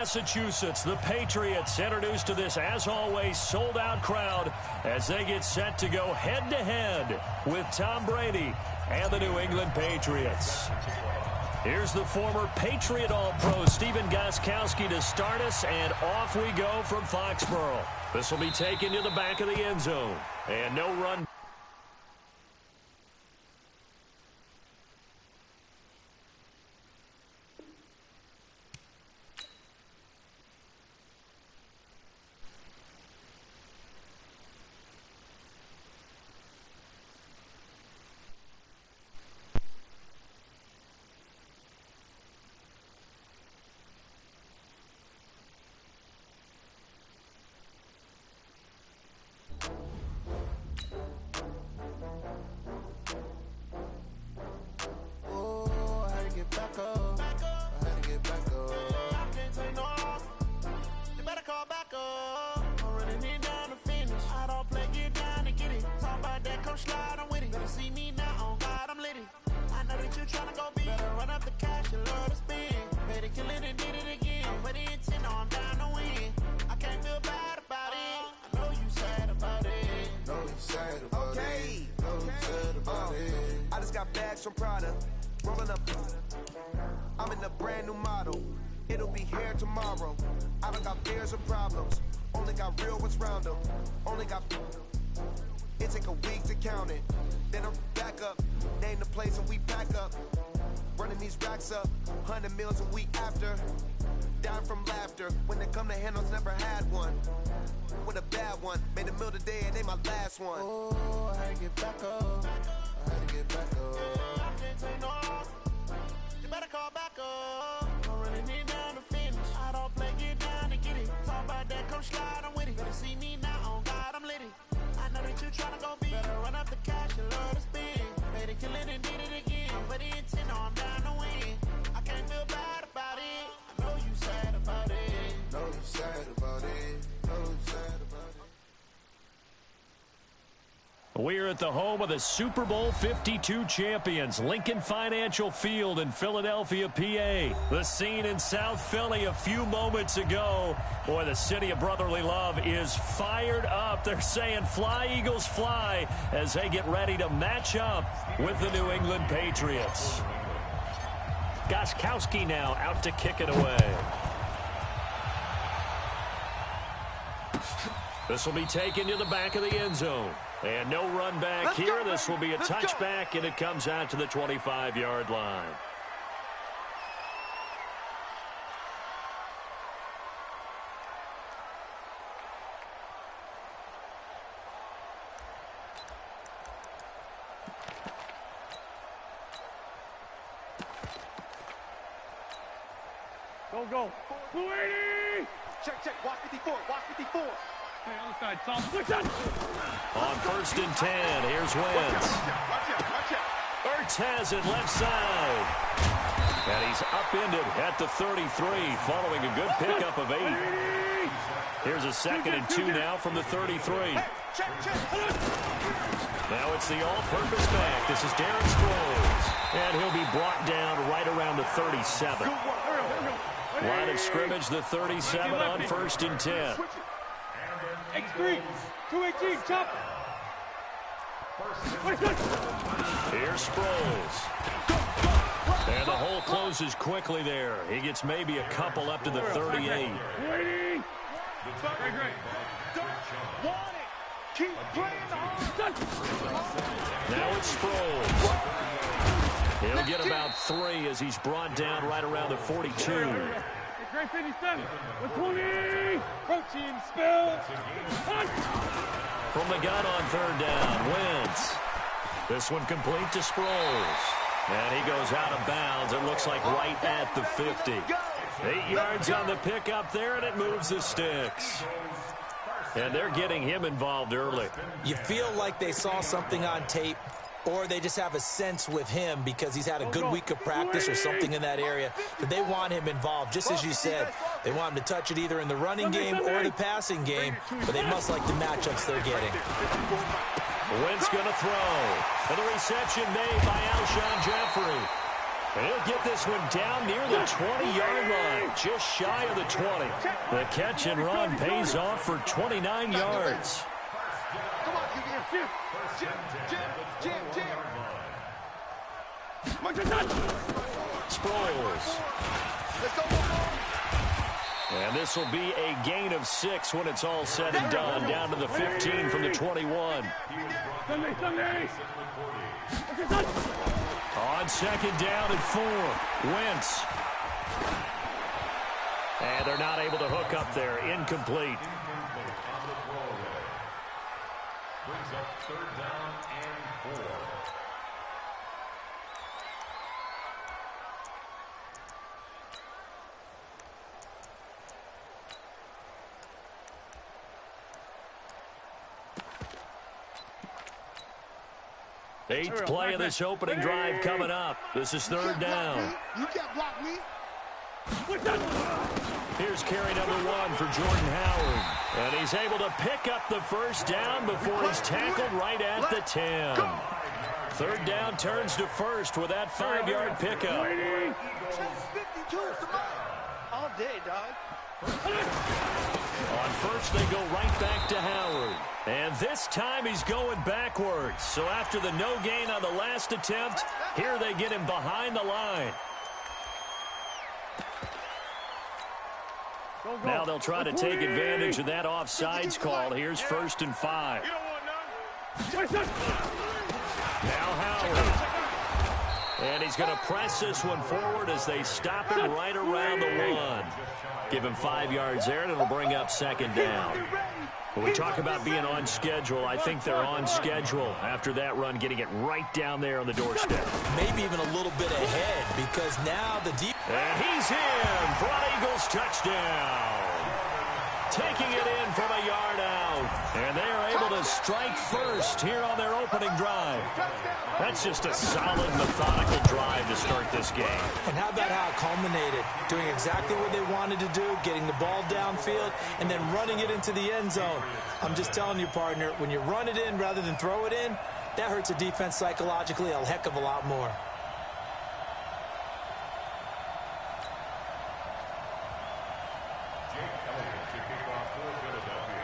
Massachusetts, the Patriots introduced to this, as always, sold-out crowd as they get set to go head-to-head with Tom Brady and the New England Patriots. Here's the former Patriot All-Pro Stephen Gostkowski to start us, and off we go from Foxborough. This will be taken to the back of the end zone, and no run. From Prada, rolling up. I'm in a brand new model. It'll be here tomorrow. I don't got fears or problems. Only got real ones round them. Only got. It take a week to count it. Then I'm back up. Name the place and we pack up. Running these racks up. 100 meals a week after. Dying from laughter. When they come to handles, never had one. With a bad one. Made a meal today and they my last one. Oh, I had to get back up. I had to get back up. You better call back up. I'm running it down to finish. I don't play, get down to get it. Talk about that, come slide, I'm with it. Better see me now, on God, I'm lit it. I know that you tryna go big. Better run up the cash, you love to spin. Made it, kill it, and did it again. But the intent, no, I'm down to win. I can't feel bad about it. I know you sad about it. Know you sad about it. Know you sad about it. We're at the home of the Super Bowl 52 champions, Lincoln Financial Field in Philadelphia, PA. The scene in South Philly a few moments ago. Boy, the city of brotherly love is fired up. They're saying, fly, Eagles, fly, as they get ready to match up with the New England Patriots. Gostkowski now out to kick it away. This will be taken to the back of the end zone. And no run back here. This will be a touchback, and it comes out to the 25-yard line. Go. 280! Check. Watch 54. Hey, other side, Tom. On 1st and 10, here's Wentz. Watch out. Ertz has it left side. And he's upended at the 33, following a good pickup of 8. Here's a 2nd and 2 now from the 33. Check. Now it's the all-purpose back. This is Darren Sproles. And he'll be brought down right around the 37. Line of scrimmage, the 37 on 1st and 10. X3, 218, chop. Here's Sproles. And the hole closes quickly there. He gets maybe a couple up to the 38. Great. Keep playing on. Now it's Sproles. He'll get about 3 as he's brought down right around the 42. Great 57, 120. Protein spill. From the gun on 3rd down, Wentz. This one complete to Sproles. And he goes out of bounds. It looks like right at the 50. 8 yards on the pickup there, and it moves the sticks. And they're getting him involved early. You feel like they saw something on tape, or they just have a sense with him because he's had a good week of practice or something in that area that they want him involved. Just as you said, they want him to touch it either in the running game or the passing game, but they must like the matchups they're getting. Wentz going to throw. And the reception made by Alshon Jeffrey. And he'll get this one down near the 20-yard line, just shy of the 20. The catch and run pays off for 29 yards. Come on, Jim. Sproles. Let's go. And this will be a gain of 6 when it's all said and done, down to the 15 from the 21. Sunday. On second down and 4, Wentz. And they're not able to hook up there. Incomplete. Brings up third down and 4. Eighth play of this opening drive coming up. This is third down. You can't block me. Here's carry number 1 for Jordan Howard. And he's able to pick up the first down before he's tackled right at the 10. Third down turns to first with that 5-yard pickup. 52 all day, dog. On first, they go right back to Howard. And this time he's going backwards. So after the no gain on the last attempt, here they get him behind the line. Now they'll try to take advantage of that offsides call. Here's 1st and 5. Now Howard. And he's going to press this one forward as they stop him right around the 1. Give him 5 yards there, and it'll bring up second down. When we talk about being on schedule, I think they're on schedule after that run, getting it right down there on the doorstep. Maybe even a little bit ahead, because now the deep... And he's in for an Eagles touchdown. Taking it in from a yard out. And they are able to strike first here on their opening drive. That's just a solid, methodical drive to start this game. And how about how it culminated? Doing exactly what they wanted to do, getting the ball downfield, and then running it into the end zone. I'm just telling you, partner, when you run it in rather than throw it in, that hurts a defense psychologically a heck of a lot more.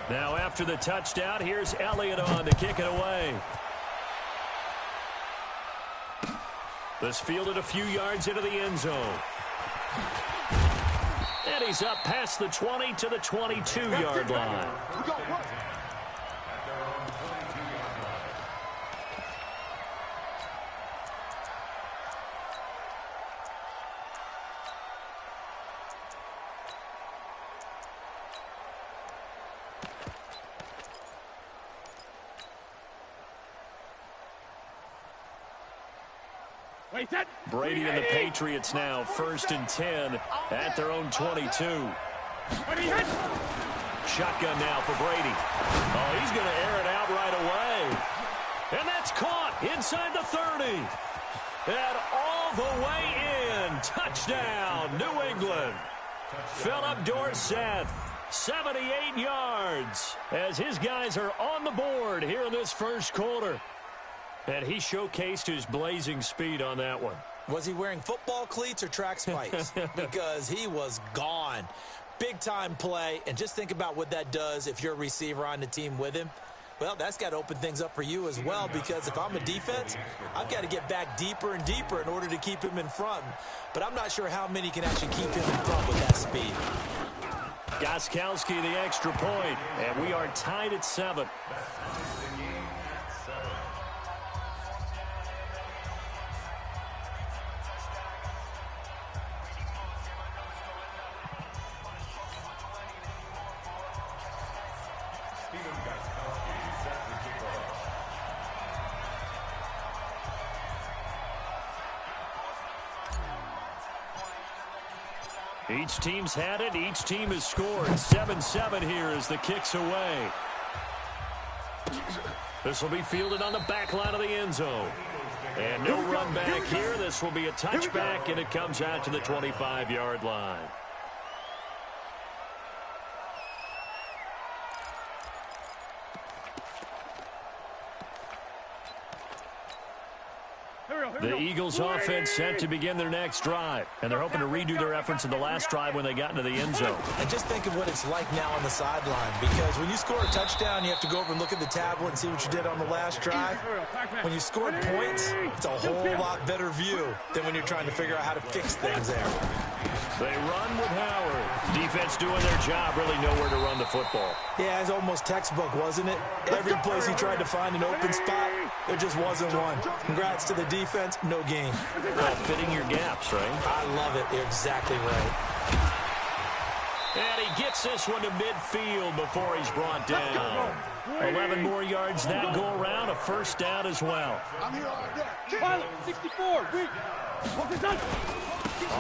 Now after the touchdown, here's Elliott on to kick it away. This fielded a few yards into the end zone. And he's up past the 20 to the 22-yard line. Brady and the Patriots now 1st and 10 at their own 22. Shotgun now for Brady. Oh, he's going to air it out right away. And that's caught inside the 30. And all the way in. Touchdown, New England. Philip Dorsett, 78 yards, as his guys are on the board here in this first quarter. And he showcased his blazing speed on that one. Was he wearing football cleats or track spikes? Because he was gone. Big-time play, and just think about what that does if you're a receiver on the team with him. Well, that's got to open things up for you as well, because if I'm a defense, I've got to get back deeper and deeper in order to keep him in front. But I'm not sure how many can actually keep him in front with that speed. Gostkowski the extra point, and we are tied at 7. Each team's had it. Each team has scored. 7-7 here as the kick's away. This will be fielded on the back line of the end zone. And no run back here. This will be a touchback, and it comes out to the 25-yard line. The Eagles offense set to begin their next drive, and they're hoping to redo their efforts in the last drive when they got into the end zone. And just think of what it's like now on the sideline, because when you score a touchdown, you have to go over and look at the tablet and see what you did on the last drive. When you scored points, it's a whole lot better view than when you're trying to figure out how to fix things there. They run with Howard. Defense doing their job, really nowhere to run the football. Yeah, it's almost textbook, wasn't it? Every place he tried to find an open spot, there just wasn't one. Congrats to the defense, no gain. Well, fitting your gaps, right? I love it. You're exactly right. And he gets this one to midfield before he's brought down. 11 more yards that go around, a first down as well. I'm here all day. Pilot, 64, weak. Focus on.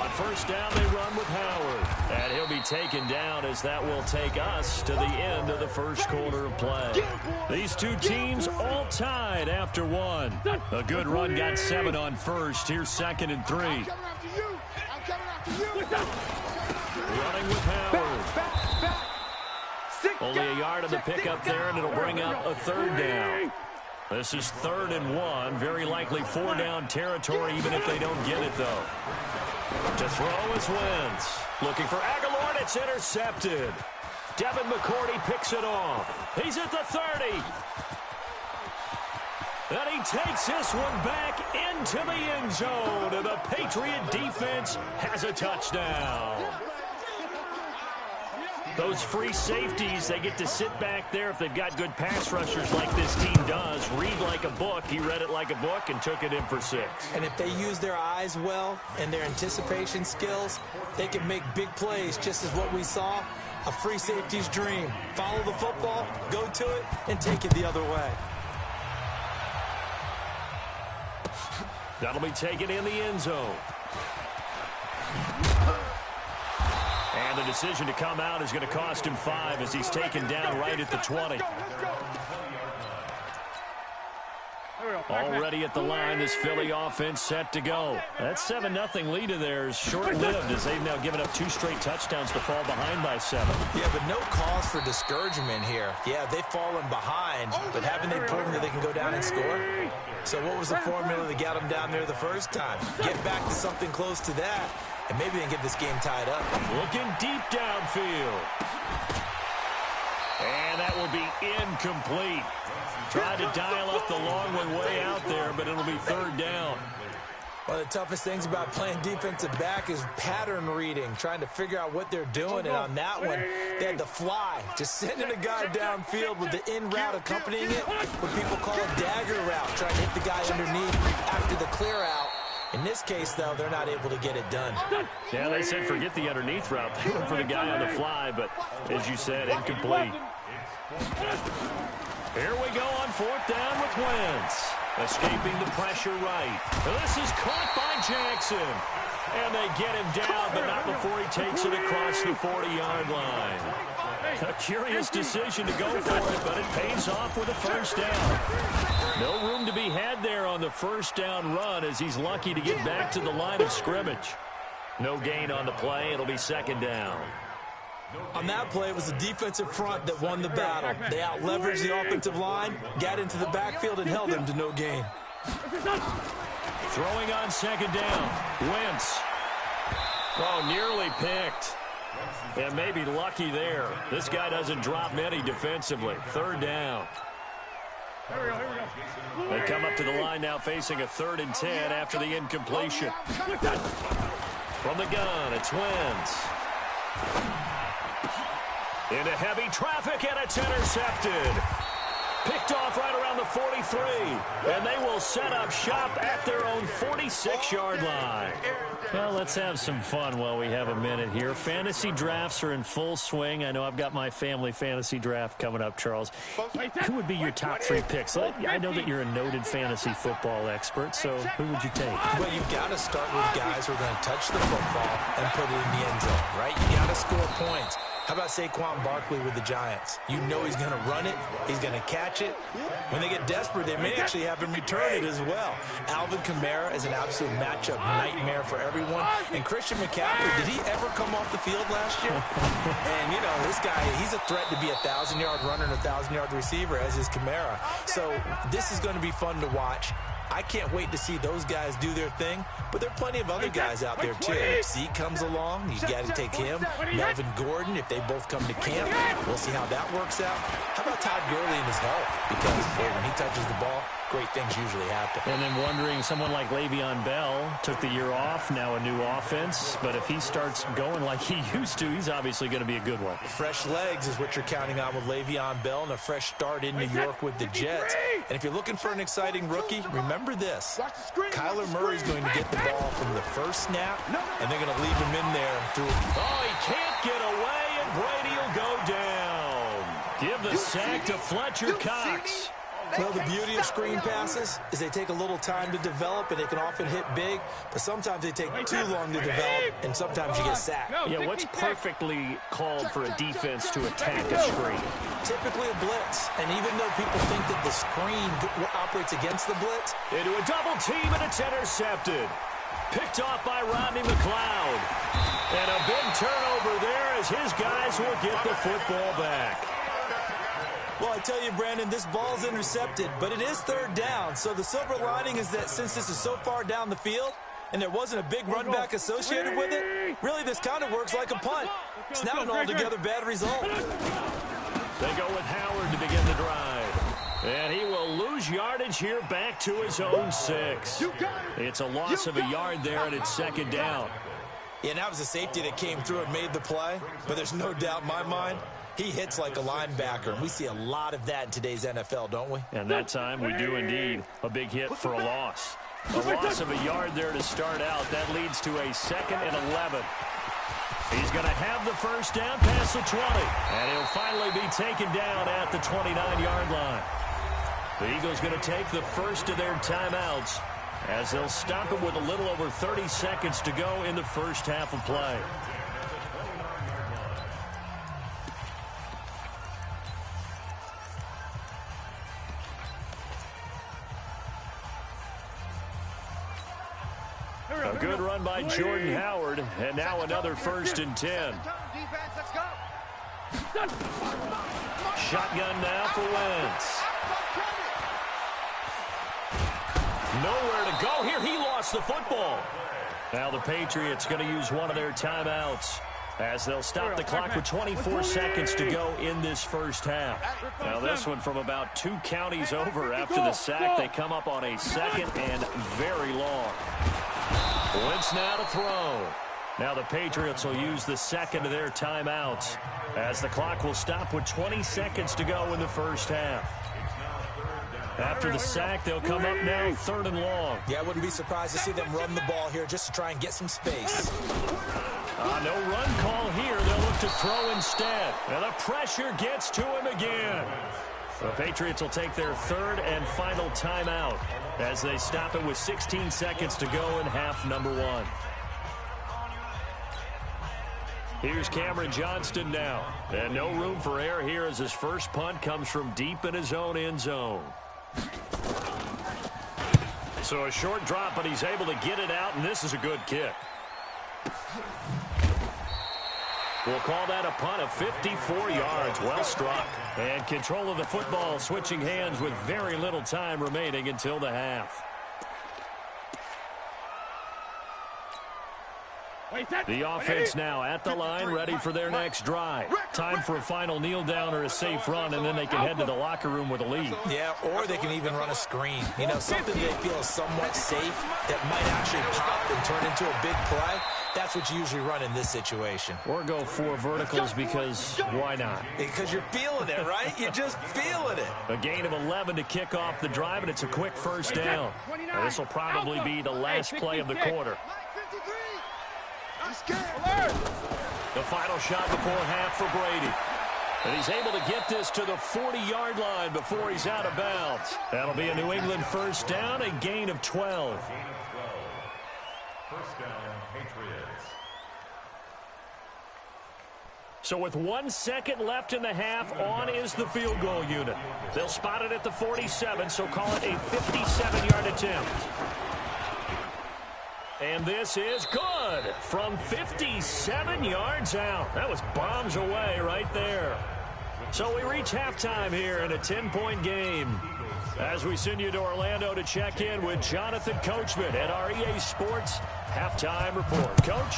On first down, they run with Howard. And he'll be taken down as that will take us to the end of the first quarter of play. These two teams all tied after one. A good run got 7 on first. Here's 2nd and 3. I'm coming after you. I'm coming after you. Running with Howard. Only a yard of the pickup there, and it'll bring up a 3rd down. This is 3rd and 1. Very likely 4-down territory, even if they don't get it, though. To throw is Wentz. Looking for Aguilar, and it's intercepted. Devin McCourty picks it off. He's at the 30. And he takes this one back into the end zone. And the Patriot defense has a touchdown. Those free safeties, they get to sit back there if they've got good pass rushers like this team does. Read like a book. He read it like a book and took it in for 6. And if they use their eyes well and their anticipation skills, they can make big plays, just as what we saw. A free safety's dream. Follow the football, go to it, and take it the other way. That'll be taken in the end zone. And the decision to come out is going to cost him 5 as he's taken down right at the 20. Already at the line, this Philly offense set to go. That 7-0 lead of theirs short-lived as they've now given up 2 straight touchdowns to fall behind by 7. Yeah, but no cause for discouragement here. Yeah, they've fallen behind, but haven't they proven that they can go down and score? So what was the formula that got them down there the first time? Get back to something close to that, and maybe they can get this game tied up. Looking deep downfield. And that will be incomplete. Tried to dial up the long one way out there, but it'll be 3rd down. One of the toughest things about playing defensive back is pattern reading, trying to figure out what they're doing. And on that one, they had to fly, just sending a guy downfield with the in route accompanying it, what people call a dagger route, trying to hit the guy underneath after the clear out. In this case, though, they're not able to get it done. Yeah, they said forget the underneath route. They went for the guy on the fly, but as you said, incomplete. Here we go on 4th down with Wentz. Escaping the pressure right. This is caught by Jackson. And they get him down, but not before he takes it across the 40-yard line. A curious decision to go for it, but it pays off with a 1st down. No room to be had there on the 1st down run as he's lucky to get back to the line of scrimmage. No gain on the play. It'll be 2nd down. On that play, it was the defensive front that won the battle. They out-leveraged the offensive line, got into the backfield, and held them to no gain. Throwing on 2nd down. Wentz. Oh, nearly picked. And maybe lucky there. This guy doesn't drop many defensively. 3rd down. They come up to the line now facing a 3rd and 10 after the incompletion. From the gun, it's Wentz. Into heavy traffic, and it's intercepted. Picked off right around the 43. And they will set up shop at their own 46-yard line. Well, let's have some fun while we have a minute here. Fantasy drafts are in full swing. I know I've got my family fantasy draft coming up, Charles. Who would be your top 3 picks? I know that you're a noted fantasy football expert, so who would you take? Well, you've got to start with guys who are going to touch the football and put it in the end zone, right? You got to score points. How about Saquon Barkley with the Giants? You know he's going to run it. He's going to catch it. When they get desperate, they may actually have him return it as well. Alvin Kamara is an absolute matchup nightmare for everyone. And Christian McCaffrey, did he ever come off the field last year? And, you know, this guy, he's a threat to be a 1,000-yard runner and a 1,000-yard receiver, as is Kamara. So this is going to be fun to watch. I can't wait to see those guys do their thing, but there are plenty of other guys out there, too. If Zeke comes along, you got to take him. Melvin Gordon, if they both come to camp, we'll see how that works out. How about Todd Gurley and his health? Because, boy, when he touches the ball, great things usually happen. And then wondering, someone like Le'Veon Bell took the year off, now a new offense. But if he starts going like he used to, he's obviously going to be a good one. Fresh legs is what you're counting on with Le'Veon Bell and a fresh start in New York with the Jets. And if you're looking for an exciting rookie, remember this. Kyler Murray's going to get the ball from the first snap, and they're going to leave him in there through. Oh, he can't get away, and Brady will go down. Give the sack to Fletcher Cox. Well, the beauty of screen passes is they take a little time to develop, and they can often hit big, but sometimes they take too long to develop, and sometimes you get sacked. Yeah, what's perfectly called for a defense to attack a screen? Typically a blitz, and even though people think that the screen operates against the blitz, into a double team, and it's intercepted. Picked off by Rodney McLeod. And a big turnover there as his guys will get the football back. well, I tell you, Brandon, this ball's intercepted, but it is third down. So the silver lining is that since this is so far down the field and there wasn't a big run back associated with it, really this kind of works like a punt. It's not an altogether bad result. They go with Howard to begin the drive. And he will lose yardage here back to his own 6. It's a loss of a yard there, and it's second down. Yeah, and that was a safety that came through and made the play, but there's no doubt in my mind he hits like a linebacker, and we see a lot of that in today's NFL, don't we? And that time we do indeed. A big hit for a loss. A loss of a yard there to start out. That leads to a 2nd and 11. He's going to have the first down past the 20. And he'll finally be taken down at the 29-yard line. The Eagles going to take the first of their timeouts as they'll stop him with a little over 30 seconds to go in the first half of play. A good run by Jordan Howard, and now another 1st and 10. Shotgun now for Wentz. Nowhere to go here. He lost the football. Now the Patriots going to use one of their timeouts as they'll stop the clock with 24 seconds to go in this first half. Now this one from about 2 counties over after the sack. They come up on a 2nd and very long. Wentz now to throw. Now the Patriots will use the 2nd of their timeouts as the clock will stop with 20 seconds to go in the first half. After the sack, they'll come up now 3rd and long. Yeah, I wouldn't be surprised to see them run the ball here just to try and get some space. No run call here. They'll look to throw instead. And the pressure gets to him again. The Patriots will take their 3rd and final timeout as they stop it with 16 seconds to go in half number 1. Here's Cameron Johnston now. And no room for error here as his first punt comes from deep in his own end zone. So a short drop, but he's able to get it out, and this is a good kick. We'll call that a punt of 54 yards. Well struck. And control of the football switching hands with very little time remaining until the half. The offense now at the line, ready for their next drive. Time for a final kneel down or a safe run, and then they can head to the locker room with a lead. Yeah, or they can even run a screen. You know, something they feel is somewhat safe that might actually pop and turn into a big play. That's what you usually run in this situation. Or go 4 verticals because why not? Because you're feeling it, right? You're just feeling it. A gain of 11 to kick off the drive, and it's a quick first down. This will probably be the last play of the quarter. The final shot before half for Brady. And he's able to get this to the 40-yard line before he's out of bounds. That'll be a New England first down, a gain of 12. First down, Patriots. So with 1 second left in the half, on is the field goal unit. They'll spot it at the 47, so call it a 57-yard attempt. And this is good from 57 yards out. That was bombs away right there. So we reach halftime here in a 10-point game. As we send you to Orlando to check in with Jonathan Coachman at our EA Sports Halftime Report. Coach?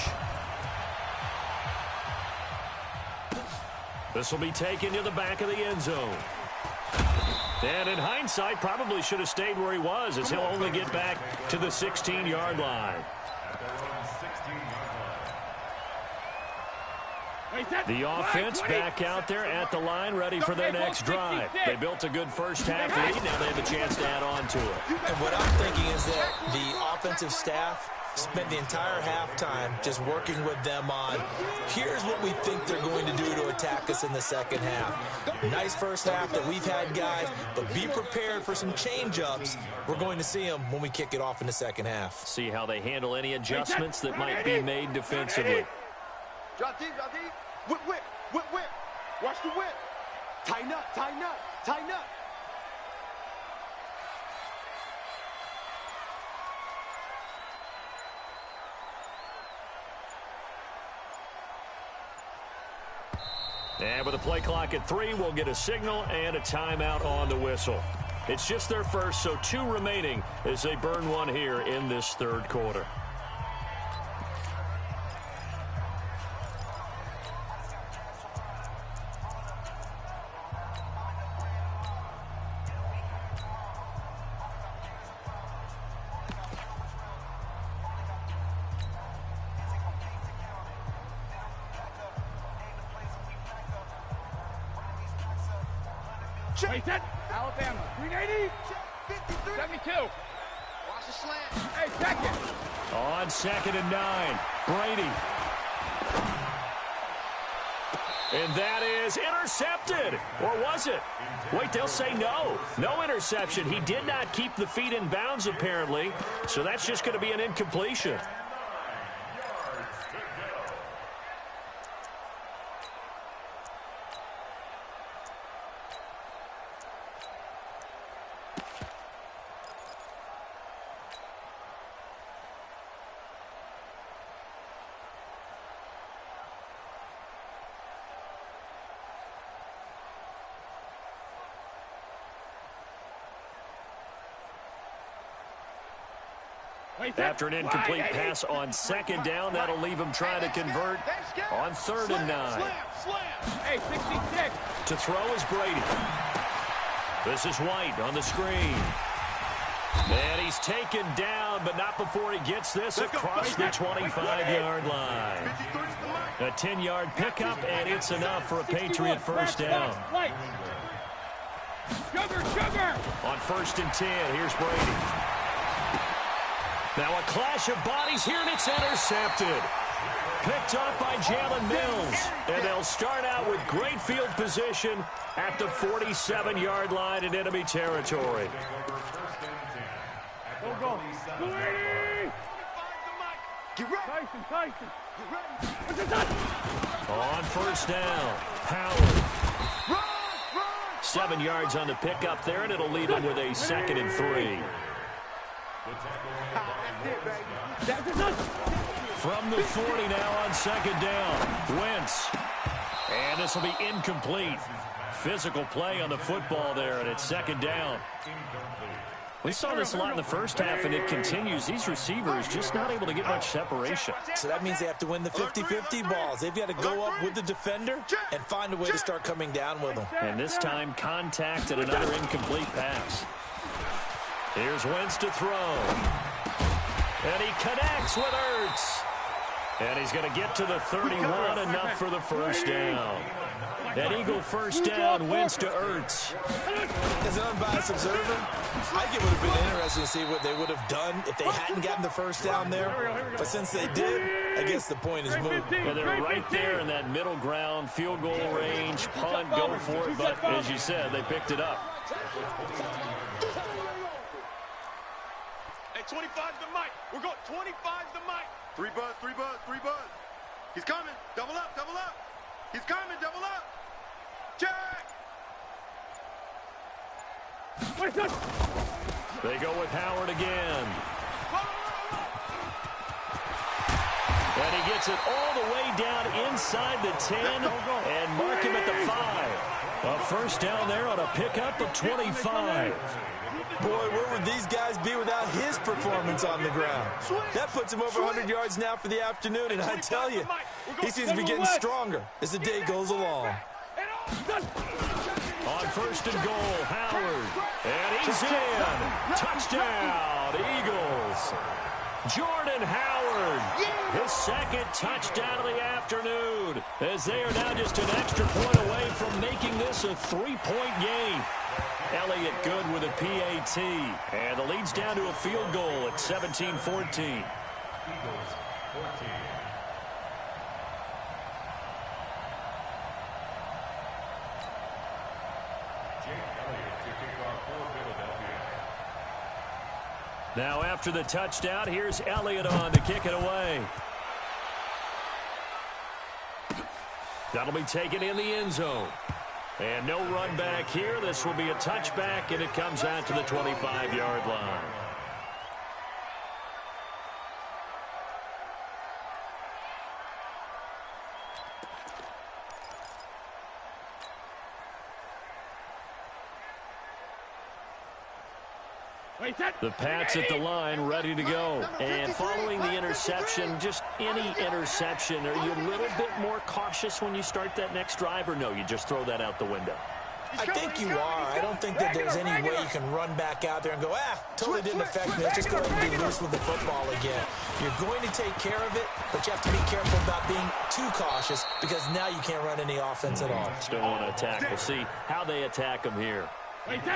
This will be taken to the back of the end zone. And in hindsight, probably should have stayed where he was, as he'll only get back to the 16-yard line. The offense back out there at the line, ready for their next drive. They built a good first half lead. Now they have a chance to add on to it. And what I'm thinking is that the offensive staff spent the entire halftime just working with them on, here's what we think they're going to do to attack us in the second half. Nice first half that we've had, guys, but be prepared for some change-ups. We're going to see them when we kick it off in the second half. See how they handle any adjustments that might be made defensively. Drop deep, drop deep. Whip, whip, whip, whip. Watch the whip. Tighten up, tighten up, tighten up. And with a play clock at 3, we'll get a signal and a timeout on the whistle. It's just their first, so 2 remaining as they burn one here in this third quarter. Wait, set. Alabama. 380. 72. Watch the slant. Hey, second. On 2nd and 9, Brady. And that is intercepted. Or was it? Wait, they'll say no. No interception. He did not keep the feet in bounds, apparently. So that's just going to be an incompletion. After an incomplete pass on 2nd down, that'll leave him trying to convert on 3rd and 9. Hey, 66. To throw is Brady. This is White on the screen. And he's taken down, but not before he gets this across the 25-yard line. A 10-yard pickup, and it's enough for a Patriot first down. Sugar. On 1st and 10, here's Brady. Now a clash of bodies here, and it's intercepted. Picked up by Jalen Mills. And they'll start out with great field position at the 47-yard line in enemy territory. Go. Get ready. Tyson. Get ready. On 1st down, Howard. 7 yards on the pickup there, and it'll leave him with a 2nd and 3. From the 40 now on 2nd down, Wentz. And this will be incomplete. Physical play on the football there, and it's 2nd down. We saw this a lot in the first half, and it continues. These receivers just not able to get much separation. So that means they have to win the 50-50 balls. They've got to go up with the defender and find a way to start coming down with them. And this time, contact and another incomplete pass. Here's Wentz to throw. And he connects with Ertz. And he's going to get to the 31, enough for the first down. An Eagle first down, Wentz to Ertz. As an unbiased observer, I think it would have been interesting to see what they would have done if they hadn't gotten the first down there. But since they did, I guess the point is moot. Yeah, they're right there in that middle ground, field goal range, punt, go for it. But as you said, they picked it up. Hey, 25's the mic. We're going 25's the mic. 3 buzz. He's coming. Double up. He's coming. Double up. Check. They go with Howard again. And he gets it all the way down inside the 10 and mark him at the 5. A first down there on a pickup of 25. Boy, where would these guys be without his performance on the ground? That puts him over 100 yards now for the afternoon, and I tell you, he seems to be getting stronger as the day goes along. On first and goal, Howard. And he's in. Touchdown, Eagles. Jordan Howard, his second touchdown of the afternoon, as they are now just an extra point away from making this a 3-point game. Elliott good with a PAT, and the lead's down to a field goal at 17-14. Eagles 14. Now after the touchdown, here's Elliott on to kick it away. That'll be taken in the end zone. And no run back here. This will be a touchback, and it comes out to the 25-yard line. The Pats at the line, ready to go. And following the interception, just any interception, are you a little bit more cautious when you start that next drive, or no, you just throw that out the window? I think you are. I don't think that there's any way you can run back out there and go, totally didn't affect me. Let's just go ahead and be loose with the football again. You're going to take care of it, but you have to be careful about being too cautious because now you can't run any offense at all. Still want to attack. We'll see how they attack them here.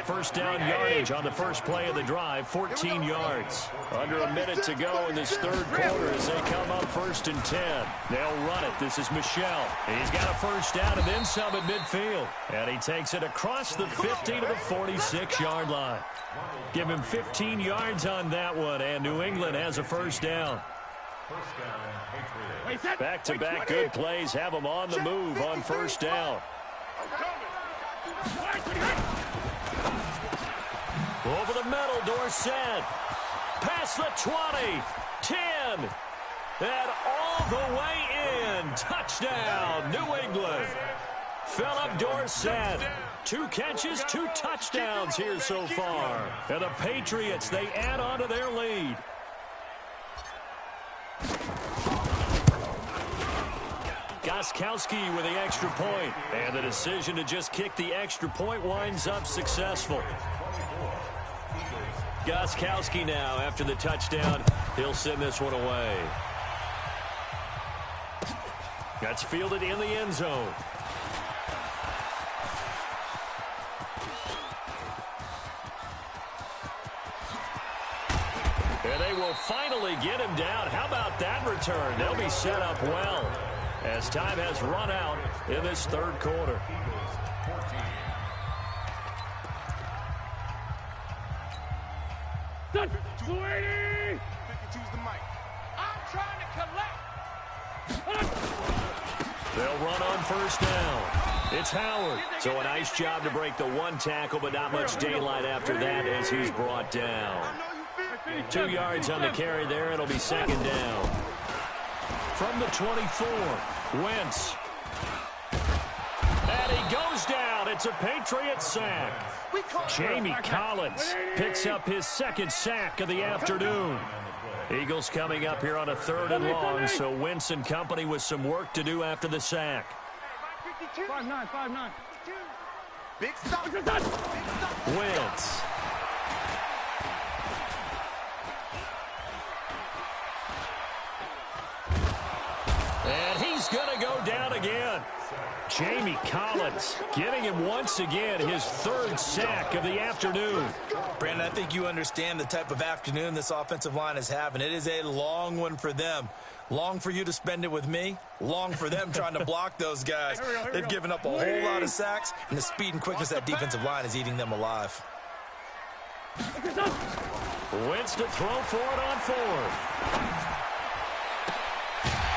First down yardage on the first play of the drive, 14 yards. Under a minute to go in this third quarter as they come up first and 10. They'll run it. This is Michel. He's got a first down and then some at midfield. And he takes it across the 50 to the 46-yard line. Give him 15 yards on that one, and New England has a first down. Back-to-back good plays have them on the move on first down. Over the middle, Dorsett. Past the 20, 10, and all the way in. Touchdown, New England. Philip Dorsett. 2 catches, 2 touchdowns here so far. And the Patriots, they add on to their lead. Gostkowski with the extra point. And the decision to just kick the extra point winds up successful. Gostkowski now, after the touchdown, he'll send this one away. That's fielded in the end zone. And they will finally get him down. How about that return? They'll be set up well as time has run out in this third quarter. Done. 280. 52's the mic. I'm trying to collect. They'll run on first down. It's Howard. So a nice job to break the one tackle, but not much daylight after that as he's brought down. 2 yards on the carry there. It'll be second down. From the 24, Wentz. And he goes down. It's a Patriots sack. Jamie Collins picks up his second sack of the afternoon. Eagles coming up here on a 3rd and long, so Wentz and company with some work to do after the sack. 5-9, 5-9. Big stop. Wentz. And he's going to go down again. Jamie Collins getting him once again his 3rd sack of the afternoon. Brandon, I think you understand the type of afternoon this offensive line is having. It is a long one for them. Long for you to spend it with me. Long for them trying to block those guys. They've given up a whole lot of sacks, and the speed and quickness of that defensive line is eating them alive. Wentz to throw for it on 4th.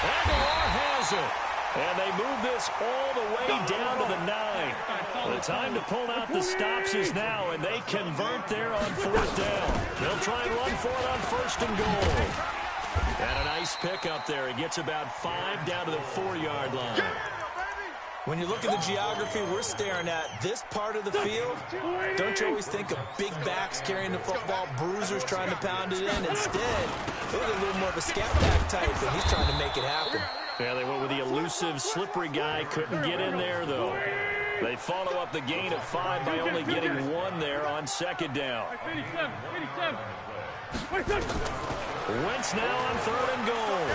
Aguilar has it. And they move this all the way down to the 9. The time to pull out the stops is now, and they convert there on 4th down. They'll try and run for it on 1st and goal. And a nice pickup there. He gets about 5 down to the 4-yard line. When you look at the geography we're staring at, this part of the field, don't you always think of big backs carrying the football, bruisers trying to pound it in? Instead, look at a little more of a scat back type, and he's trying to make it happen. Yeah, they went with the elusive, slippery guy. Couldn't get in there, though. They follow up the gain of 5 by only getting 1 there on second down. Wentz now on 3rd and goal.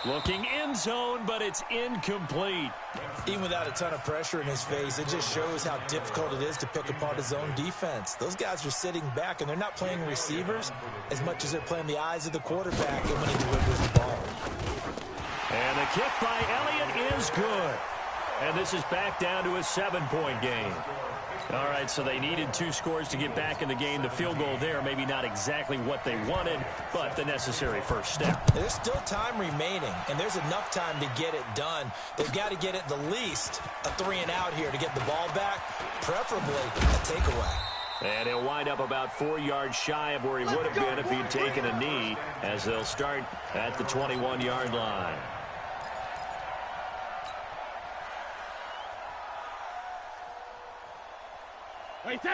Looking end zone, but it's incomplete. Even without a ton of pressure in his face, it just shows how difficult it is to pick apart his own defense. Those guys are sitting back, and they're not playing receivers as much as they're playing the eyes of the quarterback and when he delivers the ball. And the kick by Elliott is good. And this is back down to a 7-point game. All right, so they needed 2 scores to get back in the game. The field goal there, maybe not exactly what they wanted, but the necessary first step. There's still time remaining, and there's enough time to get it done. They've got to get at the least a 3-and-out here to get the ball back, preferably a takeaway. And he'll wind up about 4 yards shy of where he would have been if he'd taken a knee, as they'll start at the 21-yard line.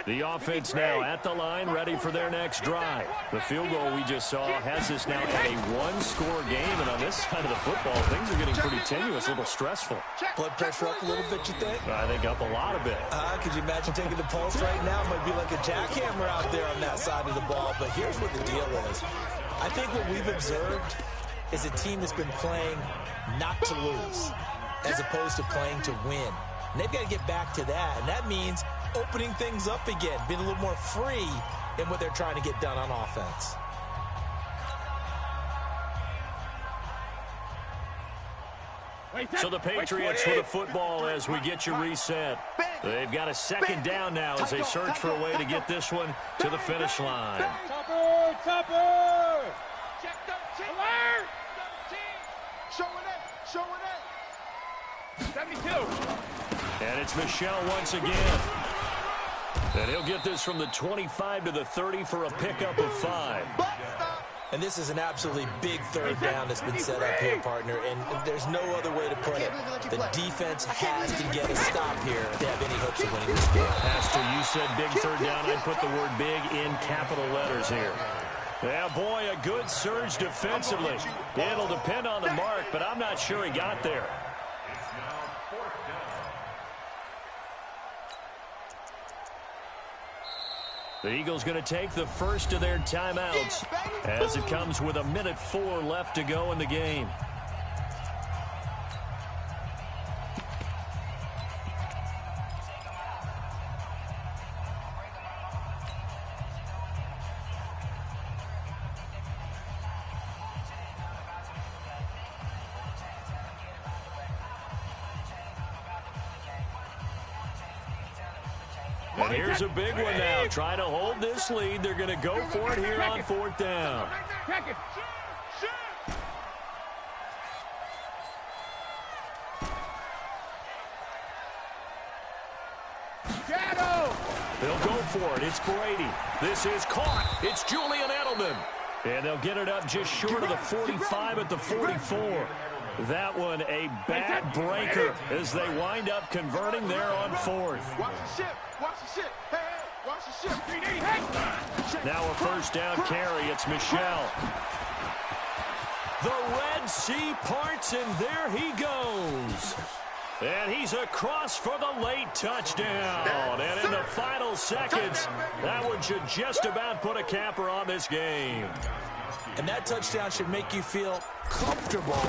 The offense now at the line, ready for their next drive. The field goal we just saw has us now at a 1-score game, and on this side of the football, things are getting pretty tenuous, a little stressful. Blood pressure up a little bit, you think? I think up a lot of it. Could you imagine taking the pulse right now? It might be like a jackhammer out there on that side of the ball, but here's what the deal is. I think what we've observed is a team that's been playing not to lose as opposed to playing to win. And they've got to get back to that, and that means opening things up again, being a little more free in what they're trying to get done on offense. So the Patriots with the football as we get you reset. They've got a 2nd down now as they search for a way to get this one to the finish line. Topper! Check 13. Alert! 13. Showing it. 72. And it's Michel once again. And he'll get this from the 25 to the 30 for a pickup of 5. And this is an absolutely big 3rd down that's been set up here, partner, and there's no other way to put it. The defense has to get a stop here to have any hopes of winning this game. Pastor, you said big 3rd down. I'd put the word big in capital letters here. Yeah, boy, a good surge defensively. It'll depend on the mark, but I'm not sure he got there. The Eagles going to take the first of their timeouts as it comes with 1:04 left to go in the game. And here's a big one now. Trying to hold this lead. They're going to go for it here on 4th down. They'll go for it. It's Brady. This is caught. It's Julian Edelman. And they'll get it up just short of the 45 at the 44. That one a bad breaker as they wind up converting there on 4th. Watch the ship. Watch the ship. Hey, watch the ship. 3D. Hey. Now a 1st down carry. It's Michel. The Red Sea parts, and there he goes. And he's across for the late touchdown. And in the final seconds, that one should just about put a capper on this game. And that touchdown should make you feel comfortable.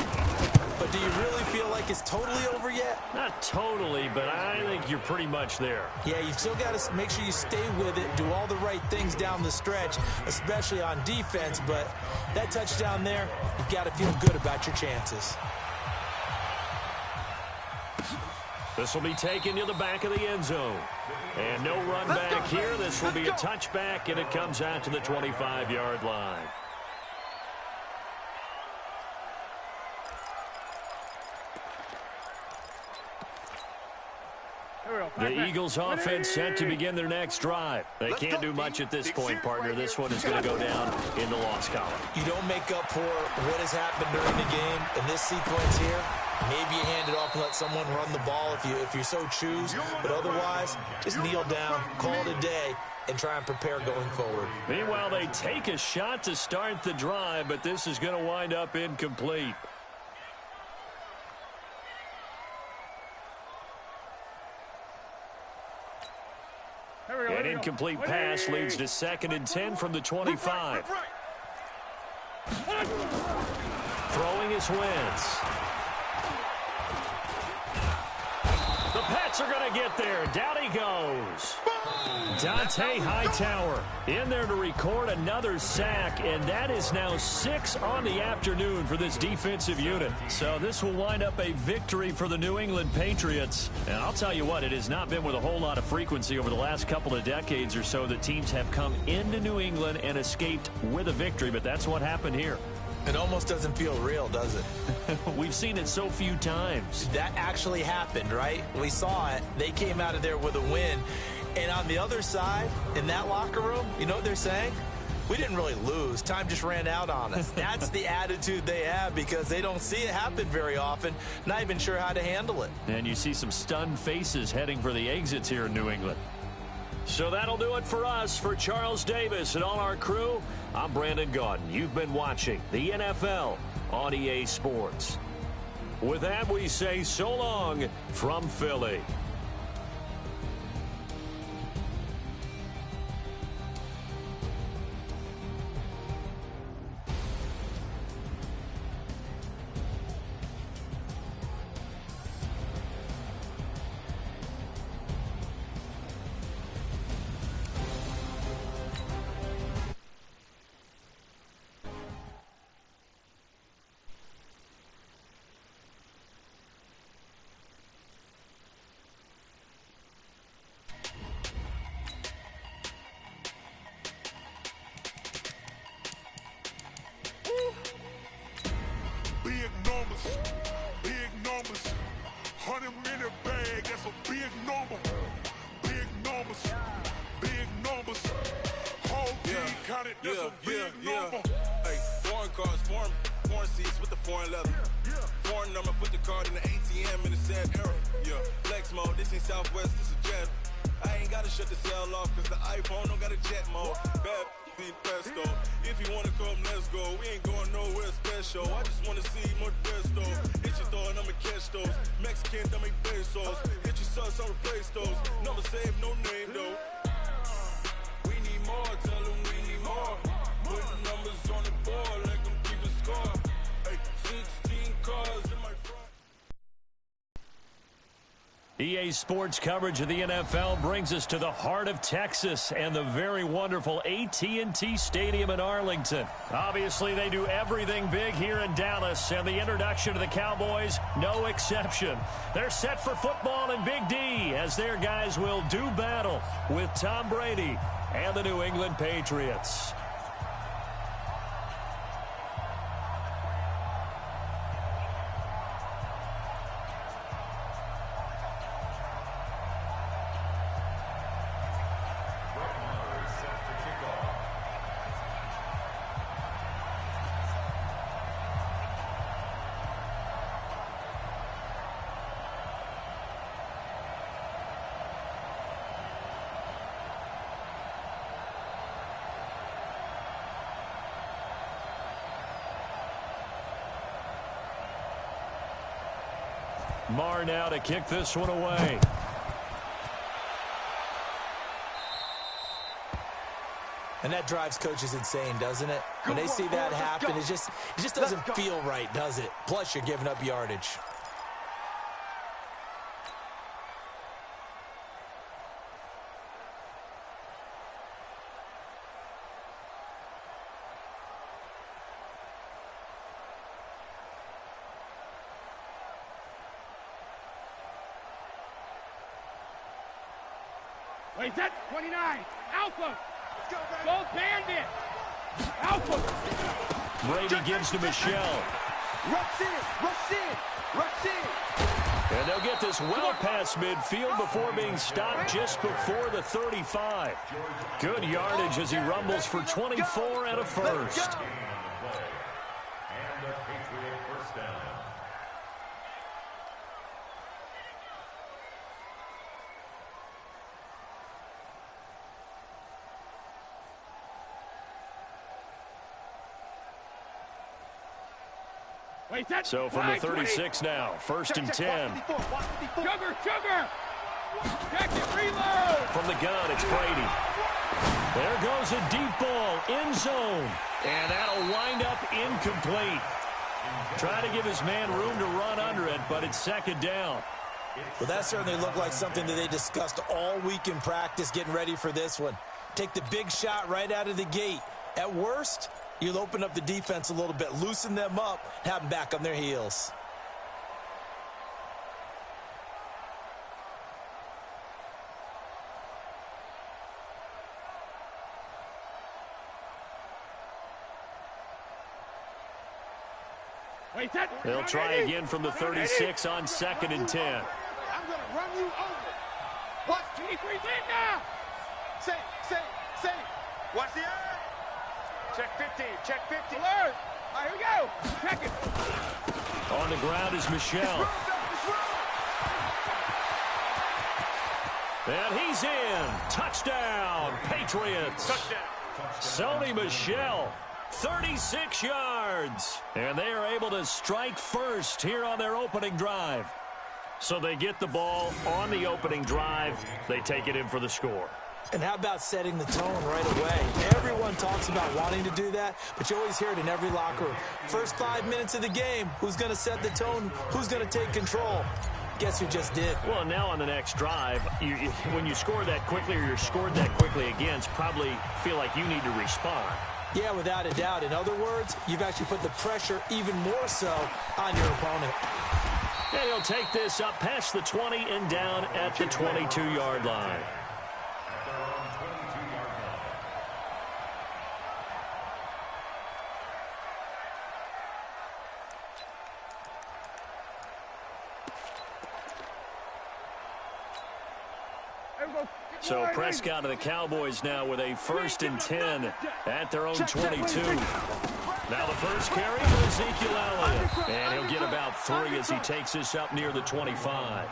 But do you really feel like it's totally over yet? Not totally, but I think you're pretty much there. Yeah, you've still got to make sure you stay with it, do all the right things down the stretch, especially on defense. But that touchdown there, you've got to feel good about your chances. This will be taken to the back of the end zone. And no run back here. This will be a touchback, and it comes out to the 25-yard line. The Eagles offense set to begin their next drive. They can't do much at this point, partner. This one is going to go down in the loss column. You don't make up for what has happened during the game in this sequence here Maybe you hand it off and let someone run the ball if you so choose. But otherwise, just kneel down, call it a day, and try and prepare going forward. Meanwhile, they take a shot to start the drive, but this is going to wind up incomplete. An incomplete pass leads to 2nd and 10 from the 25. Throwing his Wentz. The Pats are going to get there. Down he goes. Dante Hightower in there to record another sack, and that is now 6 on the afternoon for this defensive unit. So this will wind up a victory for the New England Patriots. And I'll tell you what, it has not been with a whole lot of frequency over the last couple of decades or so that teams have come into New England and escaped with a victory, but that's what happened here. It almost doesn't feel real, does it? We've seen it so few times. That actually happened, right? We saw it. They came out of there with a win. And on the other side, in that locker room, you know what they're saying? We didn't really lose. Time just ran out on us. That's the attitude they have because they don't see it happen very often, not even sure how to handle it. And you see some stunned faces heading for the exits here in New England. So that'll do it for us. For Charles Davis and all our crew, I'm Brandon Gaudin. You've been watching the NFL on EA Sports. With that, we say so long from Philly. Big numbers, 100 in a bag, that's a big number. Big numbers, whole team counted, that's a big number. Hey, foreign cars, foreign seats with the foreign leather. Foreign number, put the card in the ATM in the sad era. Yeah, flex mode, this ain't Southwest, this is Jet. I ain't gotta shut the cell off, cause the iPhone don't got a jet mode. Bad pesto. If you wanna come, let's go. We ain't going nowhere special. I just wanna see more pesto. Hit your thought, I'ma catch those. Mexican, dummy pesos. Hit your sauce, I'll replace those. Number save, no name though. We need more, tell them we need more. Put the numbers on the board, like them keep a score. Hey, 16 cars in my front. EA Sports coverage of the NFL brings us to the heart of Texas and the very wonderful AT&T Stadium in Arlington. Obviously, they do everything big here in Dallas, and the introduction to the Cowboys, no exception. They're set for football in Big D as their guys will do battle with Tom Brady and the New England Patriots. Marr now to kick this one away. And that drives coaches insane, doesn't it? When they see that happen, it just doesn't feel right, does it? Plus, you're giving up yardage. Wait, that 29. Alpha. Go Bandit. Alpha. Brady gives to Michelle. Rush in. And they'll get this well past midfield before being stopped just before the 35. Good yardage as he rumbles for 24 and a first. So from the 36 now, first and 10. Sugar! Check it, reload! From the gun, it's Brady. There goes a deep ball, end zone. And that'll wind up incomplete. Trying to give his man room to run under it, but it's second down. Well, that certainly looked like something that they discussed all week in practice getting ready for this one. Take the big shot right out of the gate. At worst, you'll open up the defense a little bit, loosen them up, have them back on their heels. They'll try again from the 36 on second and 10. I'm going to run you over. Watch 23's in now. Say. Watch the eye. Check 15. Check 15. Alert. All right, here we go. Check it. On the ground is Michelle. And he's in. Touchdown, Patriots. Touchdown. Sony Michel, 36 yards. And they are able to strike first here on their opening drive. So they get the ball on the opening drive. They take it in for the score. And how about setting the tone right away? Everyone talks about wanting to do that, but you always hear it in every locker room. First 5 minutes of the game, who's going to set the tone? Who's going to take control? Guess who just did? Well, now on the next drive, when you score that quickly or you're scored that quickly against, probably feel like you need to respond. Yeah, without a doubt. In other words, you've actually put the pressure even more so on your opponent. And he'll take this up past the 20 and down at the 22-yard line. So Prescott and the Cowboys now with a first and 10 at their own 22. Now the first carry for Ezekiel Elliott. And he'll get about 3 as he takes this up near the 25.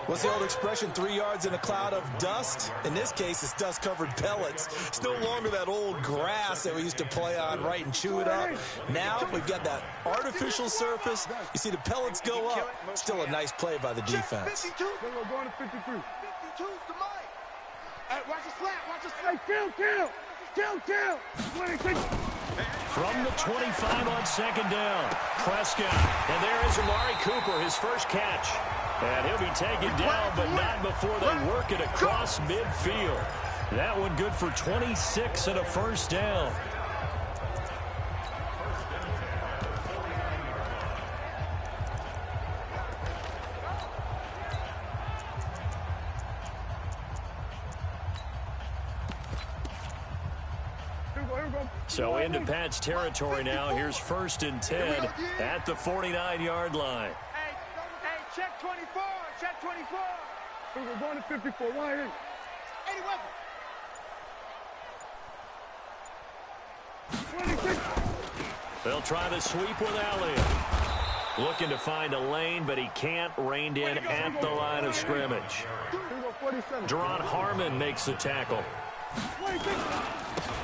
What's the old expression, 3 yards in a cloud of dust? In this case, it's dust-covered pellets. It's no longer that old grass that we used to play on, right, and chew it up. Now we've got that artificial surface. You see the pellets go up. Still a nice play by the defense. 52. We're going to 53. 52's the mic. Hey, watch the slap. Watch the slap. Kill. 26. From the 25 on second down, Prescott. And there is Amari Cooper, his first catch. And he'll be taken down, but not before they work it across midfield. That one good for 26 and a first down. So into Pat's territory now. Here's first and 10 at the 49-yard line. Hey, check 24. Check 24. We're going to 54. 180. 26. They'll try the sweep with Elliott. Looking to find a lane, but he can't. Reined in at the line of scrimmage. Jerron Harmon makes the tackle.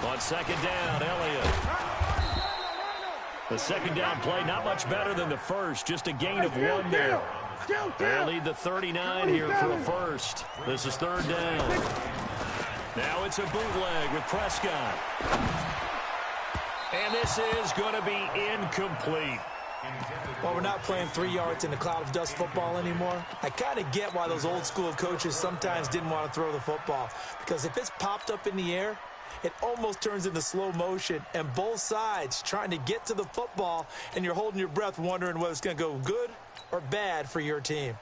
On second down, Elliott. The second down play, not much better than the first. Just a gain of 1 there. They'll lead the 39 here for a first. This is third down. Now it's a bootleg with Prescott. And this is going to be incomplete. Well, we're not playing 3 yards in a cloud of dust football anymore. I kind of get why those old school coaches sometimes didn't want to throw the football. Because if it's popped up in the air, it almost turns into slow motion. And both sides trying to get to the football, and you're holding your breath wondering whether it's going to go good or bad for your team.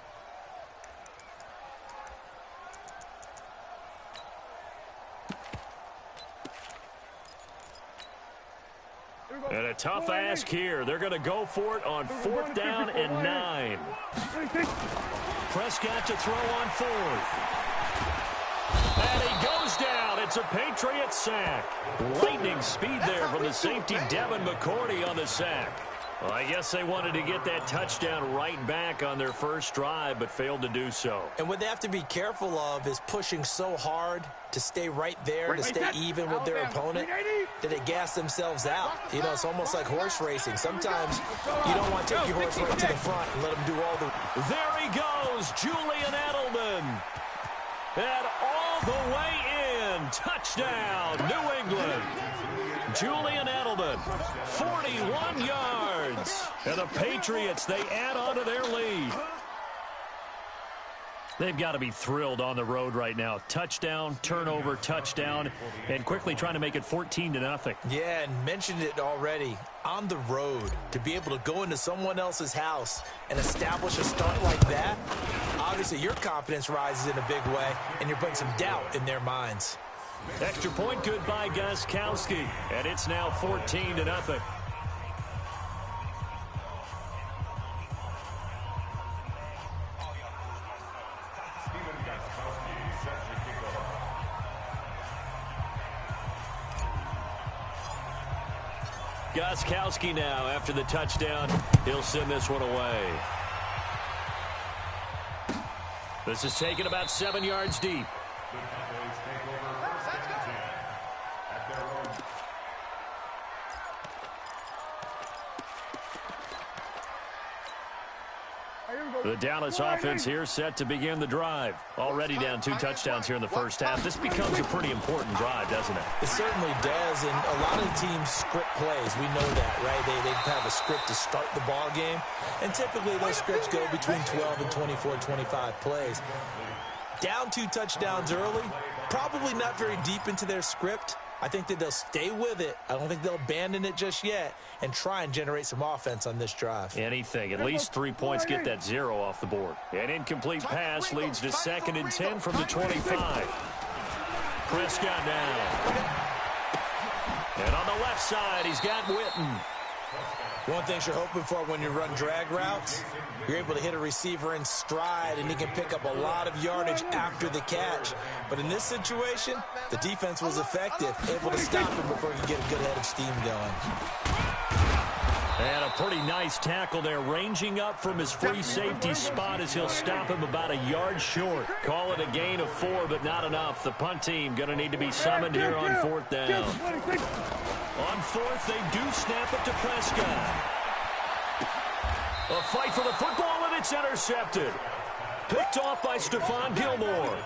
And a tough ask here. They're going to go for it on fourth down and 9. Prescott to throw on fourth. And he goes down. It's a Patriots sack. Lightning speed there from the safety, Devin McCourty, on the sack. Well, I guess they wanted to get that touchdown right back on their first drive, but failed to do so. And what they have to be careful of is pushing so hard to stay right there, to stay even with their opponent, that they gas themselves out. You know, it's almost like horse racing. Sometimes you don't want to take your horse right to the front and let him do all the... There he goes, Julian Edelman. And all the way in. Touchdown, New England. Julian Edelman, 41 yards. And the Patriots, they add on to their lead. They've got to be thrilled on the road right now. Touchdown, turnover, touchdown, and quickly trying to make it 14-0. Yeah, and mentioned it already. On the road, to be able to go into someone else's house and establish a start like that, obviously your confidence rises in a big way, and you're putting some doubt in their minds. Extra point good by Gostkowski, and it's now 14-0. Gostkowski now, after the touchdown, he'll send this one away. This is taken about 7 yards deep. The Dallas offense here set to begin the drive. Already down 2 touchdowns here in the first half. This becomes a pretty important drive, doesn't it? It certainly does, and a lot of the teams script plays. We know that, right? They have a script to start the ball game, and typically those scripts go between 12 and 24, 25 plays. Down 2 touchdowns early, probably not very deep into their script. I think that they'll stay with it. I don't think they'll abandon it just yet and try and generate some offense on this drive. Anything. At least 3 points get that 0 off the board. An incomplete pass leads to 2nd and 10 from the 25. Prescott now. And on the left side, he's got Witten. One thing you're hoping for when you run drag routes, you're able to hit a receiver in stride, and he can pick up a lot of yardage after the catch. But in this situation, the defense was effective, able to stop him before he could get a good head of steam going. And a pretty nice tackle there, ranging up from his free safety spot as he'll stop him about a yard short. Call it a gain of 4, but not enough. The punt team going to need to be summoned here on 4th down. On 4th, they do snap it to Prescott. A fight for the football, and it's intercepted. Picked off by Stephon Gilmore.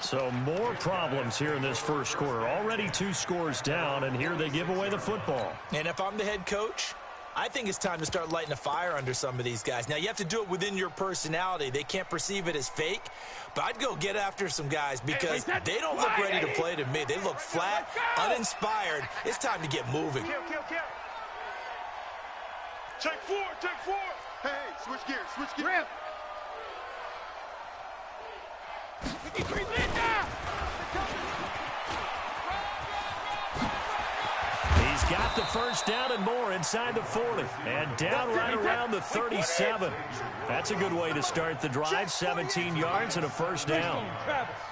So more problems here in this first quarter. Already 2 scores down, and here they give away the football. And if I'm the head coach, I think it's time to start lighting a fire under some of these guys. Now, you have to do it within your personality. They can't perceive it as fake, but I'd go get after some guys because they don't look ready to play to me. They look flat, uninspired. It's time to get moving. Kill. Take 4. Hey, switch gears. Rip. He's got the first down and more inside the 40. And down right around the 37. That's a good way to start the drive. 17 yards and a first down.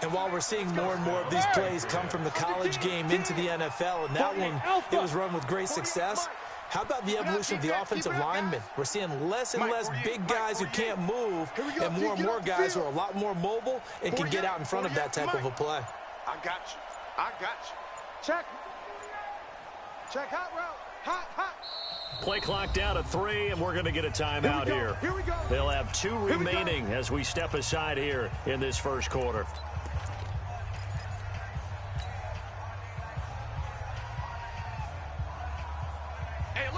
And while we're seeing more and more of these plays come from the college game into the NFL, and that one, it was run with great success, how about the evolution of the offensive linemen? We're seeing less and less big guys who can't move and more guys who are a lot more mobile and can get out in front of that type of a play. I got you. Check. Hot route. Hot. Play clock down to 3, and we're going to get a timeout here. Here we go. They'll have 2 remaining as we step aside here in this first quarter.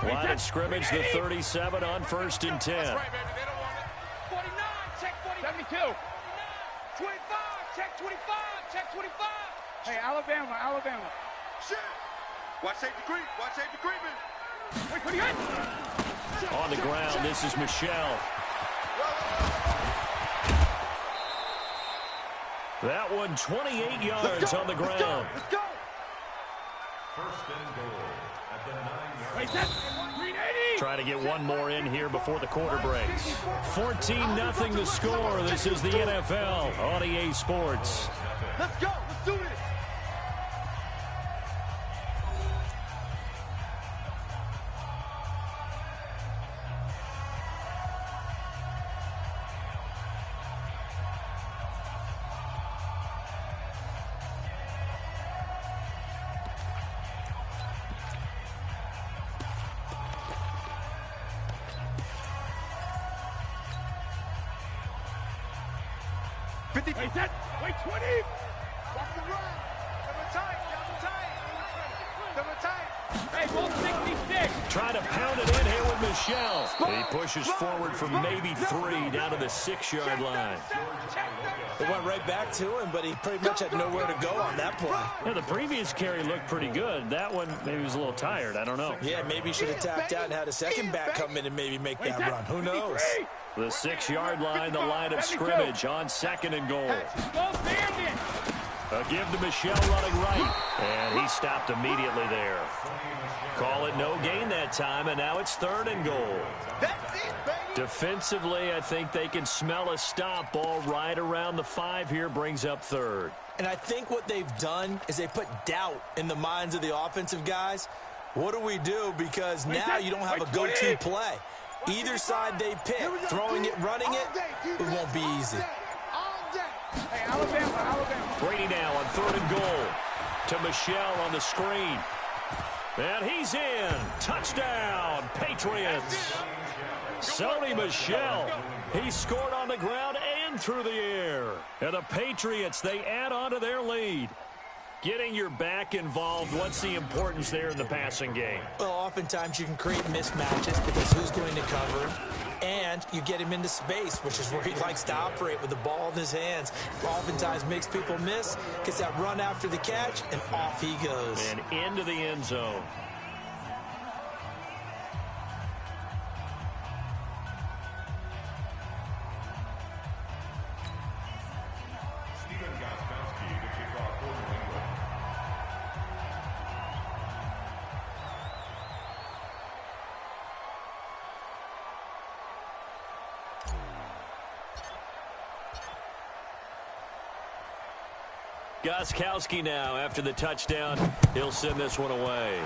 Line of scrimmage, the 37 on 1st and 10. That's right, baby. They don't want it. 49, check 42. 25, check 25, check 25. Hey, Alabama. Shit. Watch safety creeping. Wait, 28. On the ground, this is Michelle. That one 28 yards on the ground. Let's go. First and goal at the 9-yard line. Try to get one more in here before the quarter breaks. 14-0 the score. This is the NFL on EA Sports. Let's go. Let's do this. 50. Wait, 20. Watch the run. Double tight. Hey, ball 66. Trying to pound it in here with Michel. He pushes forward from maybe 3 down to the 6-yard line. It went right back to him, but he pretty much had nowhere to go on that play. Yeah, the previous carry looked pretty good. That one, maybe he was a little tired. I don't know. Yeah, maybe he should have tapped out and had a second back come in and maybe make that run. Who knows? The 6-yard line, the line of scrimmage on 2nd and goal. A give to Michel running right, and he stopped immediately there. Call it no gain that time, and now it's 3rd and goal. Defensively, I think they can smell a stop. Ball right around the 5 here, brings up 3rd. And I think what they've done is they put doubt in the minds of the offensive guys. What do we do? Because now you don't have a go-to play. Either side they pick, throwing it, running it, it won't be easy. Hey, Alabama. Brady now on 3rd and goal. To Michel on the screen. And he's in. Touchdown, Patriots. Sony Michel. He scored on the ground and through the air. And the Patriots, they add on to their lead. Getting your back involved, what's the importance there in the passing game? Well, oftentimes you can create mismatches because who's going to cover him? And you get him into space, which is where he likes to operate with the ball in his hands. Oftentimes makes people miss, gets that run after the catch, and off he goes. And into the end zone. Gostkowski now after the touchdown. He'll send this one away.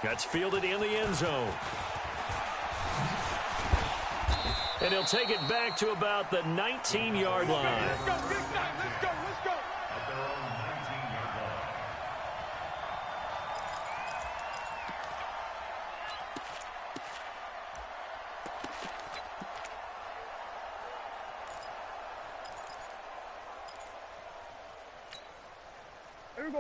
That's fielded in the end zone. And he'll take it back to about the 19-yard line. Let's go. At their own 19-yard line.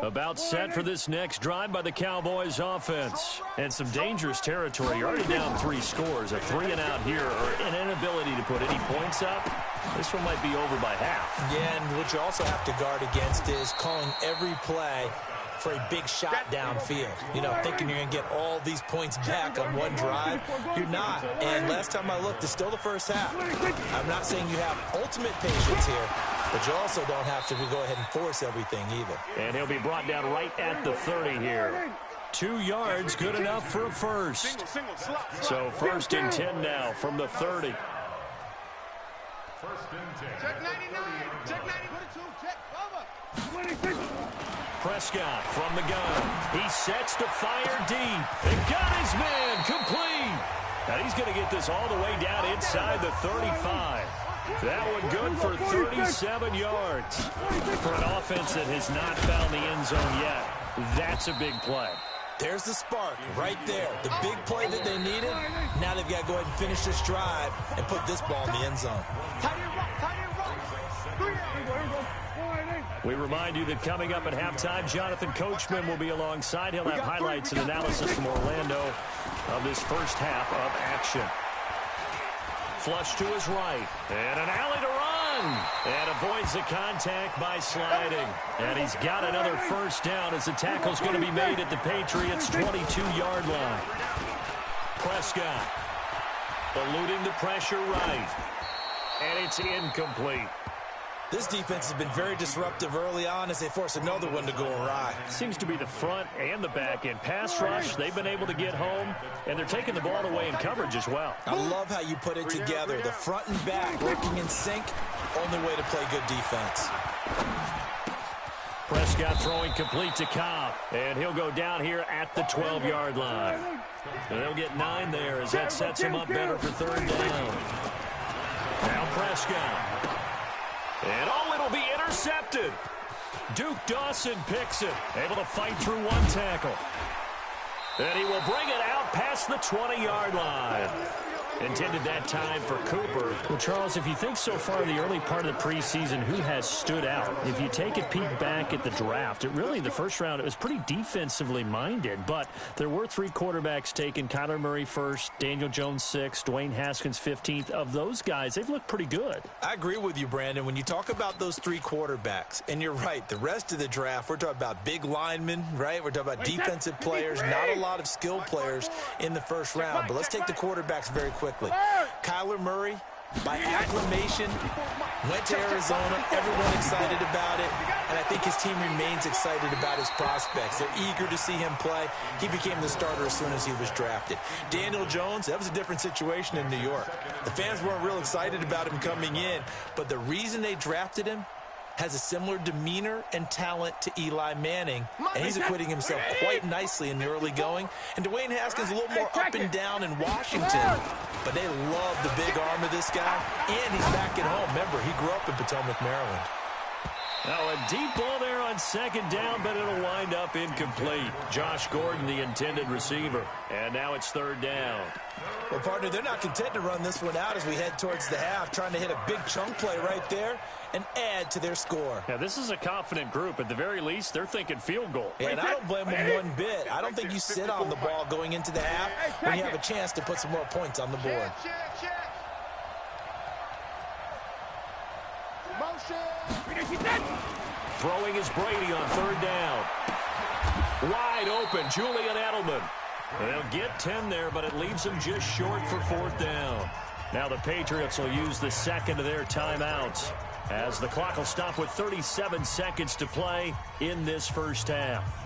About set for this next drive by the Cowboys offense. And some dangerous territory. You're already down 3 scores. A 3-and-out here or an inability to put any points up. This one might be over by half. Yeah, and what you also have to guard against is calling every play for a big shot downfield. You know, thinking you're going to get all these points back on one drive. You're not. And last time I looked, it's still the first half. I'm not saying you have ultimate patience here, but you also don't have to go ahead and force everything either. And he'll be brought down right at the 30 here. 2 yards, good enough for a first. So 1st and 10 now from the 30. 1st and 10. Check 99. Check 92. Check cover. Prescott from the gun. He sets to fire deep. And got his man complete. Now he's going to get this all the way down inside the 35. That one good for 37 yards. For an offense that has not found the end zone yet, that's a big play. There's the spark right there. The big play that they needed. Now they've got to go ahead and finish this drive and put this ball in the end zone. We remind you that coming up at halftime, Jonathan Coachman will be alongside. He'll have highlights and analysis from Orlando of this first half of action. Flush to his right. And an alley to run. And avoids the contact by sliding. And he's got another first down as the tackle's going to be made at the Patriots' 22-yard line. Prescott eluding the pressure right. And it's incomplete. This defense has been very disruptive early on as they force another one to go awry. Seems to be the front and the back end. Pass rush, they've been able to get home, and they're taking the ball away in coverage as well. I love how you put it together. The front and back working in sync, only way to play good defense. Prescott throwing complete to Cobb, and he'll go down here at the 12-yard line. And they'll get 9 there as that sets him up better for 3rd down. Now Prescott. And it'll be intercepted. Duke Dawson picks it. Able to fight through one tackle. And he will bring it out past the 20-yard line. Intended that time for Cooper. Well, Charles, if you think so far the early part of the preseason, who has stood out? If you take a peek back at the draft, the first round, it was pretty defensively minded, but there were 3 quarterbacks taken. Kyler Murray first, Daniel Jones 6th, Dwayne Haskins 15th. Of those guys, they've looked pretty good. I agree with you, Brandon. When you talk about those 3 quarterbacks, and you're right, the rest of the draft, we're talking about big linemen, right? We're talking about defensive players, not a lot of skilled players in the first round. But let's take the quarterbacks very quickly. Kyler Murray, by acclamation, went to Arizona. Everyone excited about it. And I think his team remains excited about his prospects. They're eager to see him play. He became the starter as soon as he was drafted. Daniel Jones, that was a different situation in New York. The fans weren't real excited about him coming in. But the reason they drafted him has a similar demeanor and talent to Eli Manning, and he's acquitting himself quite nicely in the early going. And Dwayne Haskins a little more up and down in Washington, but they love the big arm of this guy, and he's back at home. Remember, he grew up in Potomac, Maryland. Now a deep ball there on second down, but it'll wind up incomplete. Josh Gordon, the intended receiver. And now it's third down. Well, partner, they're not content to run this one out as we head towards the half, trying to hit a big chunk play right there and add to their score. Yeah, this is a confident group. At the very least, they're thinking field goal. Yeah, and I don't blame them one bit. I don't think you sit on the ball going into the half when you have a chance to put some more points on the board. Throwing is Brady on third down. Wide open, Julian Edelman. They'll get 10 there, but it leaves them just short for fourth down. Now the Patriots will use the second of their timeouts as the clock will stop with 37 seconds to play in this first half.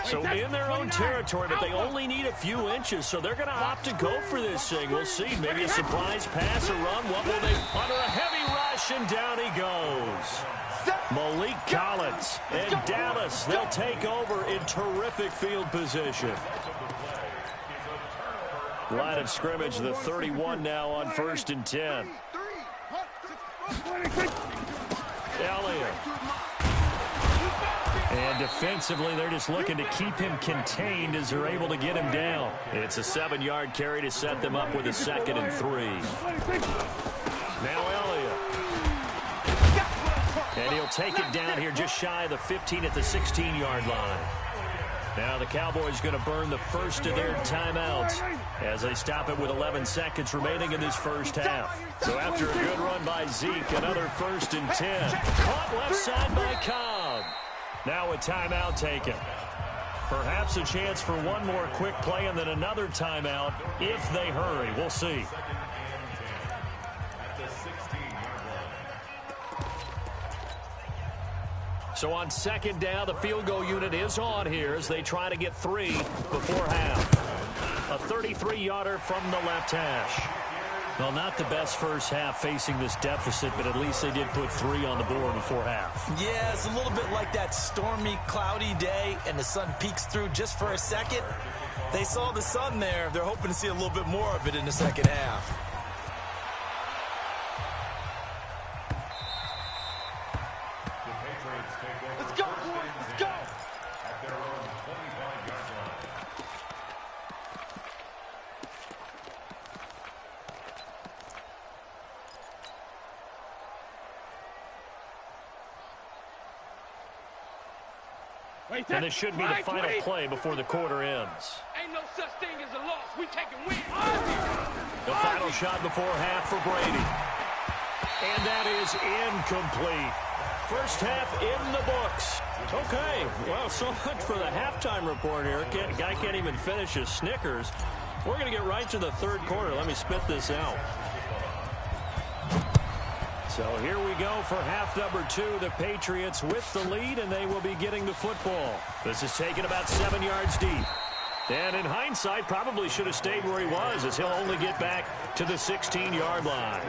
So in their own territory, but they only need a few inches, so they're going to opt to go for this thing. We'll see. Maybe a surprise pass or run. What will they? Under a heavy rush, and down he goes. Malik Collins and Dallas, they'll take over in terrific field position. Line of scrimmage, the 31 now on first and 10. Elliott. And defensively, they're just looking to keep him contained as they're able to get him down. It's a 7-yard carry to set them up with a 2nd and 3. Now Elliott. And he'll take it down here just shy of the 15 at the 16-yard line. Now the Cowboys going to burn the first of their timeouts as they stop it with 11 seconds remaining in this first half. So after a good run by Zeke, another 1st and 10. Caught left side by Cobb. Now a timeout taken. Perhaps a chance for one more quick play and then another timeout if they hurry. We'll see. So on second down, the field goal unit is on here as they try to get 3 before half. A 33-yarder from the left hash. Well, not the best first half facing this deficit, but at least they did put 3 on the board before half. Yeah, it's a little bit like that stormy, cloudy day, and the sun peeks through just for a second. They saw the sun there. They're hoping to see a little bit more of it in the second half. Let's go, boys. Let's go. At their own 25-yard line. And this should be the final play before the quarter ends. Ain't no such thing as a loss. We take a win. The final shot before half for Brady. And that is incomplete. First half in the books. Okay, well, so much for the halftime report here. Guy can't even finish his Snickers. We're going to get right to the third quarter. Let me spit this out. So here we go for half number 2. The Patriots with the lead, and they will be getting the football. This is taken about 7 yards deep. And in hindsight, probably should have stayed where he was, as he'll only get back to the 16-yard line.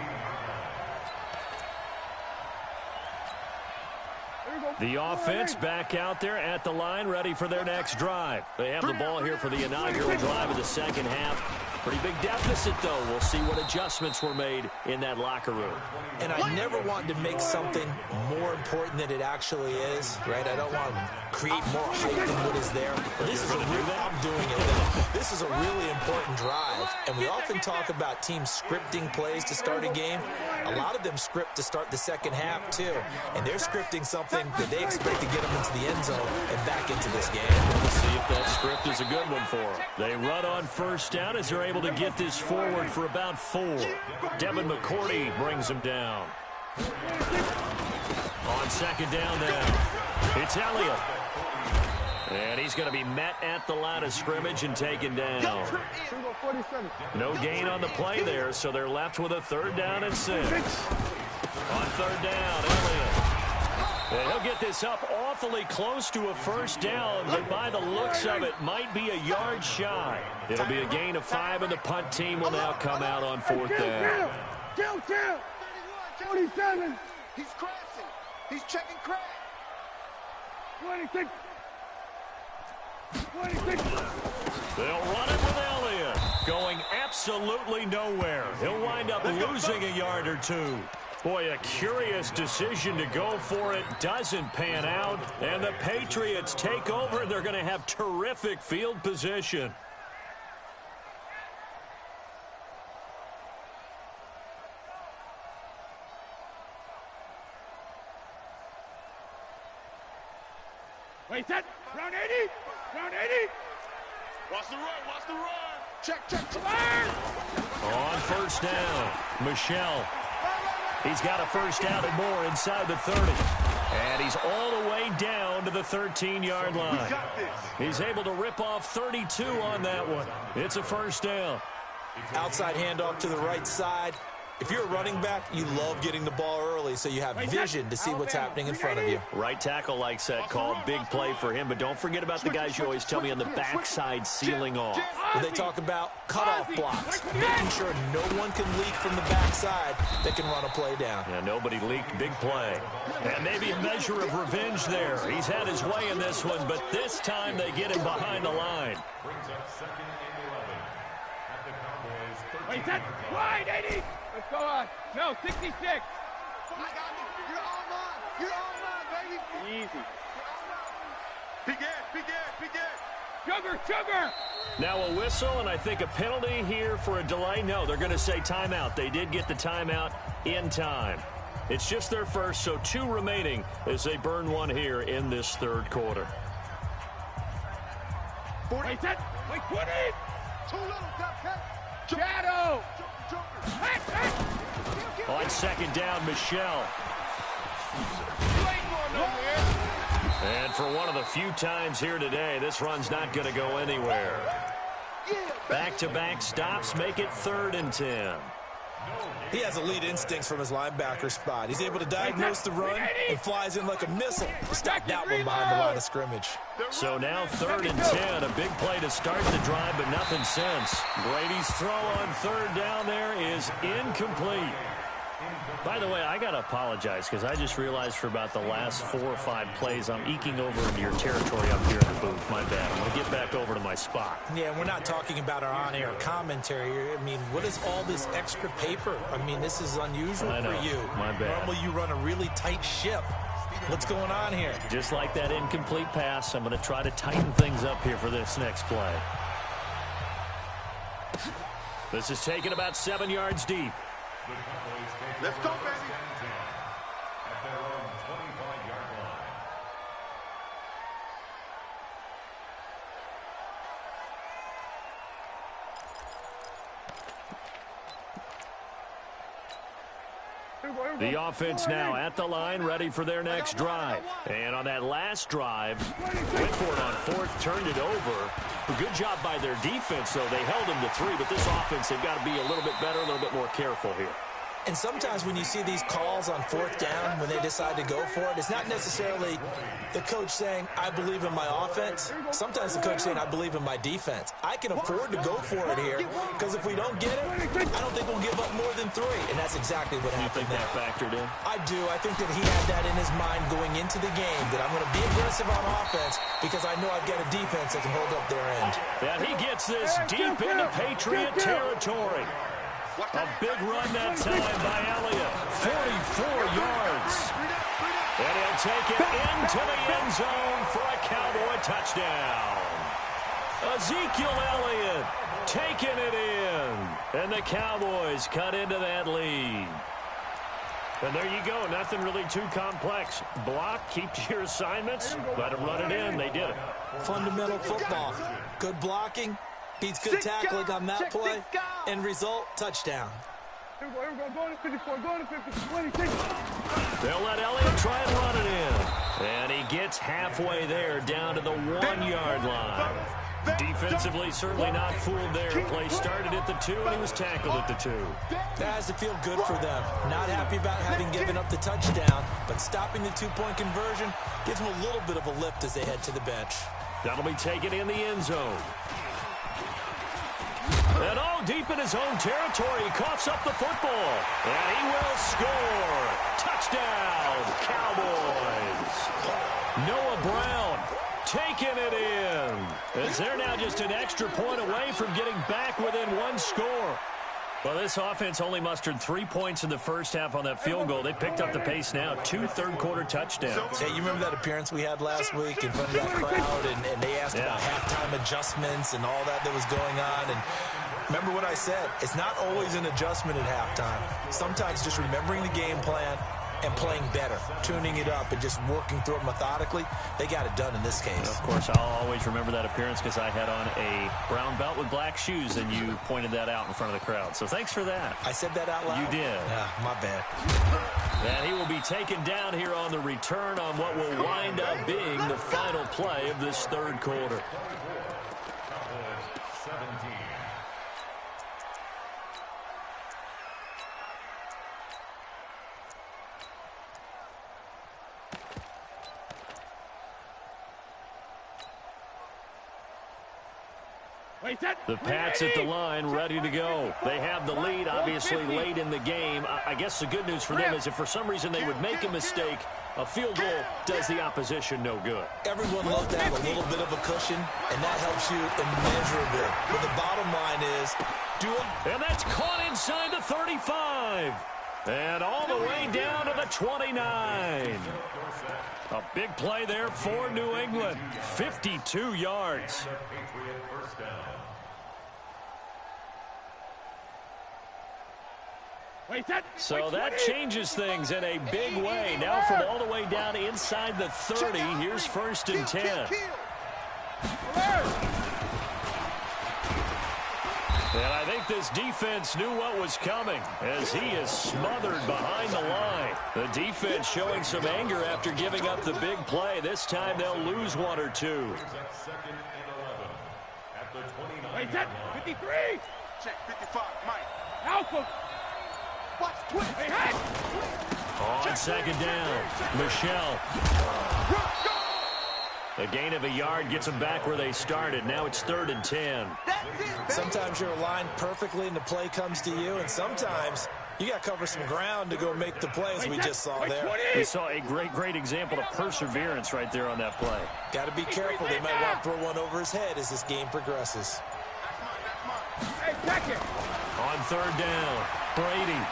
The offense back out there at the line, ready for their next drive. They have the ball here for the inaugural drive of the second half. Pretty big deficit, though. We'll see what adjustments were made in that locker room. And I never want to make something more important than it actually is, right? I don't want to create more hype than what is there. But this is I'm doing it now. This is a really important drive. And we often talk about teams scripting plays to start a game. A lot of them script to start the second half, too. And they're scripting something that they expect to get them into the end zone and back into this game. We'll see if that script is a good one for them. They run on first down as they're able to get this forward for about 4. Devin McCourty brings him down. On second down now, it's Elliott. And he's going to be met at the line of scrimmage and taken down. No gain on the play there, so they're left with a 3rd down and 6. On 3rd down, Elliott. And he'll get this up awfully close to a first down, but by the looks of it, might be a yard shy. It'll be a gain of 5, and the punt team will now come out on 4th down. 47. He's crashing. He's checking crack. 26. 26. They'll run it with Elliott, going absolutely nowhere. He'll wind up losing a yard or 2. Boy, a curious decision to go for it. Doesn't pan out, and the Patriots take over. They're going to have terrific field position. Wait, set. Round 80. Round 80. Watch the run. Watch the run. Check. On first down, Michelle. He's got a first down and more inside the 30. And he's all the way down to the 13-yard line. We got this. He's able to rip off 32 on that one. It's a first down. Outside handoff to the right side. If you're a running back, you love getting the ball early so you have vision to see what's happening in front of you. Right tackle likes that call. Big play for him, but don't forget about the guys you always tell me on the backside sealing off. When they talk about cutoff blocks, making sure no one can leak from the backside that can run a play down. Yeah, nobody leaked. Big play. And maybe a measure of revenge there. He's had his way in this one, but this time they get him behind the line. Brings up 2nd and 11 at the Cowboys' 13. Wait, set. Wide 80. Let's go on. No, 66. I got you. You're all mine. You're all mine, baby. Easy. Big edge. Sugar. Now a whistle, and I think a penalty here for a delay. No, they're going to say timeout. They did get the timeout in time. It's just their first, so 2 remaining as they burn 1 here in this 3rd quarter. Wait, set. Wait, 20. Too little, cut. Shadow. On second down, Michelle. And for one of the few times here today, this run's not going to go anywhere. Back-to-back stops make it 3rd and 10. He has elite instincts from his linebacker spot. He's able to diagnose the run and flies in like a missile to stop that one behind the line of scrimmage. So now 3rd and 10, a big play to start the drive, but nothing since. Brady's throw on 3rd down there is incomplete. By the way, I got to apologize because I just realized for about the last 4 or 5 plays I'm eking over into your territory up here in the booth. My bad. I'm going to get back over to my spot. Yeah, we're not talking about our on-air commentary. I mean, what is all this extra paper? I mean, this is unusual for you. My bad. Normally you run a really tight ship. What's going on here? Just like that incomplete pass, I'm going to try to tighten things up here for this next play. This is taken about 7 yards deep. Let's go, baby. At their own 25-yard line. The offense now at the line, ready for their next drive. And on that last drive, went for it on 4th, turned it over. A good job by their defense, though. They held them to 3, but this offense, they've got to be a little bit better, a little bit more careful here. And sometimes when you see these calls on fourth down, when they decide to go for it, it's not necessarily the coach saying, I believe in my offense. Sometimes the coach saying, I believe in my defense. I can afford to go for it here because if we don't get it, I don't think we'll give up more than 3. And that's exactly what happened there. You think that factored in? I do. I think that he had that in his mind going into the game, that I'm going to be aggressive on offense because I know I've got a defense that can hold up their end. And he gets this deep into Patriot territory. A big run that time by Elliott. 44 yards. And he'll take it into the end zone for a Cowboy touchdown. Ezekiel Elliott taking it in. And the Cowboys cut into that lead. And there you go. Nothing really too complex. Block, keep to your assignments, let them run it in. They did it. Fundamental football. Good blocking. Beats good tackling on that play. End result, touchdown. Here we go. Going to 54. Going to 50. They'll let Elliott try and run it in. And he gets halfway there down to the 1-yard line. Defensively, certainly not fooled there. Play started at the 2, and he was tackled at the 2. That has to feel good for them. Not happy about having given up the touchdown, but stopping the 2-point conversion gives them a little bit of a lift as they head to the bench. That'll be taken in the end zone. And all deep in his own territory, he coughs up the football. And he will score. Touchdown, Cowboys. Noah Brown taking it in. As they're now just an extra point away from getting back within 1 score. Well, this offense only mustered 3 points in the first half on that field goal. They picked up the pace now. 2 third-quarter touchdowns. Hey, you remember that appearance we had last week in front of that crowd, and they asked about halftime adjustments and all that was going on. And remember what I said. It's not always an adjustment at halftime. Sometimes just remembering the game plan and playing better, tuning it up and just working through it methodically. They got it done in this case. Of course, I'll always remember that appearance because I had on a brown belt with black shoes, and you pointed that out in front of the crowd. So thanks for that. I said that out loud? You did. Yeah, my bad. And he will be taken down here on the return on what will wind up being the final play of this third quarter. The Pats at the line, ready to go. They have the lead, obviously, late in the game. I guess the good news for them is if for some reason they would make a mistake, a field goal does the opposition no good. Everyone loves to have a little bit of a cushion, and that helps you immeasurably. But the bottom line is, do it. And that's caught inside the 35. And all the way down to the 29. A big play there for New England. 52 yards. So that changes things in a big way. Now from all the way down inside the 30, here's 1st and 10. And I think this defense knew what was coming as he is smothered behind the line. The defense showing some anger after giving up the big play. This time they'll lose 1 or 2. 53. Check 55, Mike. Alpha. Watch, twist. Hey. On second down, Michelle. A gain of a yard gets them back where they started. Now it's 3rd and 10. Sometimes you're aligned perfectly and the play comes to you, and sometimes you got to cover some ground to go make the play, as we just saw there. We saw a great example of perseverance right there on that play. Got to be careful. They might want to throw one over his head as this game progresses. Hey, check it. On 3rd down, Brady.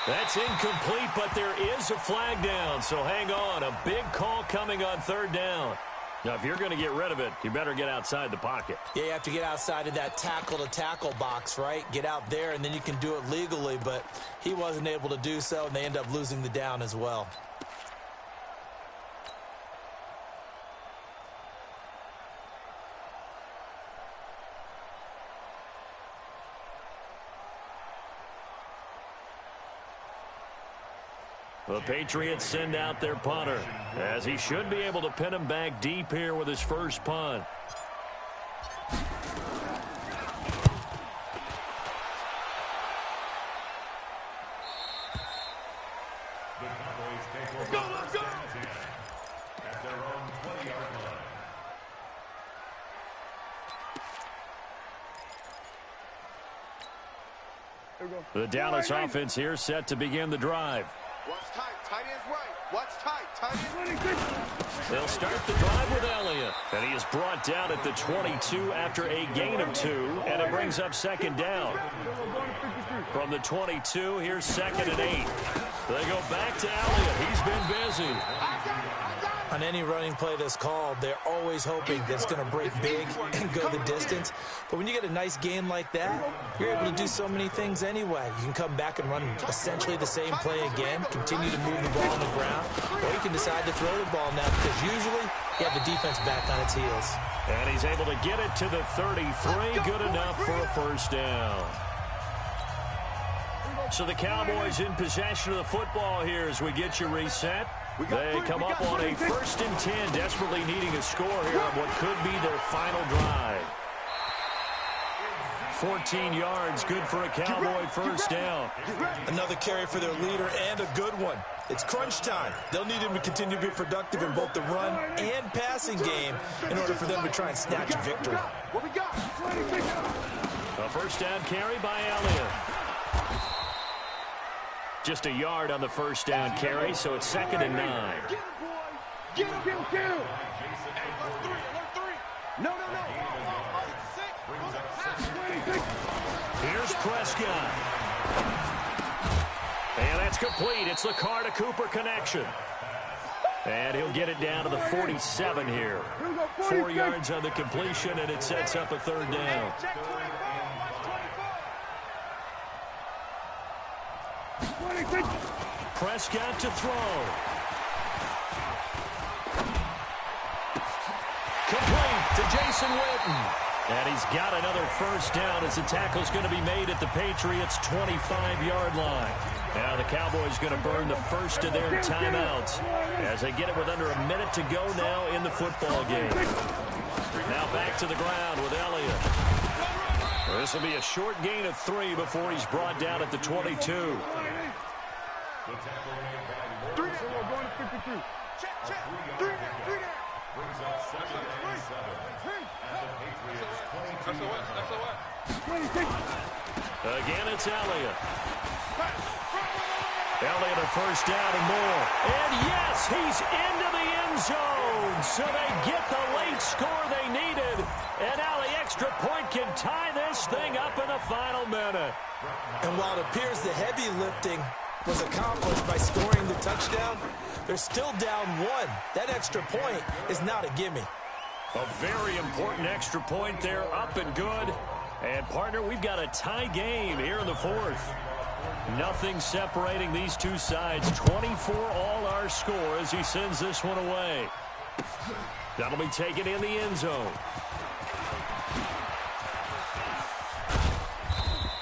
That's incomplete, but there is a flag down, so hang on. A big call coming on 3rd down. Now, if you're going to get rid of it, you better get outside the pocket. Yeah, you have to get outside of that tackle-to-tackle box, right? Get out there, and then you can do it legally, but he wasn't able to do so, and they end up losing the down as well. The Patriots send out their punter, as he should be able to pin him back deep here with his first punt. The Dallas offense here set to begin the drive. Watch tight. Tight end's right. Watch tight. Tight end. They'll start the drive with Elliott. And he is brought down at the 22 after a gain of 2. And it brings up second down. From the 22, here's 2nd and 8. They go back to Elliott. He's been busy. On any running play that's called, they're always hoping that it's going to break big and go the distance. But when you get a nice gain like that, you're able to do so many things anyway. You can come back and run essentially the same play again, continue to move the ball on the ground, or you can decide to throw the ball now because usually you have the defense back on its heels. And he's able to get it to the 33. Good enough for a first down. So the Cowboys in possession of the football here as we get you reset. They come up on a 1st and 10, desperately needing a score here on what could be their final drive. 14 yards, good for a Cowboy first down. Another carry for their leader and a good one. It's crunch time. They'll need him to continue to be productive in both the run and passing game in order for them to try and snatch a victory. What we got? A first down carry by Elliott. Just a yard on the first down carry, so it's 2nd and 9. Get him. No. Here's Prescott. And that's complete. It's the Carr to Cooper connection. And he'll get it down to the 47 here. 4 yards on the completion, and it sets up a 3rd down. Prescott to throw. Complete to Jason Witten. And he's got another first down as the tackle's going to be made at the Patriots' 25-yard line. Now the Cowboys going to burn the first of their timeouts as they get it with under a minute to go now in the football game. Now back to the ground with Elliott. This will be a short gain of 3 before he's brought down at the 22. Again, it's Elliott. Elliott a first down and more. And yes, he's into the end zone. So they get the late score they needed. And now the extra point can tie this thing up in the final minute. And while it appears the heavy lifting was accomplished by scoring the touchdown, they're still down 1. That extra point is not a gimme. A very important extra point there, up and good. And, partner, we've got a tie game here in the 4th. Nothing separating these two sides. 24 all our score as he sends this one away. That'll be taken in the end zone.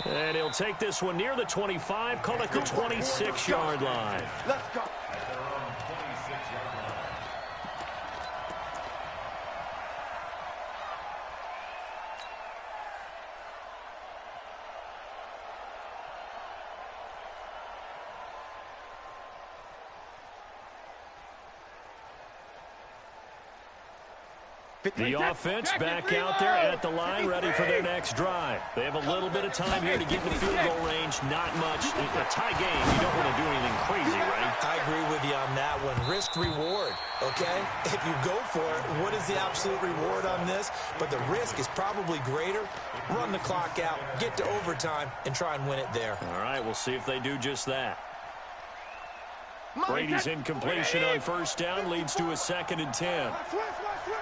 And he'll take this one near the 25, call it the 26-yard line. Let's go. The offense back out there at the line, ready for their next drive. They have a little bit of time here to get in the field goal range. Not much. A tie game, you don't want to do anything crazy, right? I agree with you on that one. Risk-reward, okay? If you go for it, what is the absolute reward on this? But the risk is probably greater. Run the clock out, get to overtime, and try and win it there. All right, we'll see if they do just that. Brady's incompletion on first down leads to a 2nd and 10.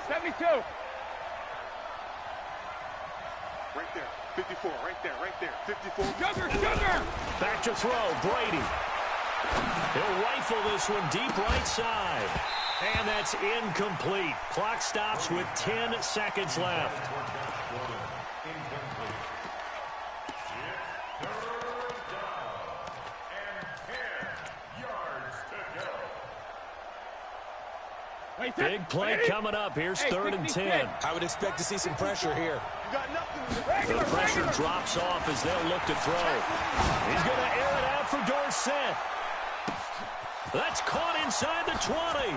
72. Right there. 54. Right there. 54. Sugar. Back to throw. Brady. He'll rifle this one deep right side. And that's incomplete. Clock stops with 10 seconds left. Big play coming up. Here's 3rd and 10. I would expect to see some pressure here. The pressure drops off as they'll look to throw. He's going to air it out for Dorsett. That's caught inside the 20.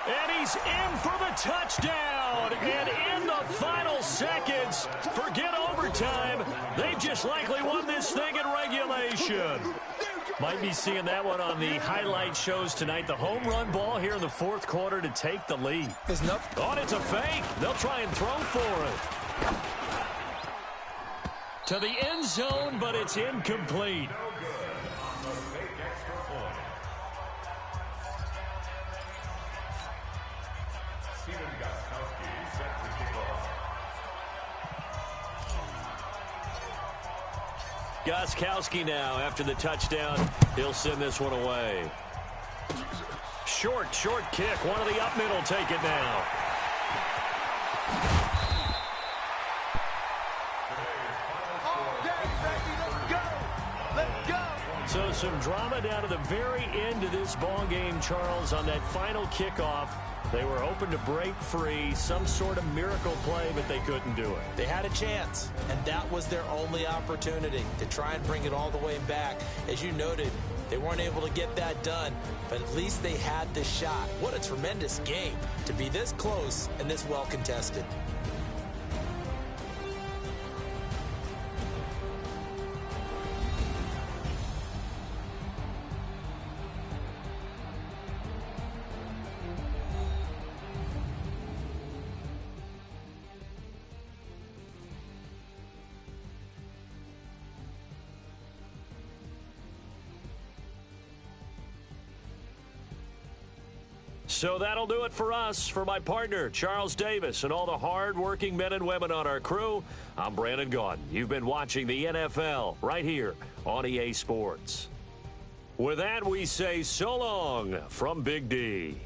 And he's in for the touchdown. And in the final seconds, forget overtime. They've just likely won this thing in regulation. Might be seeing that one on the highlight shows tonight. The home run ball here in the fourth quarter to take the lead. Oh, it's a fake. They'll try and throw for it. To the end zone, but it's incomplete. Gostkowski now after the touchdown. He'll send this one away. Short kick. One of the up middle take it now. So some drama down to the very end of this ball game, Charles, on that final kickoff. They were hoping to break free, some sort of miracle play, but they couldn't do it. They had a chance, and that was their only opportunity to try and bring it all the way back. As you noted, they weren't able to get that done, but at least they had the shot. What a tremendous game to be this close and this well contested. So that'll do it for us. For my partner, Charles Davis, and all the hard-working men and women on our crew, I'm Brandon Gaudin. You've been watching the NFL right here on EA Sports. With that, we say so long from Big D.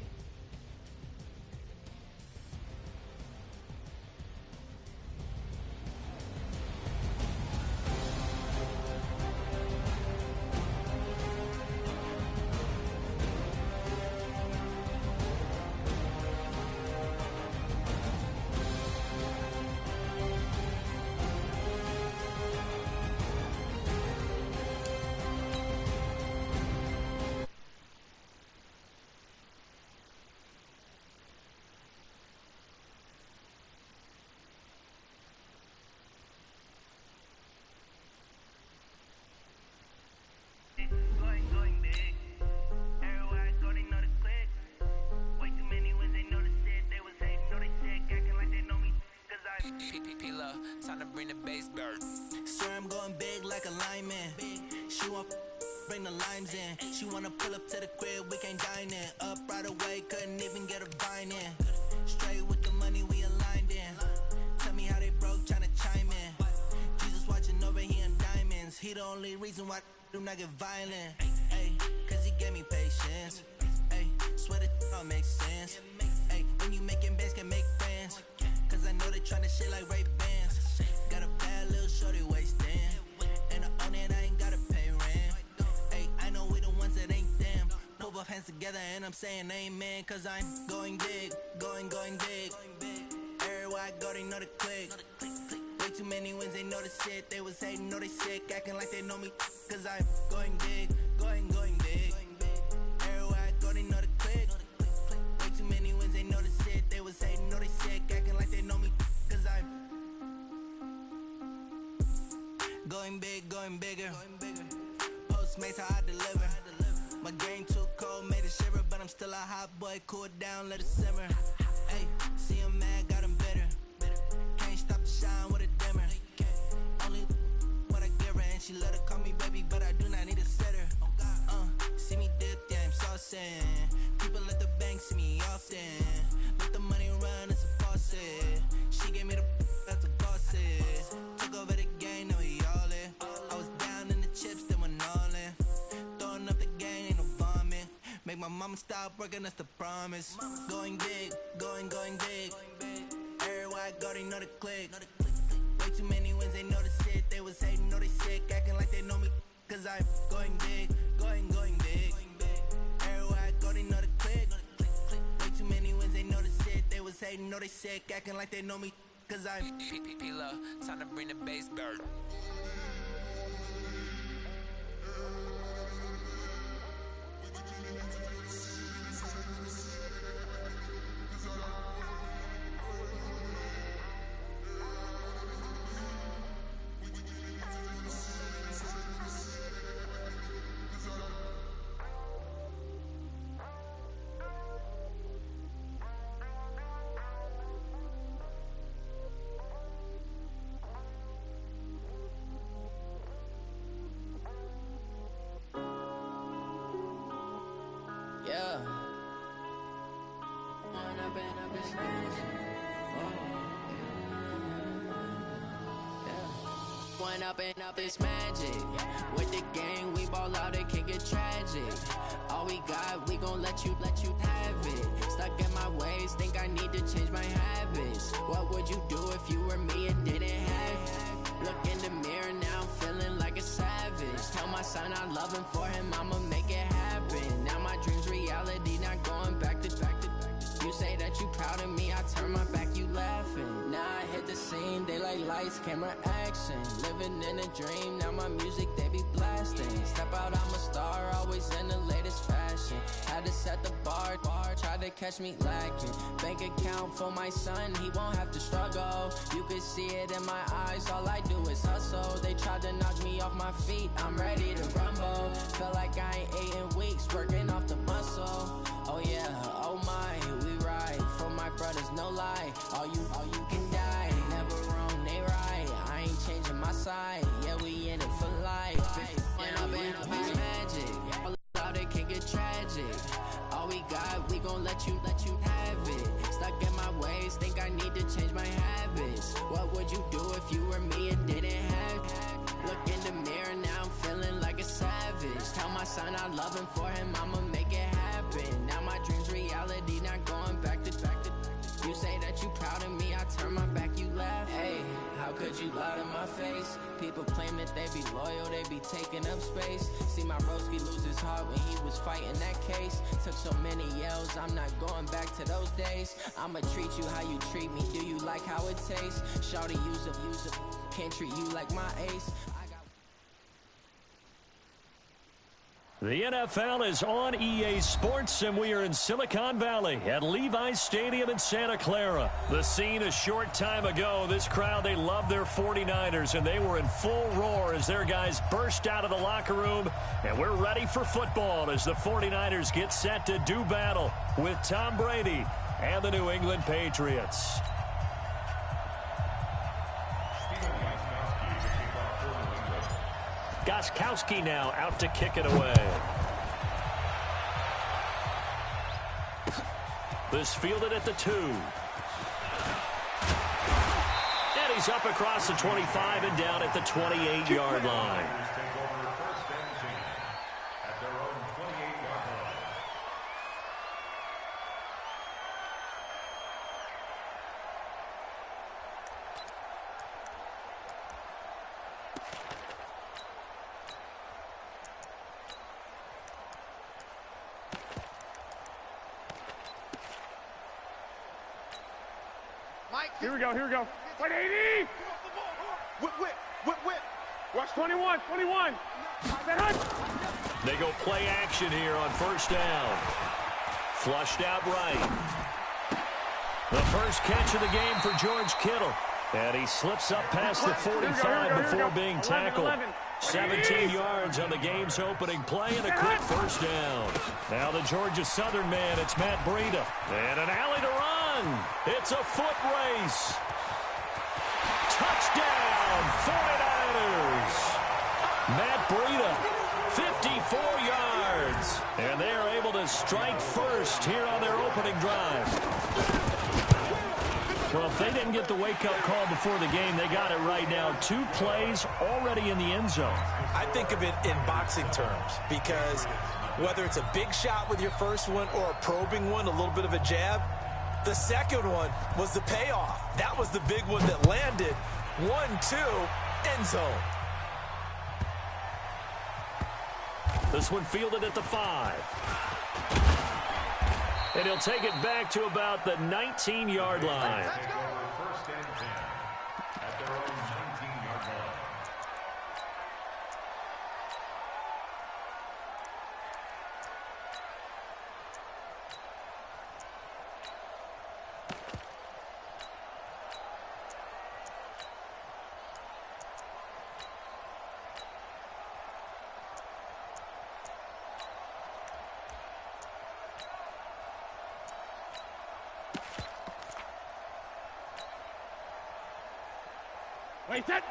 Time to bring the bass bird. Sir, I'm going big like a lineman. She want bring the limes in. She wanna pull up to the crib, we can't dine in. Up right away, couldn't even get a vine in. Straight with the money, we aligned in. Tell me how they broke, tryna chime in. Jesus watching over, he in diamonds. He the only reason why I do not get violent. Ay, cause he gave me patience. Ay, swear that all makes sense. Ay, when you making bands, can make friends. Cause I know they tryna shit like Ray-Bans. Got a bad little shorty wasting. And I own it, I ain't gotta pay rent. Ay, I know we the ones that ain't them. Put both hands together and I'm saying amen. Cause I'm going big, going big. Everywhere I go, they know the click. Way too many wins, they know the shit. They was hating, know they sick, acting like they know me. Cause I'm going big, going big. Everywhere I go, they know the click. Way too many wins, they know the shit. They was hating, know they sick, acting like they know me. Cause I'm going big, going bigger. Postmates how I deliver. My game too cold, made it shiver, but I'm still a hot boy. Cool it down, let it simmer. Hey, see him mad, got him bitter. Can't stop the shine with a dimmer. Only what I give her, and she let her call me baby, but I do not need a sitter. See me dip, yeah, I'm saucing. People at the bank see me often. Let the money run, it's a faucet. She gave me the that's a faucet. Took over the game, now we all in. I was down in the chips, then went all in. Throwing up the game, ain't no bombing. Make my mama stop working, that's the promise. Going big, going big. Everywhere I go, they know the click. Way too many wins, they know the shit. They was hating, know they sick, acting like they know me. Cause I'm going big, going big. Everywhere I go, they know the click. Way too many wins, they know the shit. They was hating, know they sick, acting like they know me. Cause I'm P-P-P-Love, time to bring the bass bird. Yeah. When I've been smashed. When up and up, it's magic. With the gang, we ball out, it can get tragic. All we got, we gon' let you have it. Stuck in my ways, think I need to change my habits. What would you do if you were me and didn't have it? Look in the mirror, now I'm feeling like a savage. Tell my son I love him, for him I'ma make it happen. Now my dream's reality, not going back to. You say that you proud of me, I turn my back, you laughing. Now I hit the scene, they like lights, camera, action. Living in a dream, now my music, they be blasting. Step out, I'm a star, always in the latest fashion. Had to set the bar, try to catch me lacking. Bank account for my son, he won't have to struggle. You can see it in my eyes, all I do is hustle. They tried to knock me off my feet, I'm ready to rumble. Feel like I ain't ate in weeks, working off the muscle. Oh yeah, oh my, we ride for my brothers, no lie. All you can die, never wrong, they right. I ain't changing my side, yeah, we in it for life. When I've been up, it's magic. All out, it can get tragic. All we got, we gon' let you have it. Stuck in my ways, think I need to change my habits. What would you do if you were me and didn't have it? Look in the mirror, now I'm feeling like a savage. Tell my son I love him, for him I'ma make it happen. Now my dream's reality, not going back to. You say that you proud of me, I turn my back, you laugh. Hey, how could you lie to my face? People claim that they be loyal, they be taking up space. See my broski lose his heart when he was fighting that case. Took so many yells, I'm not going back to those days. I'ma treat you how you treat me, do you like how it tastes? Shawty, use up, can't treat you like my ace. The NFL is on EA Sports, and we are in Silicon Valley at Levi's Stadium in Santa Clara. The scene a short time ago, this crowd, they love their 49ers, and they were in full roar as their guys burst out of the locker room. And we're ready for football as the 49ers get set to do battle with Tom Brady and the New England Patriots. Gostkowski now out to kick it away. This fielded at the 2. And he's up across the 25 and down at the 28-yard line. Here we go. 180! Whip. Watch 21. They go play action here on first down. Flushed out right. The first catch of the game for George Kittle. And he slips up past the 45 before being tackled. 17 yards on the game's opening play and a quick first down. Now the Georgia Southern man, it's Matt Breida. And an alley to run. It's a foot race. Touchdown, 49ers. Matt Breida, 54 yards. And they are able to strike first here on their opening drive. Well, if they didn't get the wake-up call before the game, they got it right now. 2 plays already in the end zone. I think of it in boxing terms because whether it's a big shot with your first one or a probing one, a little bit of a jab, the second one was the payoff. That was the big one that landed. 1-2, end zone. This one fielded at the 5. And he'll take it back to about the 19-yard line. First and 10 at their own 19-yard line.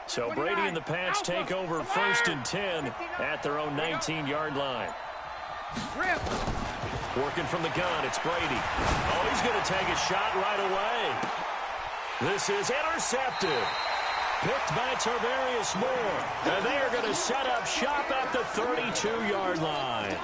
So Brady and the Pats take over first and 10 at their own 19-yard line. Working from the gun, it's Brady. Oh, he's going to take a shot right away. This is intercepted. Picked by Tarvarius Moore. And they are going to set up shop at the 32-yard line.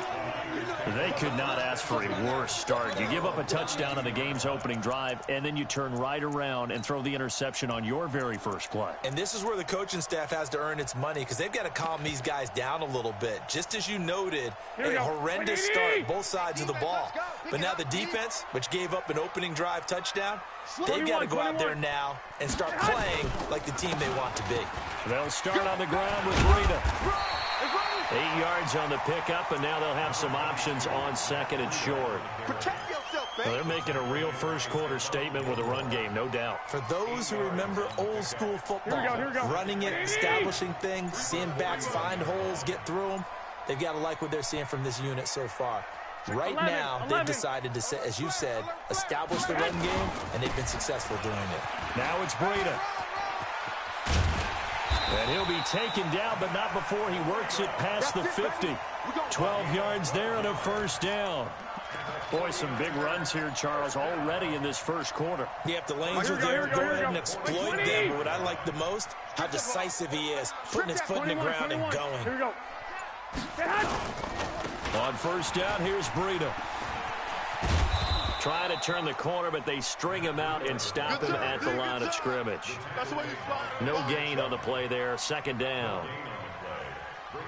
They could not ask for a worse start. You give up a touchdown on the game's opening drive, and then you turn right around and throw the interception on your very first play. And this is where the coaching staff has to earn its money, because they've got to calm these guys down a little bit. Just as you noted, a horrendous start, both sides of the ball. But now the defense, which gave up an opening drive touchdown, they've got to go out there now and start playing like the team they want to be. They'll start on the ground with Rita. 8 yards on the pickup, and now they'll have some options on second and short. Protect yourself, man. Well, they're making a real first-quarter statement with a run game, no doubt. For those who remember old-school football, running it, establishing things, seeing backs find holes, get through them, they've got to like what they're seeing from this unit so far. Right now, they've decided to, as you said, establish the run game, and they've been successful doing it. Now it's Breida. And he'll be taken down, but not before he works it past the 50. 12 yards there and a first down. Boy, some big runs here, Charles, already in this first quarter. Yeah, if the lanes are there, go ahead and exploit them. But what I like the most, how decisive he is, putting his foot in the ground and going. Here we go. On first down, here's Breida. Trying to turn the corner, but they string him out and stop him at the line of scrimmage. No gain on the play there. Second down.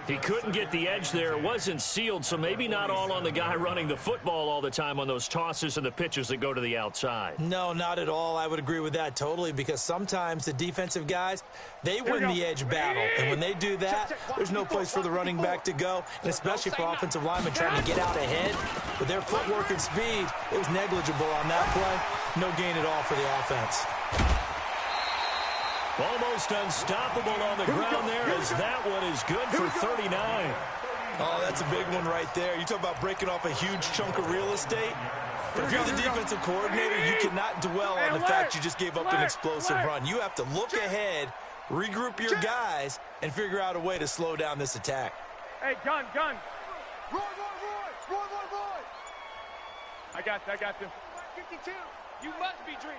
He couldn't get the edge there. It wasn't sealed, so maybe not all on the guy running the football all the time on those tosses and the pitches that go to the outside. No, not at all. I would agree with that totally, because sometimes the defensive guys, they win the edge battle. And when they do that, there's no place for the running back to go, and especially for offensive linemen trying to get out ahead. With their footwork and speed, it was negligible on that play. No gain at all for the offense. Almost unstoppable on the ground there, as that one is good for 39. Oh, that's a big one right there. You talk about breaking off a huge chunk of real estate. But if you're the defensive coordinator, you cannot dwell on the fact you just gave up an explosive run. You have to look ahead, regroup your guys, and figure out a way to slow down this attack. Hey, gun. Roy. I got you. 52. You must be dreaming.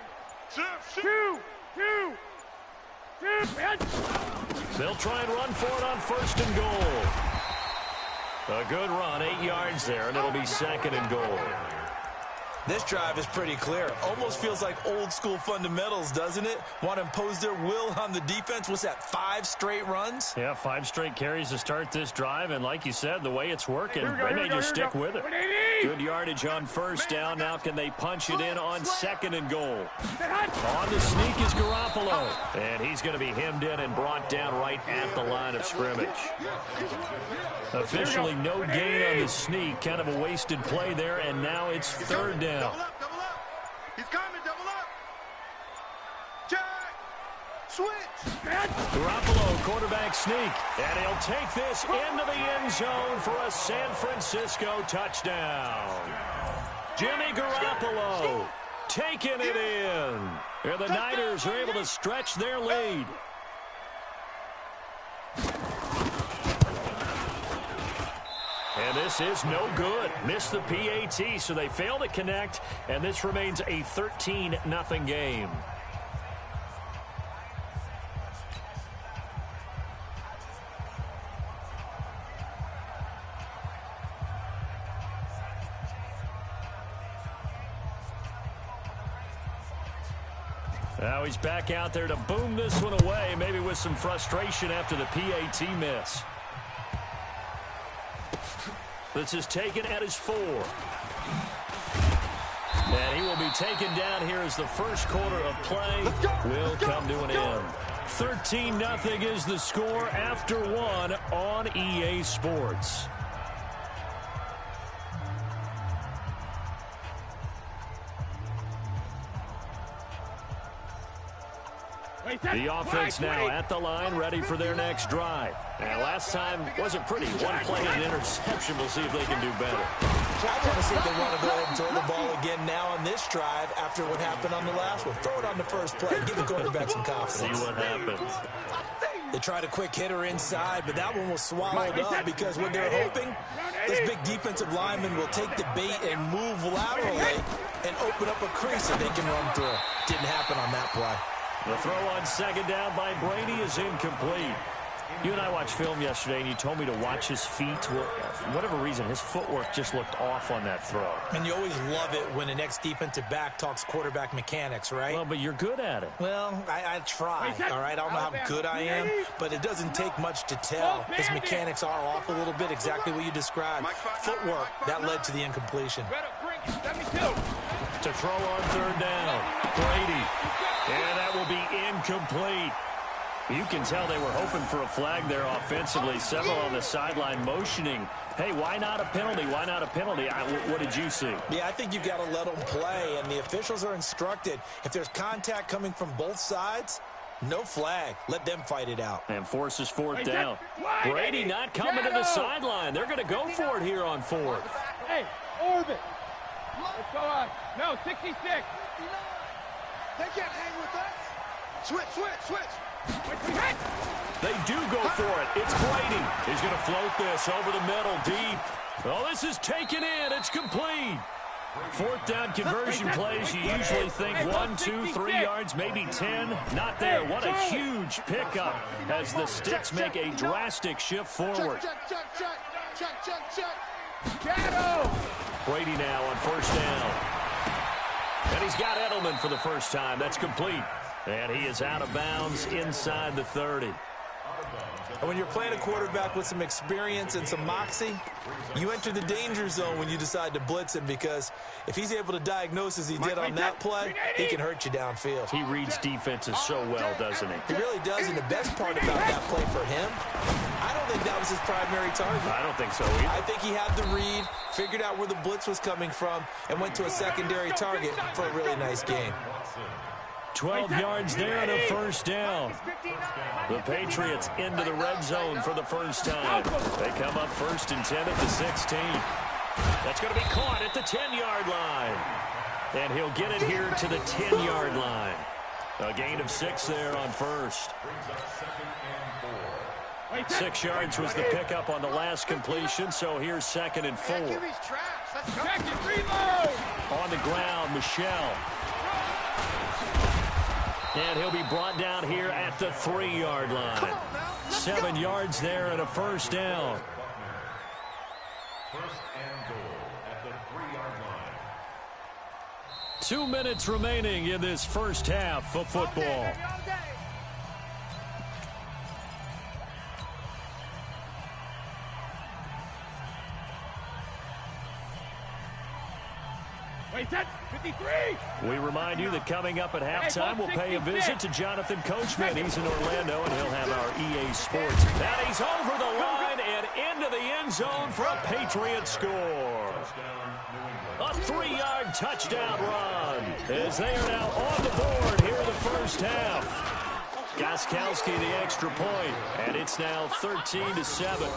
Two. They'll try and run for it on first and goal. A good run, 8 yards there, and it'll be second and goal. This drive is pretty clear. Almost feels like old-school fundamentals, doesn't it? Want to impose their will on the defense. What's that, 5 straight runs? Yeah, 5 straight carries to start this drive, and like you said, the way it's working, they may just stick with it. Good yardage on first down. Now can they punch it in on second and goal? On the sneak is Garoppolo, and he's going to be hemmed in and brought down right at the line of scrimmage. Officially no gain on the sneak. Kind of a wasted play there, and now it's third down. Double up. He's coming, double up. Jack, switch. Garoppolo, quarterback sneak, and he'll take this into the end zone for a San Francisco touchdown. Jimmy Garoppolo taking it in. And the Niners are able to stretch their lead. And this is no good. Missed the PAT, so they fail to connect, and this remains a 13-0 game. Now he's back out there to boom this one away, maybe with some frustration after the PAT miss. This is taken at his 4. And he will be taken down here as the first quarter of play will come to an end. 13-0 is the score after 1 on EA Sports. The offense now at the line, ready for their next drive. And last time wasn't pretty. One play and an interception. We'll see if they can do better. I want to see if they want to go ahead and throw the ball again now on this drive after what happened on the last one. Throw it on the first play. Give the quarterback some confidence. See what happens. They tried a quick hitter inside, but that one was swallowed up because when they're hoping, this big defensive lineman will take the bait and move laterally and open up a crease that they can run through. Didn't happen on that play. The throw on second down by Brady is incomplete. You and I watched film yesterday, and you told me to watch his feet. Well, for whatever reason, his footwork just looked off on that throw. And you always love it when an ex-defensive back talks quarterback mechanics, right? Well, but you're good at it. Well, I try, all right? I don't know how good I am, but it doesn't take much to tell. His mechanics are off a little bit, exactly what you described. Footwork, that led to the incompletion. To throw on third down, Brady. And that will be incomplete. You can tell they were hoping for a flag there offensively. Several on the sideline motioning. Hey, why not a penalty? Why not a penalty? What did you see? Yeah, I think you've got to let them play, and the officials are instructed. If there's contact coming from both sides, no flag. Let them fight it out. And forces fourth down. Brady not coming to the sideline. They're going to go for it here on fourth. Hey, orbit. Let's go on. No, 66. They can't hang with us. Switch. They do go for it. It's Brady. He's going to float this over the middle deep. Oh, this is taken in. It's complete. Fourth down conversion plays, you usually think 1, 2, 3 yards, maybe 10. Not there. What a huge pickup as the Sticks make a drastic shift forward. Brady now on first down. And he's got Edelman for the first time. That's complete. And he is out of bounds inside the 30. And when you're playing a quarterback with some experience and some moxie, you enter the danger zone when you decide to blitz him, because if he's able to diagnose as he did on that play, he can hurt you downfield. He reads defenses so well, doesn't he? He really does, and the best part about that play for him, I don't think that was his primary target. I don't think so either. I think he had the read, figured out where the blitz was coming from, and went to a secondary target for a really nice gain. 12 yards there and a first down. The Patriots into the red zone for the first time. They come up first and 10 at the 16. That's going to be caught at the 10-yard line. And he'll get it here to the 10-yard line. A gain of 6 there on first. 6 yards was the pickup on the last completion, so here's 2nd and 4. On the ground, Michelle. And he'll be brought down here at the 3-yard line. 7 yards there and a first down. First and goal at the 3-yard line. 2 minutes remaining in this first half of football. Wait, that's 53. We remind you that coming up at halftime, we'll pay a visit to Jonathan Coachman. He's in Orlando, and he'll have our EA Sports. And he's over the line and into the end zone for a Patriots score. A 3-yard touchdown run as they are now on the board here in the first half. Gostkowski the extra point, and it's now 13-7.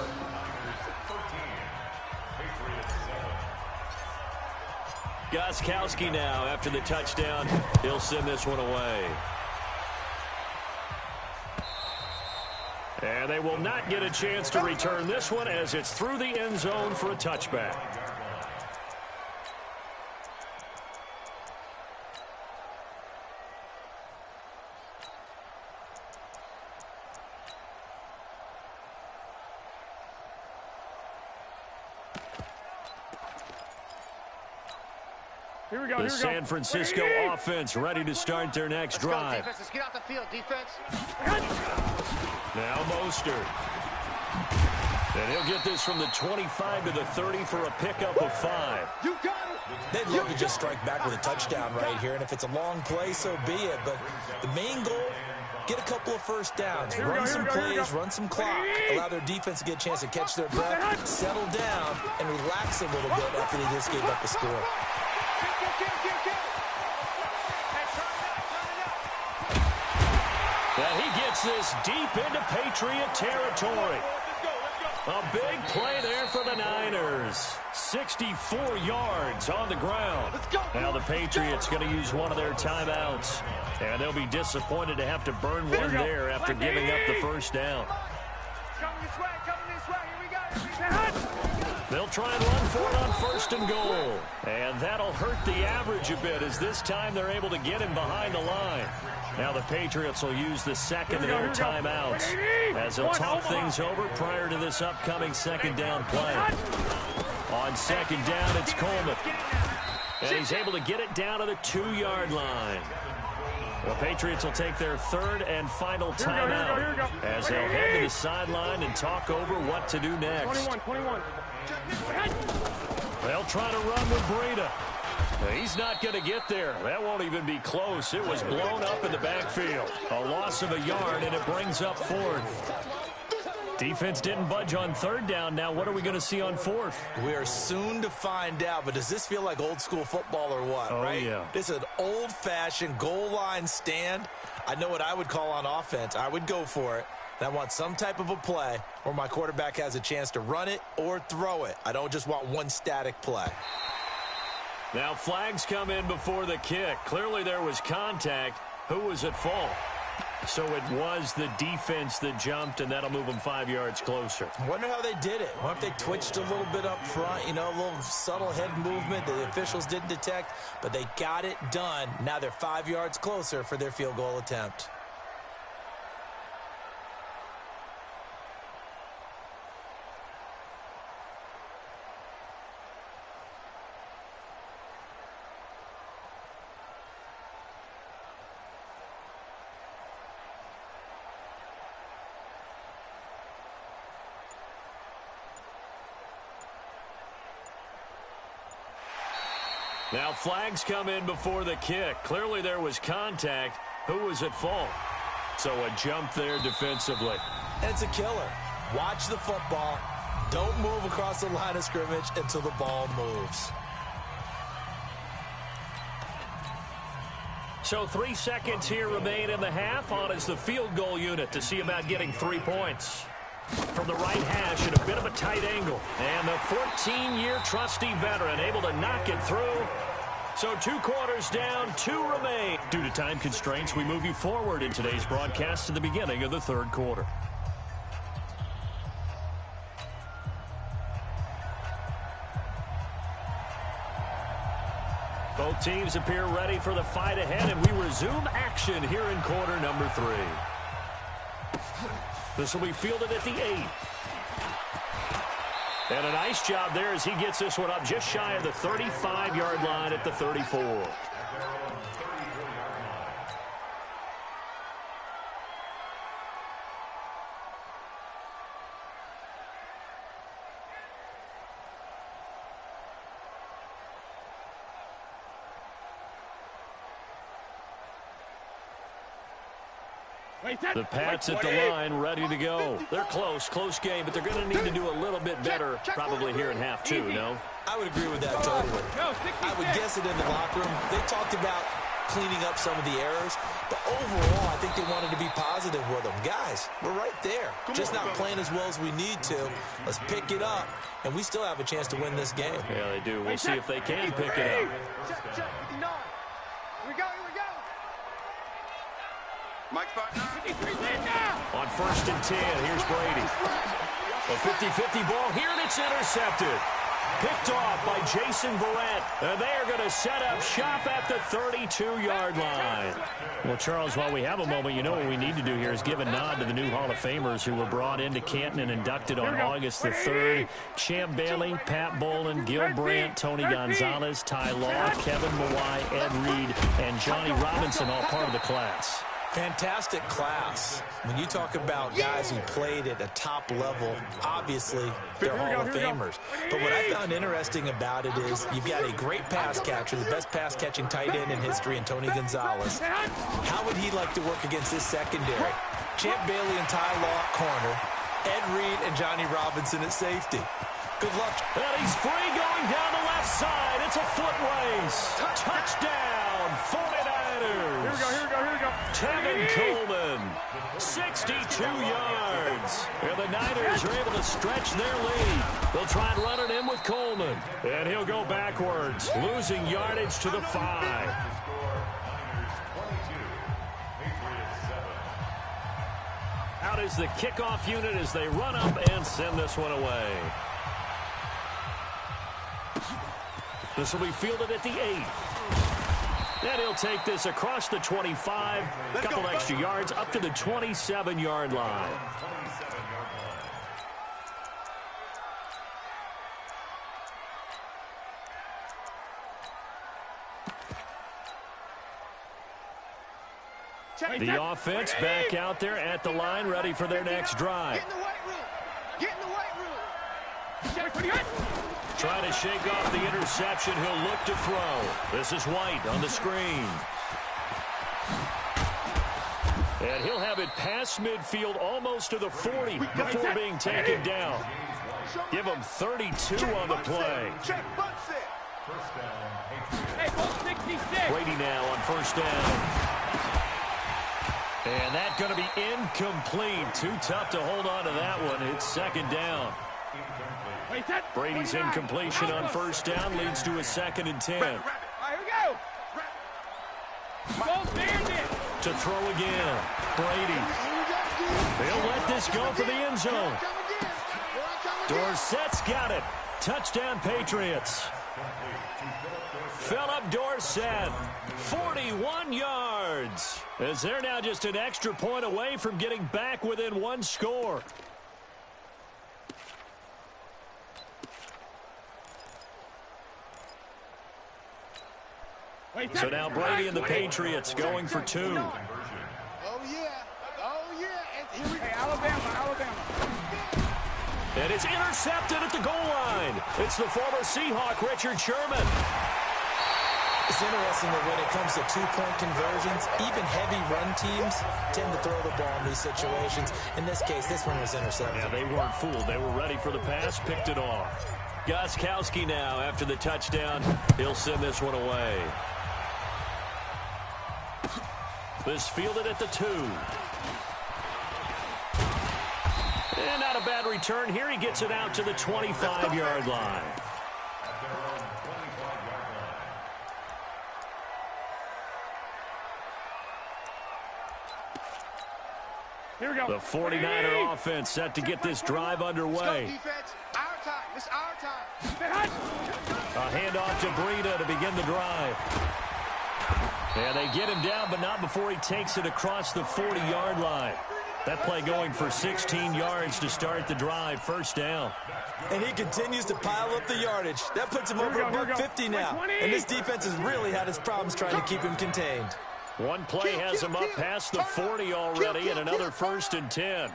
Gostkowski now, after the touchdown, he'll send this one away. And they will not get a chance to return this one as it's through the end zone for a touchback. Here we go. The San Francisco offense ready to start their next drive. Let's get out the field, defense. Now Mostert. And he'll get this from the 25 to the 30 for a pickup of 5. You got it. They'd love to just strike back with a touchdown right here, and if it's a long play, so be it. But the main goal, get a couple of first downs, run some plays, run some clock, allow their defense to get a chance to catch their breath, settle down, and relax a little bit after they just gave up the score. And he gets this deep into Patriot territory. A big play there for the Niners. 64 yards on the ground. Now the Patriots going to use one of their timeouts. And they'll be disappointed to have to burn one there after giving up the first down. Coming this way, here we go. They'll try and run for it on 1st and goal. And that'll hurt the average a bit as this time they're able to get him behind the line. Now the Patriots will use the second of their timeouts as they'll talk things over prior to this upcoming second down play. On second down, it's Coleman. And he's able to get it down to the 2-yard line. The Patriots will take their third and final timeout as they'll head to the sideline and talk over what to do next. 21. They'll try to run with Breida. He's not going to get there. That won't even be close. It was blown up in the backfield. A loss of a yard, and it brings up 4th. Defense didn't budge on 3rd down. Now what are we going to see on 4th? We are soon to find out, but does this feel like old school football or what? Oh, right? Yeah. This is an old-fashioned goal line stand. I know what I would call on offense. I would go for it. And I want some type of a play where my quarterback has a chance to run it or throw it. I don't just want one static play. Now flags come in before the kick. Clearly there was contact. Who was at fault? So it was the defense that jumped, and that'll move them 5 yards closer. I wonder how they did it. What if they twitched a little bit up front, a little subtle head movement that the officials didn't detect, but they got it done. Now they're 5 yards closer for their field goal attempt. Now flags come in before the kick. Clearly there was contact. Who was at fault? So a jump there defensively. And it's a killer. Watch the football. Don't move across the line of scrimmage until the ball moves. So 3 seconds here remain in the half. On is the field goal unit to see about getting 3 points. From the right hash at a bit of a tight angle. And the 14-year trusty veteran able to knock it through. So 2 quarters down, 2 remain. Due to time constraints, we move you forward in today's broadcast to the beginning of the 3rd quarter. Both teams appear ready for the fight ahead, and we resume action here in quarter number 3. This will be fielded at the 8. And a nice job there as he gets this one up just shy of the 35-yard line at the 34. The Pats at the line, ready to go. They're close game, but they're going to need to do a little bit better probably here in half 2, no? I would agree with that totally. I would guess it in the locker room. They talked about cleaning up some of the errors, but overall, I think they wanted to be positive with them. Guys, we're right there. Just not playing as well as we need to. Let's pick it up, and we still have a chance to win this game. Yeah, they do. We'll see if they can pick it up. Check. Here we go. Mike's back. On 1st and 10, here's Brady. A 50-50 ball here, and it's intercepted. Picked off by Jason Verrett, and they are going to set up shop at the 32-yard line. Well, Charles, while we have a moment, you know what we need to do here is give a nod to the new Hall of Famers who were brought into Canton and inducted on August the 3rd. Champ Bailey, Pat Bolin, Gil Brandt, Tony Gonzalez, Ty Law, Kevin Mawai, Ed Reed, and Johnny Robinson, all part of the class. Fantastic class. When you talk about guys who played at a top level, obviously they're Hall of Famers. But what I found interesting about it is you've got a great pass catcher, the best pass-catching tight end in history, in Tony Gonzalez. How would he like to work against this secondary? Champ Bailey and Ty Law at corner, Ed Reed and Johnny Robinson at safety. Good luck. And he's free going down the left side. It's a foot race. Touchdown, 49. 49ers. Here we go. Tevin Coleman, 62 yards. And the Niners are able to stretch their lead. They'll try and run it in with Coleman. And he'll go backwards, losing yardage to the 5. Out is the kickoff unit as they run up and send this one away. This will be fielded at the 8. And he'll take this across the 25, a couple extra yards up to the 27-yard line. The offense back out there at the line, ready for their next drive. Get in the weight room. Trying to shake off the interception. He'll look to throw. This is White on the screen. And he'll have it past midfield almost to the 40 before being taken down. Give him 32 on the play. Brady now on first down. And that's going to be incomplete. Too tough to hold on to that one. It's second down. Brady's incompletion on first down leads to a 2nd and 10. All right, here we go. To throw again. Brady. They'll let this go for the end zone. Dorsett's got it. Touchdown, Patriots. Philip Dorsett, 41 yards. As they're now just an extra point away from getting back within one score. So now Brady and the Patriots going for 2. Oh, yeah. And here we go. Alabama. And it's intercepted at the goal line. It's the former Seahawk, Richard Sherman. It's interesting that when it comes to two-point conversions, even heavy run teams tend to throw the ball in these situations. In this case, this one was intercepted. Yeah, they weren't fooled. They were ready for the pass, picked it off. Gostkowski now after the touchdown. He'll send this one away. This fielded at the 2. And not a bad return here. He gets it out to the 25-yard line. Here we go. The 49er offense set to get this drive underway. Our time. It's our time. A handoff to Breida to begin the drive. And they get him down, but not before he takes it across the 40-yard line. That play going for 16 yards to start the drive. First down. And he continues to pile up the yardage. That puts him over $150 now. And this defense has really had its problems trying to keep him contained. One play has him up past the 40 already, and another 1st and 10.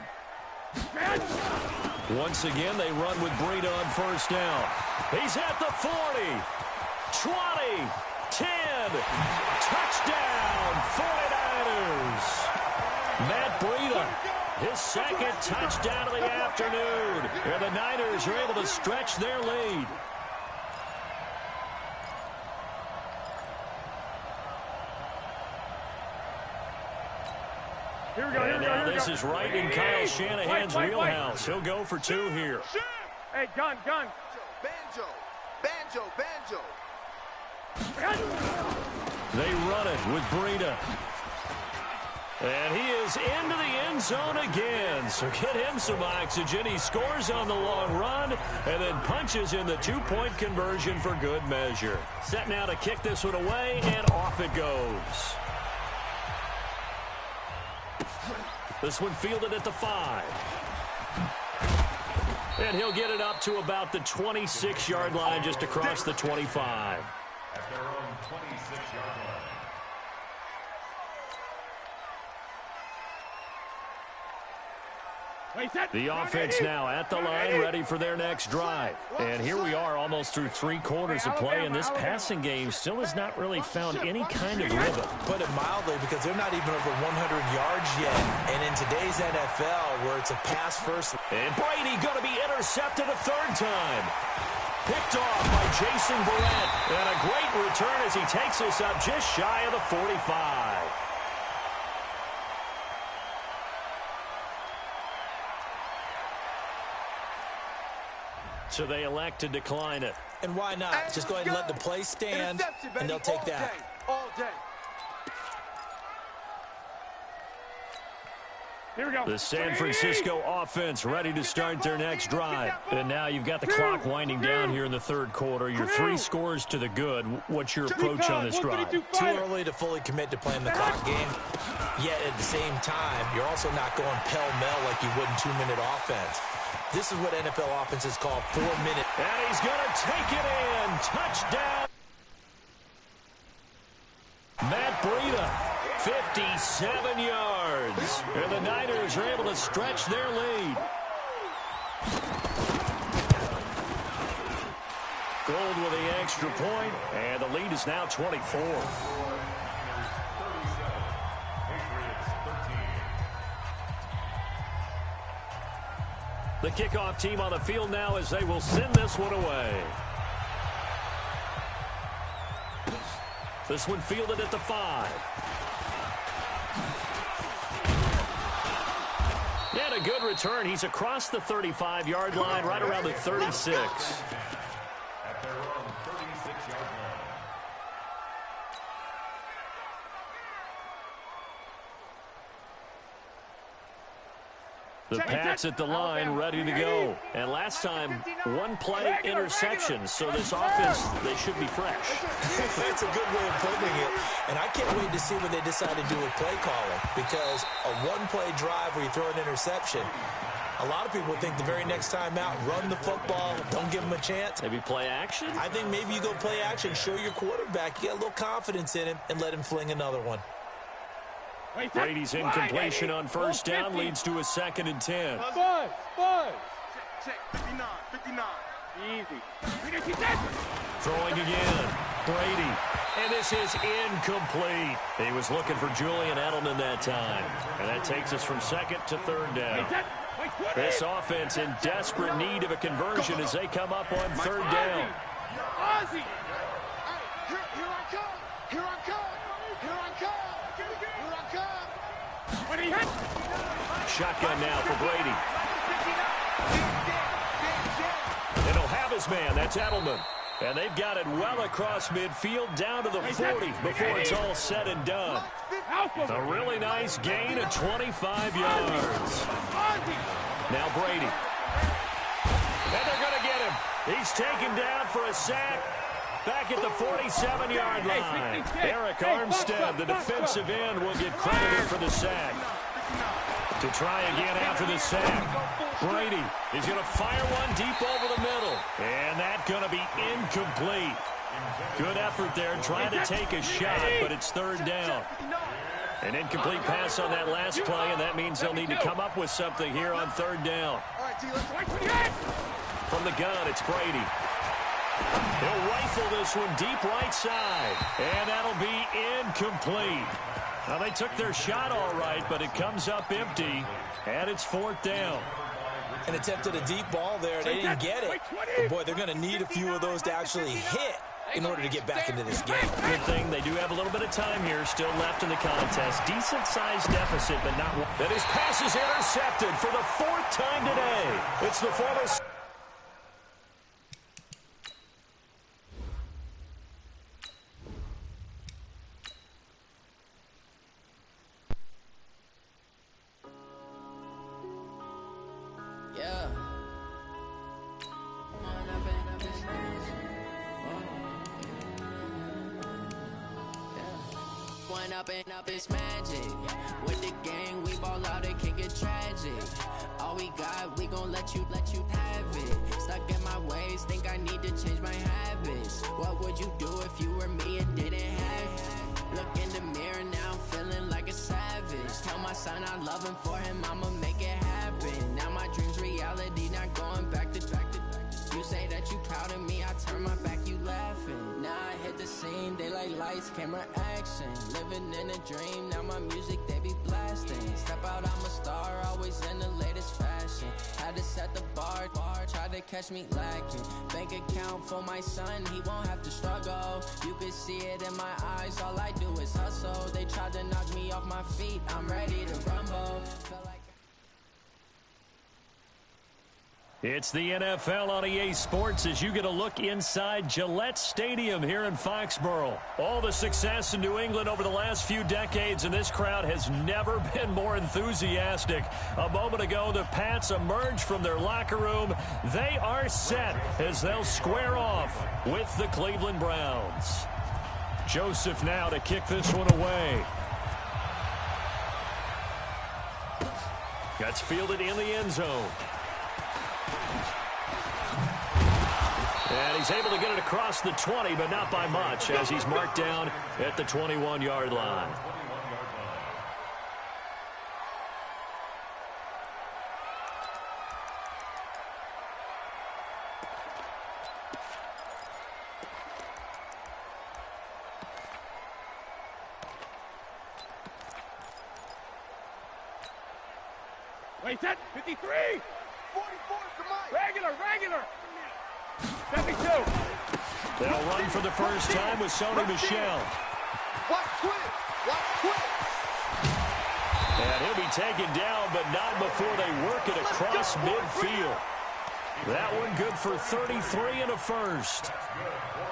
Once again, they run with Breida on first down. He's at the 40, 20, 10. Touchdown, 49ers. Matt Breida, his 2nd touchdown of the afternoon. And the Niners are able to stretch their lead. Here we go. And now this is right in Kyle Shanahan's wheelhouse. He'll go for 2 here. Hey, gun. Banjo. They run it with Breida. And he is into the end zone again. So get him some oxygen. He scores on the long run and then punches in the 2-point conversion for good measure. Set now to kick this one away, and off it goes. This one fielded at the 5. And he'll get it up to about the 26-yard line, just across the 25. At their own 26-yard line. The offense now at the line, ready for their next drive. And here we are almost through 3 quarters of play, and this passing game still has not really found any kind of rhythm. Put it mildly, because they're not even over 100 yards yet. And in today's NFL, where it's a pass first. And Brady going to be intercepted a 3rd time. Picked off by Jason Barrett. And a great return as he takes us up just shy of the 45. So they elect to decline it. And why not? Just go ahead and let the play stand, and they'll take that. All day. Here we go. The San Francisco offense ready to start their next drive. And now you've got the clock winding down here in the third quarter. You're 3 scores to the good. What's your approach on this drive? Too early to fully commit to playing the clock game. Yet at the same time, you're also not going pell-mell like you would in 2-minute offense. This is what NFL offenses call 4-minute. And he's going to take it in. Touchdown. Matt Breida. 57 yards. And the Niners are able to stretch their lead. Gold with the extra point, and the lead is now 24. The kickoff team on the field now as they will send this one away. This one fielded at the 5. And a good return. He's across the 35-yard line, right around the 36. At their own 36-yard line. The Pats at the line, ready to go. And last time, 1-play interception. So this offense, they should be fresh. That's a good way of putting it. And I can't wait to see what they decide to do with play calling. Because a 1-play drive where you throw an interception, a lot of people think the very next time out, run the football, don't give them a chance. Maybe play action? I think maybe you go play action, show your quarterback, you got a little confidence in him, and let him fling another one. Brady's incompletion on first down leads to a 2nd and 10. Buzz. Check, 59, 59. Easy. Throwing again. Brady. And this is incomplete. He was looking for Julian Edelman that time. And that takes us from 2nd to 3rd down. This offense in desperate need of a conversion as they come up on 3rd down. Ozzy. Here I come. Here I come. Here I come. Here I come. When he hit. Shotgun now for Brady. And he'll have his man. That's Edelman. And they've got it well across midfield down to the 40 before it's all said and done. A really nice gain of 25 yards. Now Brady. And they're going to get him. He's taken down for a sack. Back at the 47-yard line. Eric Armstead, the defensive end, will get credited for the sack. To try again after the sack. Brady is going to fire one deep over the middle. And that's going to be incomplete. Good effort there trying to take a shot, but it's 3rd down. An incomplete pass on that last play, and that means they'll need to come up with something here on 3rd down. From the gun, it's Brady. He'll rifle this one deep right side, and that'll be incomplete. Now, they took their shot all right, but it comes up empty, and it's 4th down. And attempted a deep ball there, and they didn't get it. But, boy, they're going to need a few of those to actually hit in order to get back into this game. Good thing they do have a little bit of time here still left in the contest. Decent-sized deficit, but not one. That his pass is intercepted for the 4th time today. It's the former... Yeah. One up and up is magic. With the gang, we ball out, it can get tragic. All we got, we gon' let you have it. Stuck in my ways, think I need to change my habits. What would you do if you were me and didn't have it? Look in the mirror now, I'm feeling like a savage. Tell my son I love him, for him I'ma make it happen. Now my dream's reality, not going back to. You say that you proud of me, I turn my back, you laughing. Now I hit the scene. They like lights, camera, action. Living in a dream, now my music they be blasting. Step out, I'm a star, always in the latest fashion. Had to set the bar, try to catch me lacking. Bank account for my son, he won't have to struggle. You can see it in my eyes, all I do is hustle. They tried to knock me off my feet, I'm ready to rumble. Felt like It's the NFL on EA Sports as you get a look inside Gillette Stadium here in Foxborough. All the success in New England over the last few decades, and this crowd has never been more enthusiastic. A moment ago, the Pats emerged from their locker room. They are set as they'll square off with the Cleveland Browns. Joseph now to kick this one away. Gets fielded in the end zone. And he's able to get it across the 20, but not by much, as he's marked down at the 21-yard line. Wait, set, 53! 44, come on! Regular! 72! They'll run for the first time with Sony Michel. Watch quick! And he'll be taken down, but not before they work it across midfield. That one good for 33 and a first.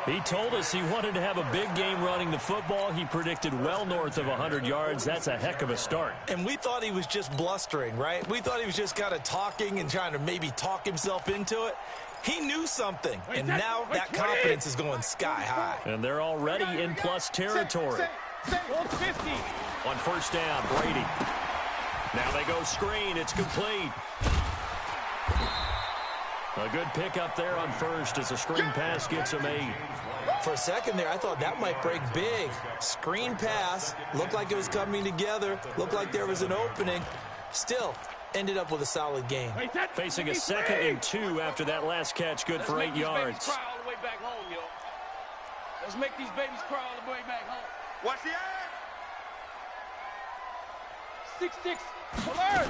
He told us he wanted to have a big game running the football. He predicted well north of 100 yards. That's a heck of a start. And we thought he was just blustering, right? We thought he was just kind of talking and trying to maybe talk himself into it. He knew something, and now that confidence is going sky high. And they're already in plus territory. 50. On first down, Brady. Now they go screen. It's complete. A good pickup there on first as a screen pass gets him 8. For a second there, I thought that might break big. Screen pass. Looked like it was coming together. Looked like there was an opening. Still, ended up with a solid game. Facing a 2nd and 2 after that last catch, good for 8 yards. Cry all the way back home, yo. Let's make these babies cry all the way back home. Watch the eye. 6-6, alert!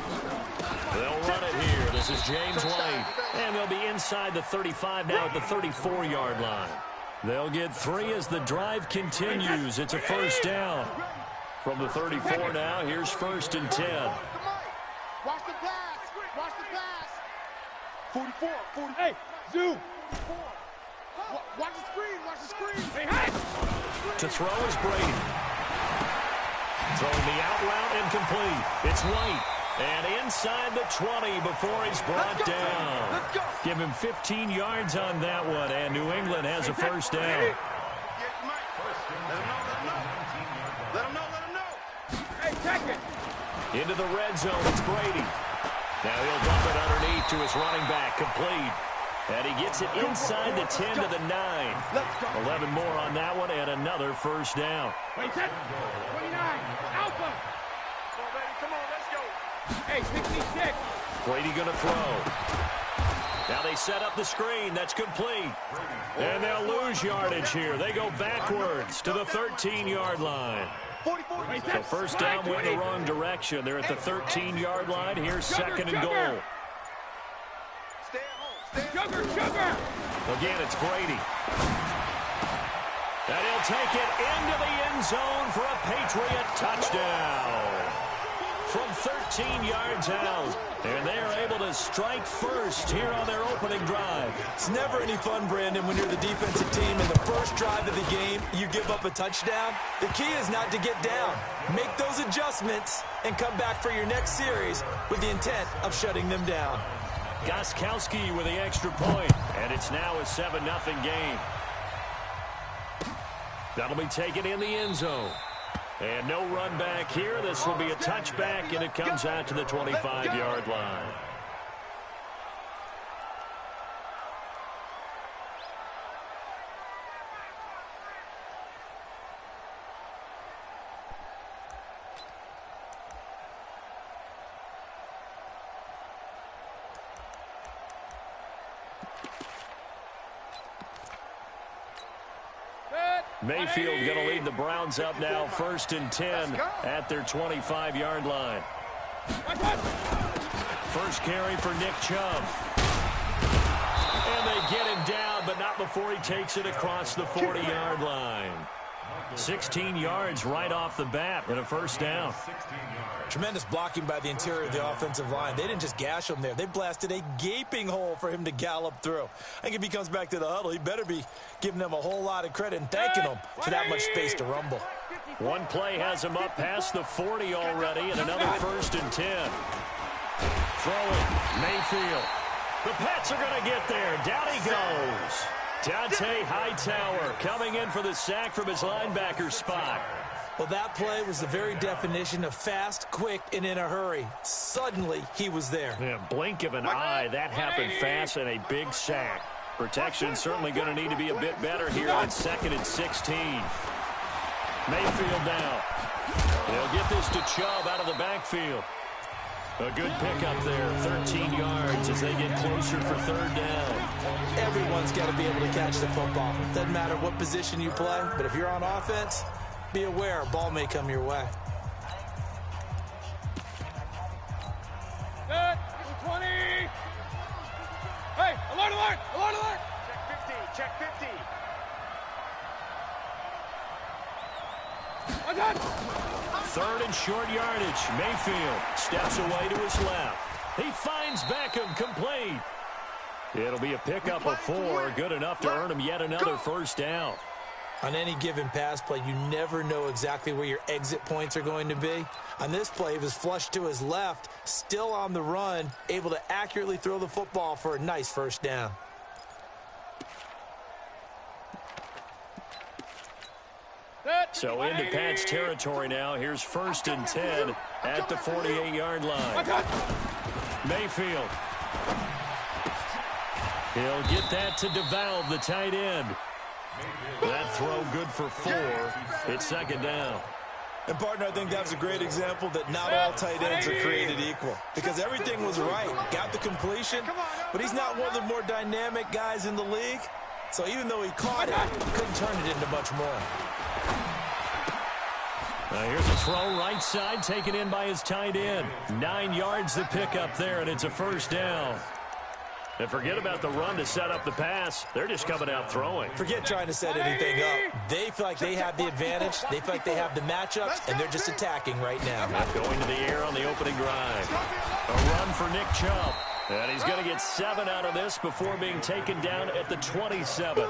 They'll run it here. This is James White. And they'll be inside the 35 now at the 34-yard line. They'll get 3 as the drive continues. It's a first down. From the 34 now, here's 1st and 10. Watch the pass! 44, 40. Hey, zoom! Watch the screen! Hey! To throw is Brady. Throwing the out route incomplete. It's White. And inside the 20 before he's brought down. Let's go. Give him 15 yards on that one, and New England has a first down. Let him know. Hey, check it! Into the red zone, it's Brady. Now he'll dump it underneath to his running back, complete. And he gets it inside the 10 to the 9. 11 more on that one, and another first down. Wait, set! 29, Alpha! Come on, let's go. Hey, 66! Brady going to throw. Now they set up the screen. That's complete. And they'll lose yardage here. They go backwards to the 13-yard line. So first down went in the wrong direction. They're at the 13-yard line. Here's 2nd and goal. Sugar! Again, it's Brady. And he'll take it into the end zone for a Patriot touchdown. From 13 yards out. And they're able to strike first here on their opening drive. It's never any fun, Brandon, when you're the defensive team and the first drive of the game, you give up a touchdown. The key is not to get down. Make those adjustments and come back for your next series with the intent of shutting them down. Gostkowski with the extra point, and it's now a 7-0 game. That'll be taken in the end zone. And no run back here. This will be a touchback, and it comes out to the 25-yard line. Mayfield going to lead the Browns up now, 1st and 10 at their 25-yard line. First carry for Nick Chubb. And they get him down, but not before he takes it across the 40-yard line. 16 yards right off the bat and a first down. Tremendous blocking by the interior of the offensive line. They didn't just gash him there. They blasted a gaping hole for him to gallop through. I think if he comes back to the huddle, he better be giving them a whole lot of credit and thanking them for that much space to rumble. One play has him up past the 40 already, and another 1st and 10. Throwing, Mayfield. The Pats are going to get there. Down he goes. Dante Hightower coming in for the sack from his linebacker spot. Well, that play was the very definition of fast, quick, and in a hurry. Suddenly, he was there. Yeah, blink of an eye. That happened fast and a big sack. Protection certainly going to need to be a bit better here on 2nd and 16. Mayfield now. They'll get this to Chubb out of the backfield. A good pickup there, 13 yards as they get closer for 3rd down. Everyone's got to be able to catch the football. Doesn't matter what position you play, but if you're on offense, be aware a ball may come your way. Good. 20. Hey, alert, alert, alert, alert. Check 50. I got 3rd and short yardage. Mayfield steps away to his left. He finds Beckham complete. It'll be a pickup of 4. Good enough to earn him yet another first down. On any given pass play, you never know exactly where your exit points are going to be. On this play, he was flushed to his left, still on the run, able to accurately throw the football for a nice first down. So into Pat's territory now. Here's 1st and 10 at the 48-yard line. Mayfield. He'll get that to DeValve, the tight end. That throw good for 4. It's 2nd down. And, partner, I think that was a great example that not all tight ends are created equal. Because everything was right. Got the completion, but he's not one of the more dynamic guys in the league. So even though he caught it, he couldn't turn it into much more. Here's a throw right side taken in by his tight end. 9 yards to pick up there, and it's a first down. And forget about the run to set up the pass. They're just coming out throwing. Forget trying to set anything up. They feel like they have the advantage. They feel like they have the matchups, and they're just attacking right now. Not going to the air on the opening drive. A run for Nick Chubb. And he's going to get 7 out of this before being taken down at the 27.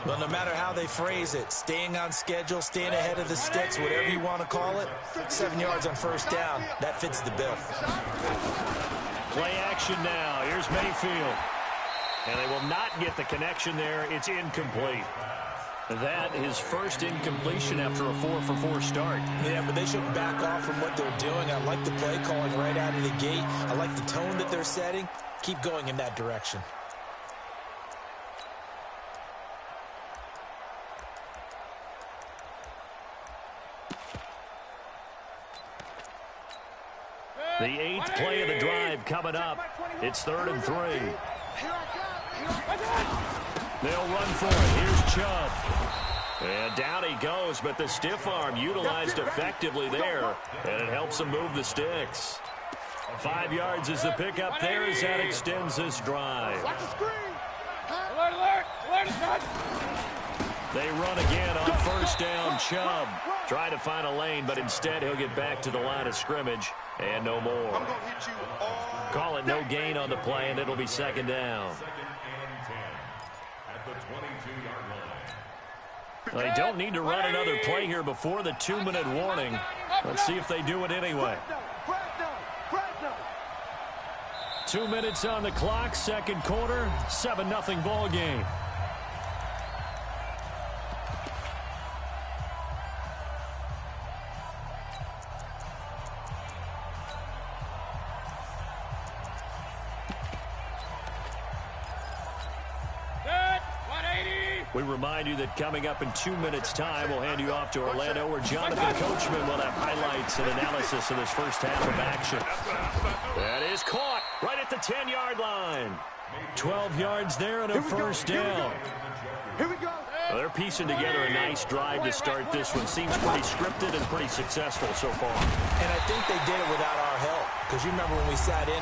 Well, no matter how they phrase it, staying on schedule, staying ahead of the sticks, whatever you want to call it, 7 yards on first down, that fits the bill. Play action now. Here's Mayfield. And they will not get the connection there. It's incomplete. That is first incompletion after a 4-for-4 start. Yeah, but they shouldn't back off from what they're doing. I like the play calling right out of the gate. I like the tone that they're setting. Keep going in that direction. The 8th play of the drive coming up. It's 3rd and 3. They'll run for it. Here's Chubb. And down he goes, but the stiff arm utilized effectively there, and it helps him move the sticks. 5 yards is the pickup there as that extends this drive. alert, alert, alert, They run again on first down. Chubb trying to find a lane, but instead he'll get back to the line of scrimmage and no more. Call it no gain on the play, and it'll be 2nd down. They don't need to run another play here before the 2-minute warning. Let's see if they do it anyway. 2 minutes on the clock, 2nd quarter, 7-0 ball game. We remind you that coming up in 2 minutes' time, we'll hand you off to Orlando, where Jonathan Coachman will have highlights and analysis of this first half of action. That is caught right at the 10-yard line. 12 yards there and a first down. Here we go. Well, they're piecing together a nice drive to start this one. Seems pretty scripted and pretty successful so far. And I think they did it without our help. Because you remember when we sat in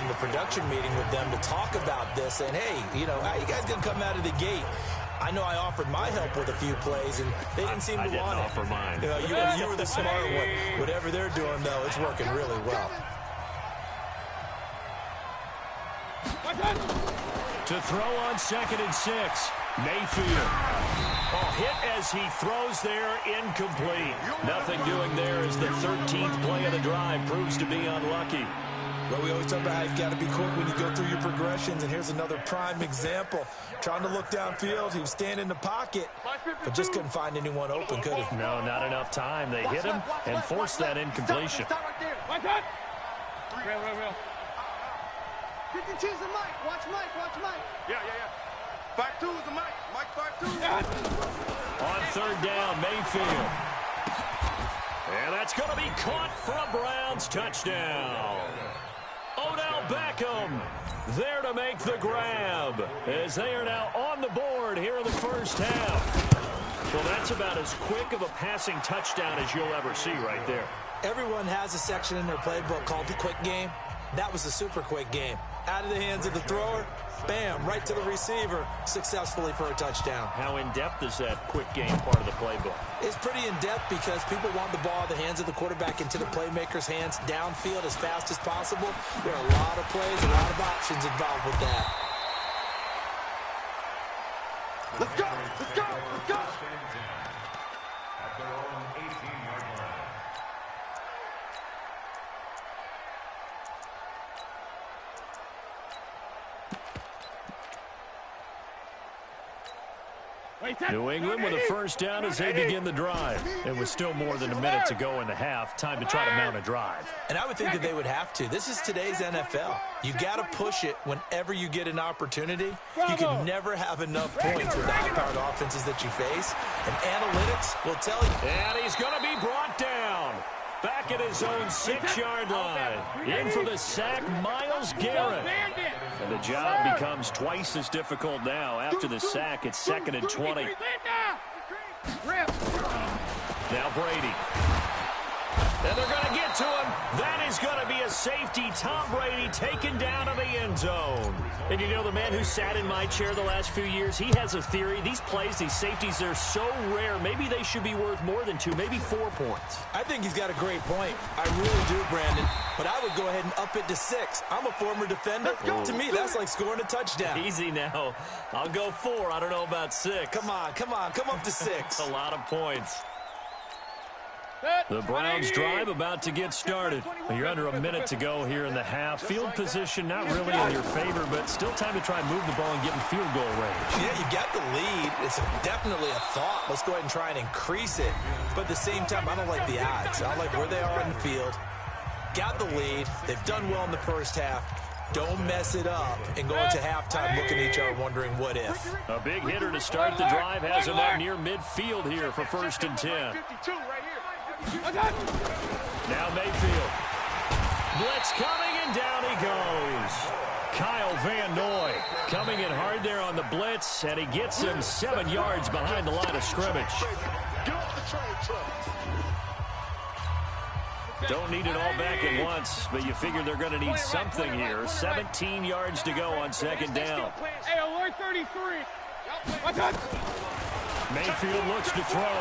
the production meeting with them to talk about this, and hey, you know, how you guys going to come out of the gate? I know I offered my help with a few plays, and they didn't seem to want it. I didn't offer mine. You know, you were the smart one. Whatever they're doing, though, it's working really well. To throw on 2nd and 6, Mayfield. Oh, hit as he throws there, incomplete. Nothing doing there as the 13th play of the drive proves to be unlucky. Well, we always talk about how you've got to be quick when you go through your progressions, and here's another prime example. Trying to look downfield, he was standing in the pocket, but just couldn't find anyone open, could he? No, not enough time. They hit him and forced that incompletion. Real. 52 is the mic. Watch Mike. Yeah. 5-2 is the mic. Mike 5-2. On 3rd down, Mayfield. And that's going to be caught for a Browns touchdown. Odell Beckham there to make the grab as they are now on the board here in the first half. Well, that's about as quick of a passing touchdown as you'll ever see right there. Everyone has a section in their playbook called the quick game. That was a super quick game. Out of the hands of the thrower, bam, right to the receiver, successfully for a touchdown. How in-depth is that quick game part of the playbook? It's pretty in-depth because people want the ball in the hands of the quarterback into the playmaker's hands downfield as fast as possible. There are a lot of plays, a lot of options involved with that. Let's go. At their own 18-yard line. New England with a first down as they begin the drive. It was still more than a minute to go in the half. Time to try to mount a drive. And I would think that they would have to. This is today's NFL. You got to push it whenever you get an opportunity. You can never have enough points with the high-powered offenses that you face. And analytics will tell you. And he's going to be brought down. Back at his own 6-yard line. In for the sack, Myles Garrett. And the job becomes twice as difficult now. After the sack, it's 2nd and 20. Now Brady. And they're going to get to him. That is going to be a safety. Tom Brady taken down to the end zone. And you know, the man who sat in my chair the last few years, he has a theory. These plays, these safeties, they're so rare. Maybe they should be worth more than 2, maybe 4 points. I think he's got a great point. I really do, Brandon. But I would go ahead and up it to 6. I'm a former defender. To me, that's like scoring a touchdown. Easy now. I'll go 4. I don't know about 6. Come on. Come up to 6. A lot of points. The Browns drive about to get started. You're under a minute to go here in the half. Field position not really in your favor, but still time to try and move the ball and get in field goal range. Yeah, you got the lead. It's definitely a thought. Let's go ahead and try and increase it. But at the same time, I don't like the odds. I like where they are on the field. Got the lead. They've done well in the first half. Don't mess it up and go into halftime looking at each other wondering what if. A big hitter to start the drive has him up near midfield here for 1st and 10. Now Mayfield. Blitz coming, and down he goes. Kyle Van Noy coming in hard there on the blitz, and he gets him 7 yards behind the line of scrimmage. Don't need it all back at once, but you figure they're going to need something here. 17 yards to go on 2nd down. Hey, alert 33. Mayfield looks to throw.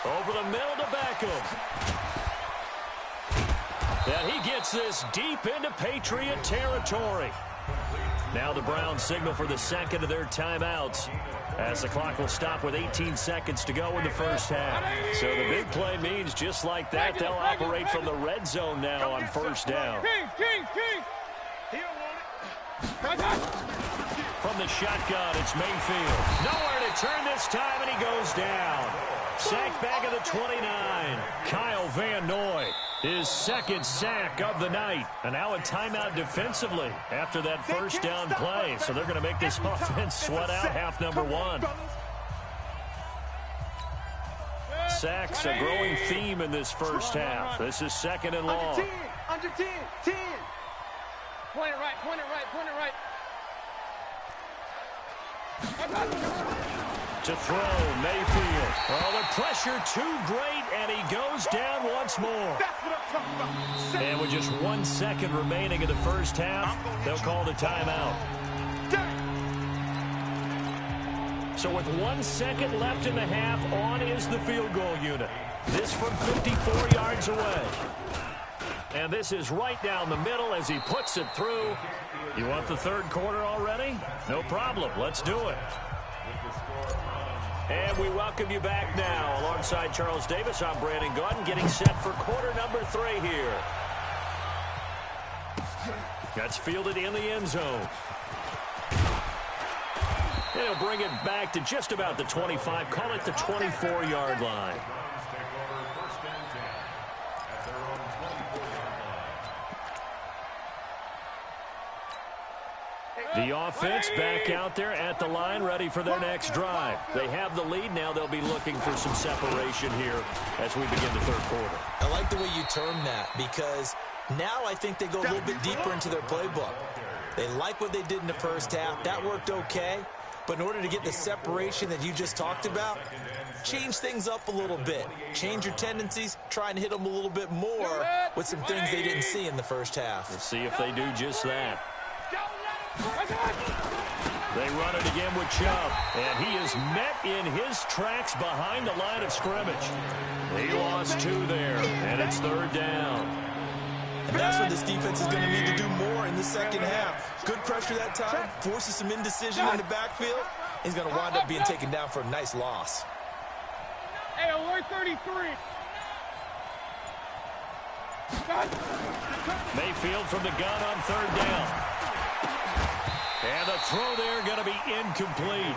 Over the middle to Beckham. And he gets this deep into Patriot territory. Now the Browns signal for the second of their timeouts, as the clock will stop with 18 seconds to go in the first half. So the big play means just like that, they'll operate from the red zone now on 1st down. From the shotgun, it's Mayfield. Nowhere to turn this time, and he goes down. Sacked back at the 29. Kyle Van Noy, his 2nd sack of the night. And now a timeout defensively after that first down play. So they're going to make this offense sweat out half number 1. Sacks, a growing theme in this first half. This is 2nd and long. Under 10. Point it right. To throw, Mayfield. Oh, the pressure too great, and he goes down once more. And with just 1 second remaining in the first half, they'll call the timeout. So with 1 second left in the half, on is the field goal unit. This from 54 yards away. And this is right down the middle as he puts it through. You want the third quarter already? No problem. Let's do it. And we welcome you back now. Alongside Charles Davis, I'm Brandon Gaudin, getting set for quarter number 3 here. That's fielded in the end zone. They'll bring it back to just about the 25. Call it the 24-yard line. The offense back out there at the line, ready for their next drive. They have the lead now. They'll be looking for some separation here as we begin the third quarter. I like the way you term that, because now I think they go a little bit deeper into their playbook. They like what they did in the first half. That worked okay. But in order to get the separation that you just talked about, change things up a little bit. Change your tendencies, try and hit them a little bit more with some things they didn't see in the first half. Let's see if they do just that. They run it again with Chubb, and he is met in his tracks behind the line of scrimmage. He lost 2 there, and it's third down. And that's what this defense is going to need to do more in the second half. Good pressure that time, forces some indecision in the backfield. He's going to wind up being taken down for a nice loss. Hey, alert 33. Mayfield from the gun on third down. And the throw there going to be incomplete.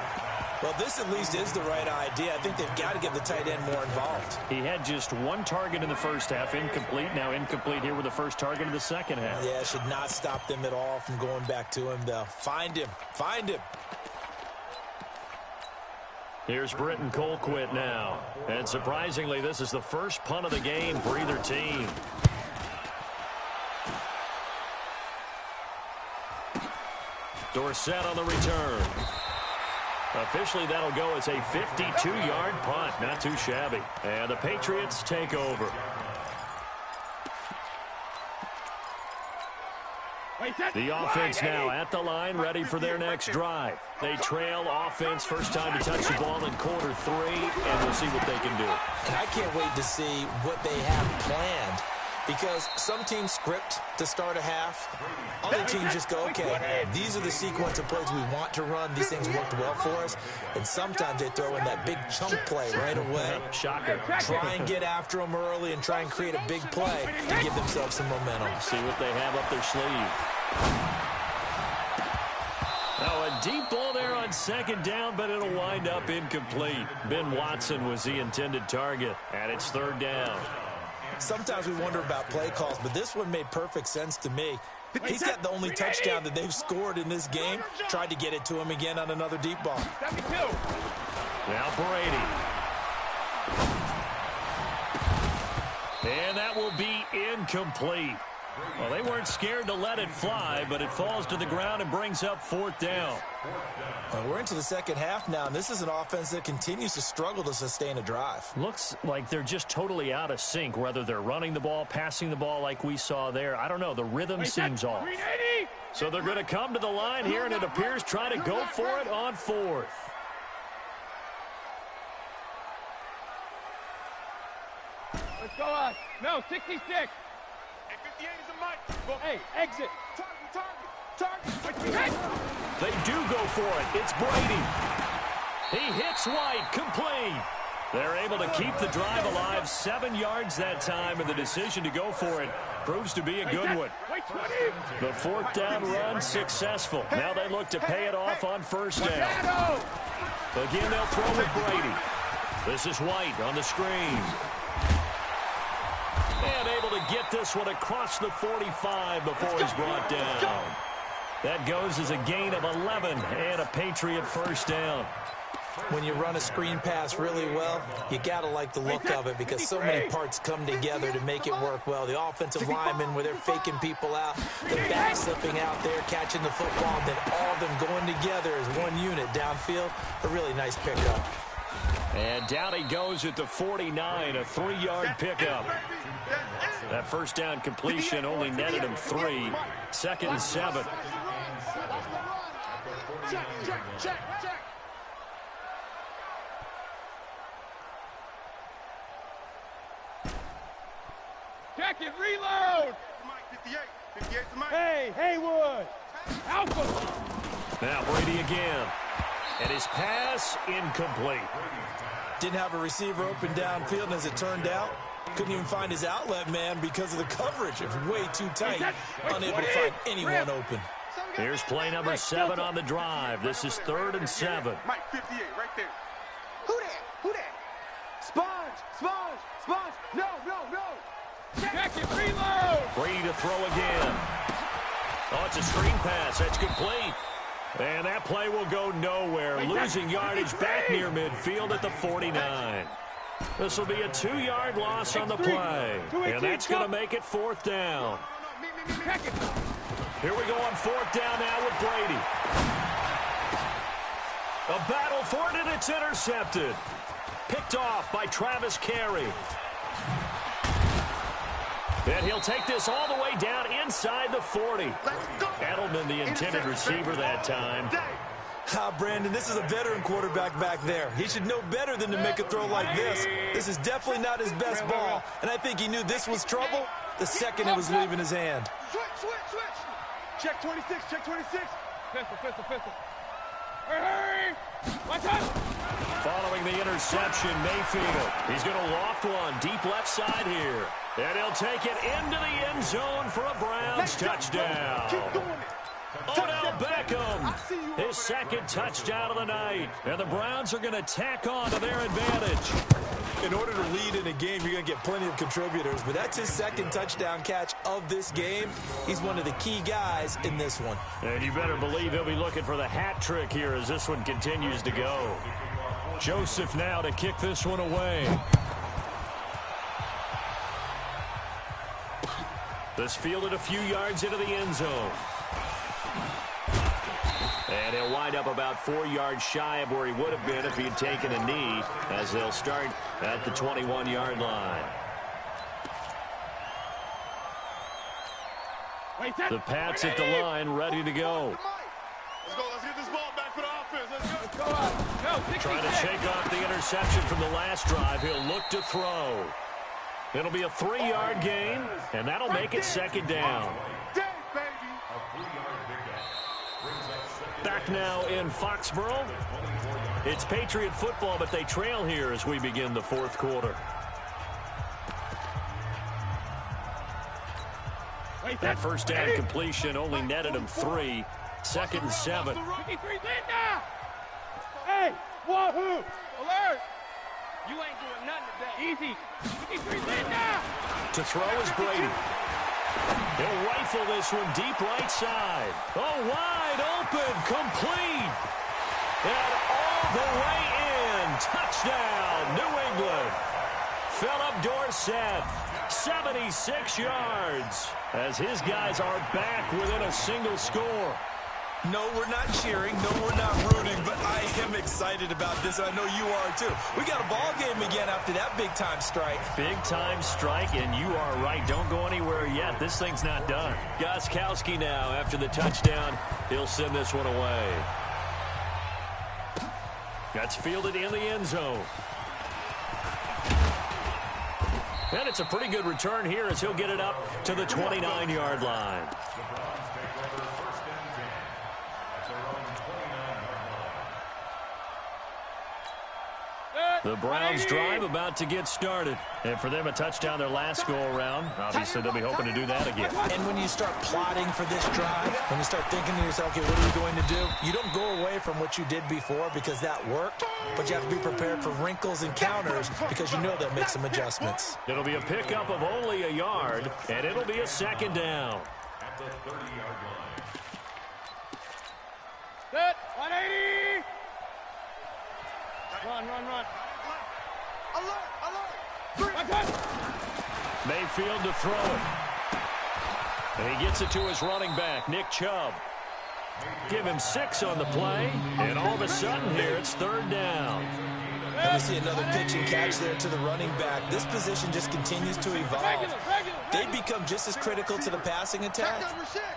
Well, this at least is the right idea. I think they've got to get the tight end more involved. He had just 1 target in the first half, incomplete. Now incomplete here with the first target of the second half. Yeah, should not stop them at all from going back to him, though. Find him. Find him. Here's Britton Colquitt now. And surprisingly, this is the first punt of the game for either team. Dorsett on the return. Officially, that'll go as a 52-yard punt. Not too shabby. And the Patriots take over. The offense now at the line, ready for their next drive. They trail offense, first time to touch the ball in quarter 3, and we'll see what they can do. And I can't wait to see what they have planned, because some teams script to start a half. Other teams just go, okay, these are the sequence of plays we want to run. These things worked well for us. And sometimes they throw in that big chunk play right away. Shocker. Try and get after them early and try and create a big play to give themselves some momentum. See what they have up their sleeve. Now a deep ball there on second down, but it'll wind up incomplete. Ben Watson was the intended target, and it's third down. Sometimes we wonder about play calls, but this one made perfect sense to me. He's got the only touchdown that they've scored in this game. Tried to get it to him again on another deep ball. Now Brady. And that will be incomplete. Well, they weren't scared to let it fly, but it falls to the ground and brings up fourth down. Well, we're into the second half now, and this is an offense that continues to struggle to sustain a drive. Looks like they're just totally out of sync, whether they're running the ball, passing the ball like we saw there. I don't know. The rhythm seems off. So they're going to come to the line here, and it appears try to go for it on fourth. Let's go on. No, 66. Hey, exit. They do go for it. It's Brady. He hits White, complete. They're able to keep the drive alive, 7 yards that time, and the decision to go for it proves to be a good one. The fourth down run successful. Now they look to pay it off on first down. Again, they'll throw with Brady. This is White on the screen. And able to get this one across the 45 before he's brought down. That goes as a gain of 11 and a Patriot first down. When you run a screen pass really well, you got to like the look of it because so many parts come together to make it work well. The offensive linemen, where they're faking people out, the back slipping out there, catching the football, then all of them going together as one unit downfield. A really nice pickup. And down he goes at the 49, a 3-yard pickup. That first down completion only netted him 3. 2nd and 7. Check. Check it, reload! 58 to Mike. Hey, Haywood! Alpha! Now Brady again. And his pass incomplete. Didn't have a receiver open downfield, and as it turned out, couldn't even find his outlet man because of the coverage. It was way too tight. Unable to find anyone open. Here's play number 7 on the drive. This is 3rd and 7. Mike, 58, right there. Who that? Sponge! No! Check it, reload! Brady to throw again. Oh, it's a screen pass. That's complete. And that play will go nowhere. Losing yardage back near midfield at the 49. This will be a 2-yard loss on the play. And that's going to make it 4th down. Here we go on 4th down now with Brady. A battle for it, and it's intercepted. Picked off by Travis Carey. And he'll take this all the way down inside the 40. Edelman, the intended receiver that time. Brandon, this is a veteran quarterback back there. He should know better than to make a throw like this. This is definitely not his best ball, and I think he knew this was trouble the second it was leaving his hand. Switch. Check 26. Pistol. Hurry! Watch out! Following the interception, Mayfield. He's going to loft one deep left side here. And he'll take it into the end zone for a Browns touchdown. Odell Beckham, his 2nd touchdown of the night. And the Browns are going to tack on to their advantage. In order to lead in a game, you're going to get plenty of contributors, but that's his 2nd touchdown catch of this game. He's one of the key guys in this one. And you better believe he'll be looking for the hat trick here as this one continues to go. Joseph now to kick this one away. This fielded a few yards into the end zone. And he'll wind up about 4 yards shy of where he would have been if he had taken a knee, as they'll start at the 21-yard line. The Pats at the line, ready to go. Let's get this ball back for the offense. Let's go. Trying to shake off the interception from the last drive. He'll look to throw. It'll be a 3-yard gain, and that'll make it 2nd down. Back now in Foxborough. It's Patriot football, but they trail here as we begin the 4th quarter. That first down completion only netted him 3. 2nd and 7. Hey, wahoo! Alert! You ain't doing nothing today. Easy. To throw is Brady. He'll rifle this one deep right side. Oh, wide open, complete. And all the way in. Touchdown, New England. Philip Dorsett, 76 yards, as his guys are back within a single score. No, we're not cheering. No, we're not rooting, but I am excited about this. I know you are, too. We got a ball game again after that big-time strike. Big-time strike, and you are right. Don't go anywhere yet. This thing's not done. Gostkowski now, after the touchdown, he'll send this one away. That's fielded in the end zone. And it's a pretty good return here as he'll get it up to the 29-yard line. The Browns drive about to get started. And for them, a touchdown their last go-around. Obviously, they'll be hoping to do that again. And when you start plotting for this drive, when you start thinking to yourself, okay, what are we going to do? You don't go away from what you did before because that worked, but you have to be prepared for wrinkles and counters because you know they'll make some adjustments. It'll be a pickup of only a yard, and it'll be a 2nd down. At the 30-yard line. Set, 180. Run. Alert. Mayfield to throw it. And he gets it to his running back, Nick Chubb. Give him 6 on the play, and all of a sudden here it's 3rd down. And we see another pitch and catch there to the running back. This position just continues to evolve. They become just as critical to the passing attack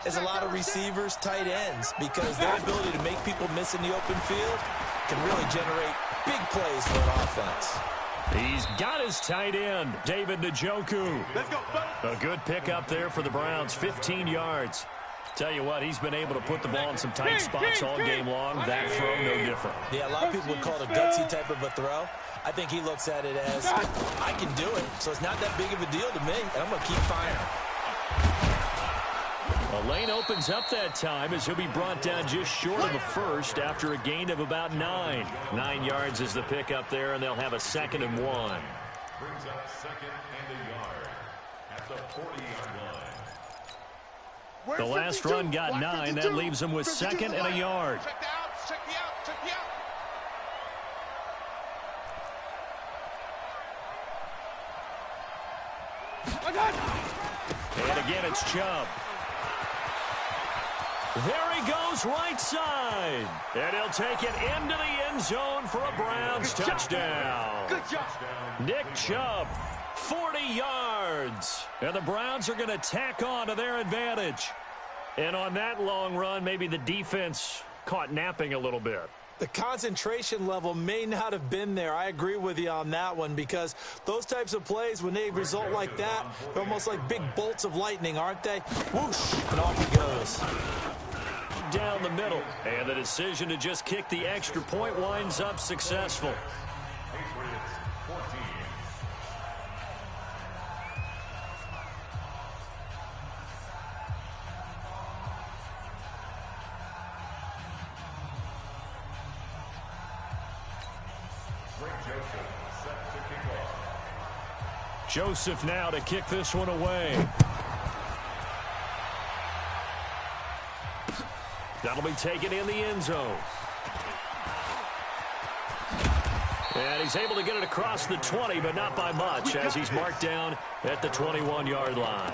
as a lot of receivers, tight ends, because their ability to make people miss in the open field can really generate big plays for an offense. He's got his tight end, David Njoku. Let's go. A good pickup there for the Browns, 15 yards. Tell you what, he's been able to put the ball in some tight spots all game long. That throw, no different. Yeah, a lot of people would call it a gutsy type of a throw. I think he looks at it as, I can do it, so it's not that big of a deal to me, and I'm going to keep firing. A lane opens up that time as he'll be brought down just short of a first after a gain of about 9. 9 yards is the pickup there, and they'll have a 2nd and 1. Brings up 2nd and a yard at the 40-yard line. The last run got 9. That leaves him with 2nd and a yard. Check the out. Check the out. And again, it's Chubb. There he goes, right side. And he'll take it into the end zone for a Browns touchdown. Good job. Nick Chubb, 40 yards. And the Browns are going to tack on to their advantage. And on that long run, maybe the defense caught napping a little bit. The concentration level may not have been there. I agree with you on that one, because those types of plays, when they result like that, they're almost like big bolts of lightning, aren't they? Whoosh, and off he goes. Down the middle. And the decision to just kick the extra point winds up successful. Patriots 14. Joseph now to kick this one away. That'll be taken in the end zone. And he's able to get it across the 20, but not by much, as he's marked down at the 21-yard line.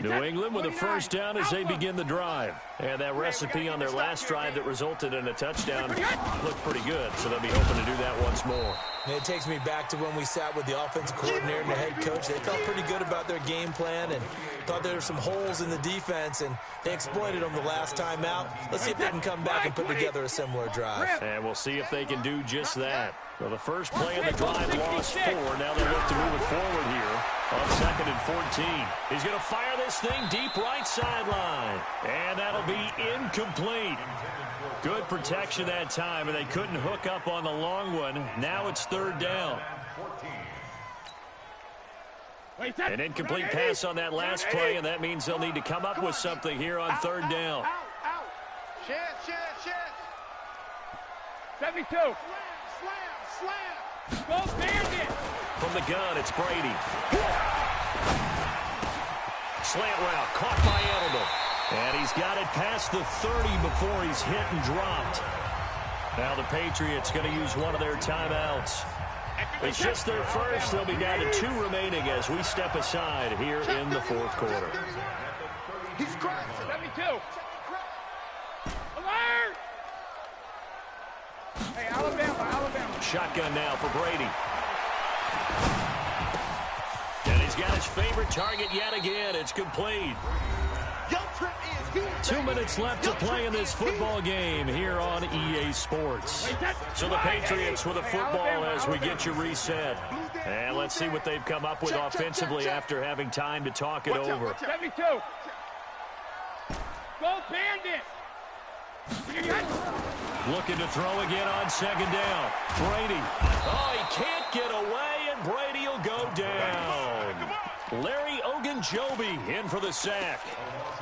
New England with a first down as they begin the drive. And that recipe on their last drive that resulted in a touchdown looked pretty good, so they'll be hoping to do that once more. And it takes me back to when we sat with the offensive coordinator and the head coach. They felt pretty good about their game plan and thought there were some holes in the defense, and they exploited them the last time out. Let's see if they can come back and put together a similar drive. And we'll see if they can do just that. Well, the first play of the drive lost 4. Now they look to move it forward here on 2nd and 14. He's going to fire this thing deep right sideline. And that'll be incomplete. Good protection that time, and they couldn't hook up on the long one. Now it's 3rd down. An incomplete pass on that last play, and that means they'll need to come up with something here on 3rd down. Chance. 72. Slam. Go Bandit. From the gun, it's Brady. Slant route, caught by Edelman. And he's got it past the 30 before he's hit and dropped. Now the Patriots going to use one of their timeouts. It's just their first. They'll be down to 2 remaining as we step aside here in the 4th quarter. He's crashing. 72. Alert! Hey, Alabama. Shotgun now for Brady. And he's got his favorite target yet again. It's complete. 2 minutes left to play in this football game here on EA Sports. So the Patriots with a football as we get you reset. And let's see what they've come up with offensively after having time to talk it over. 72. Go Bandit. Looking to throw again on 2nd down. Brady. Oh, he can't get away, and Brady will go down. Larry Ogunjobi in for the sack.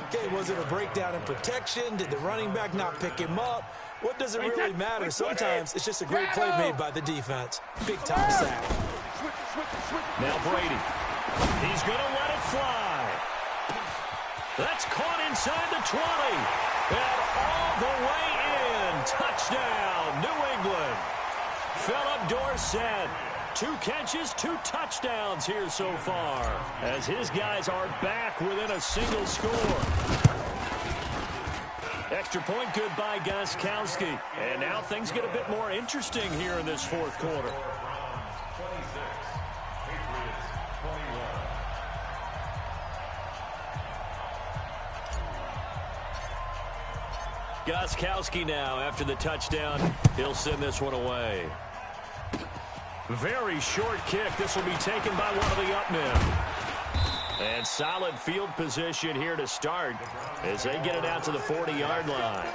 Okay, was it a breakdown in protection? Did the running back not pick him up? What does it really matter? Sometimes it's just a great play made by the defense. Big-time sack. Now Brady. He's going to let it fly. That's caught inside the 20. And all the way in. Touchdown, New England. Philip Dorsett. 2 catches, 2 touchdowns here so far, as his guys are back within a single score. Extra point good by Gostkowski. And now things get a bit more interesting here in this fourth quarter. Gostkowski now after the touchdown. He'll send this one away. Very short kick. This will be taken by one of the up men. And solid field position here to start as they get it out to the 40-yard line.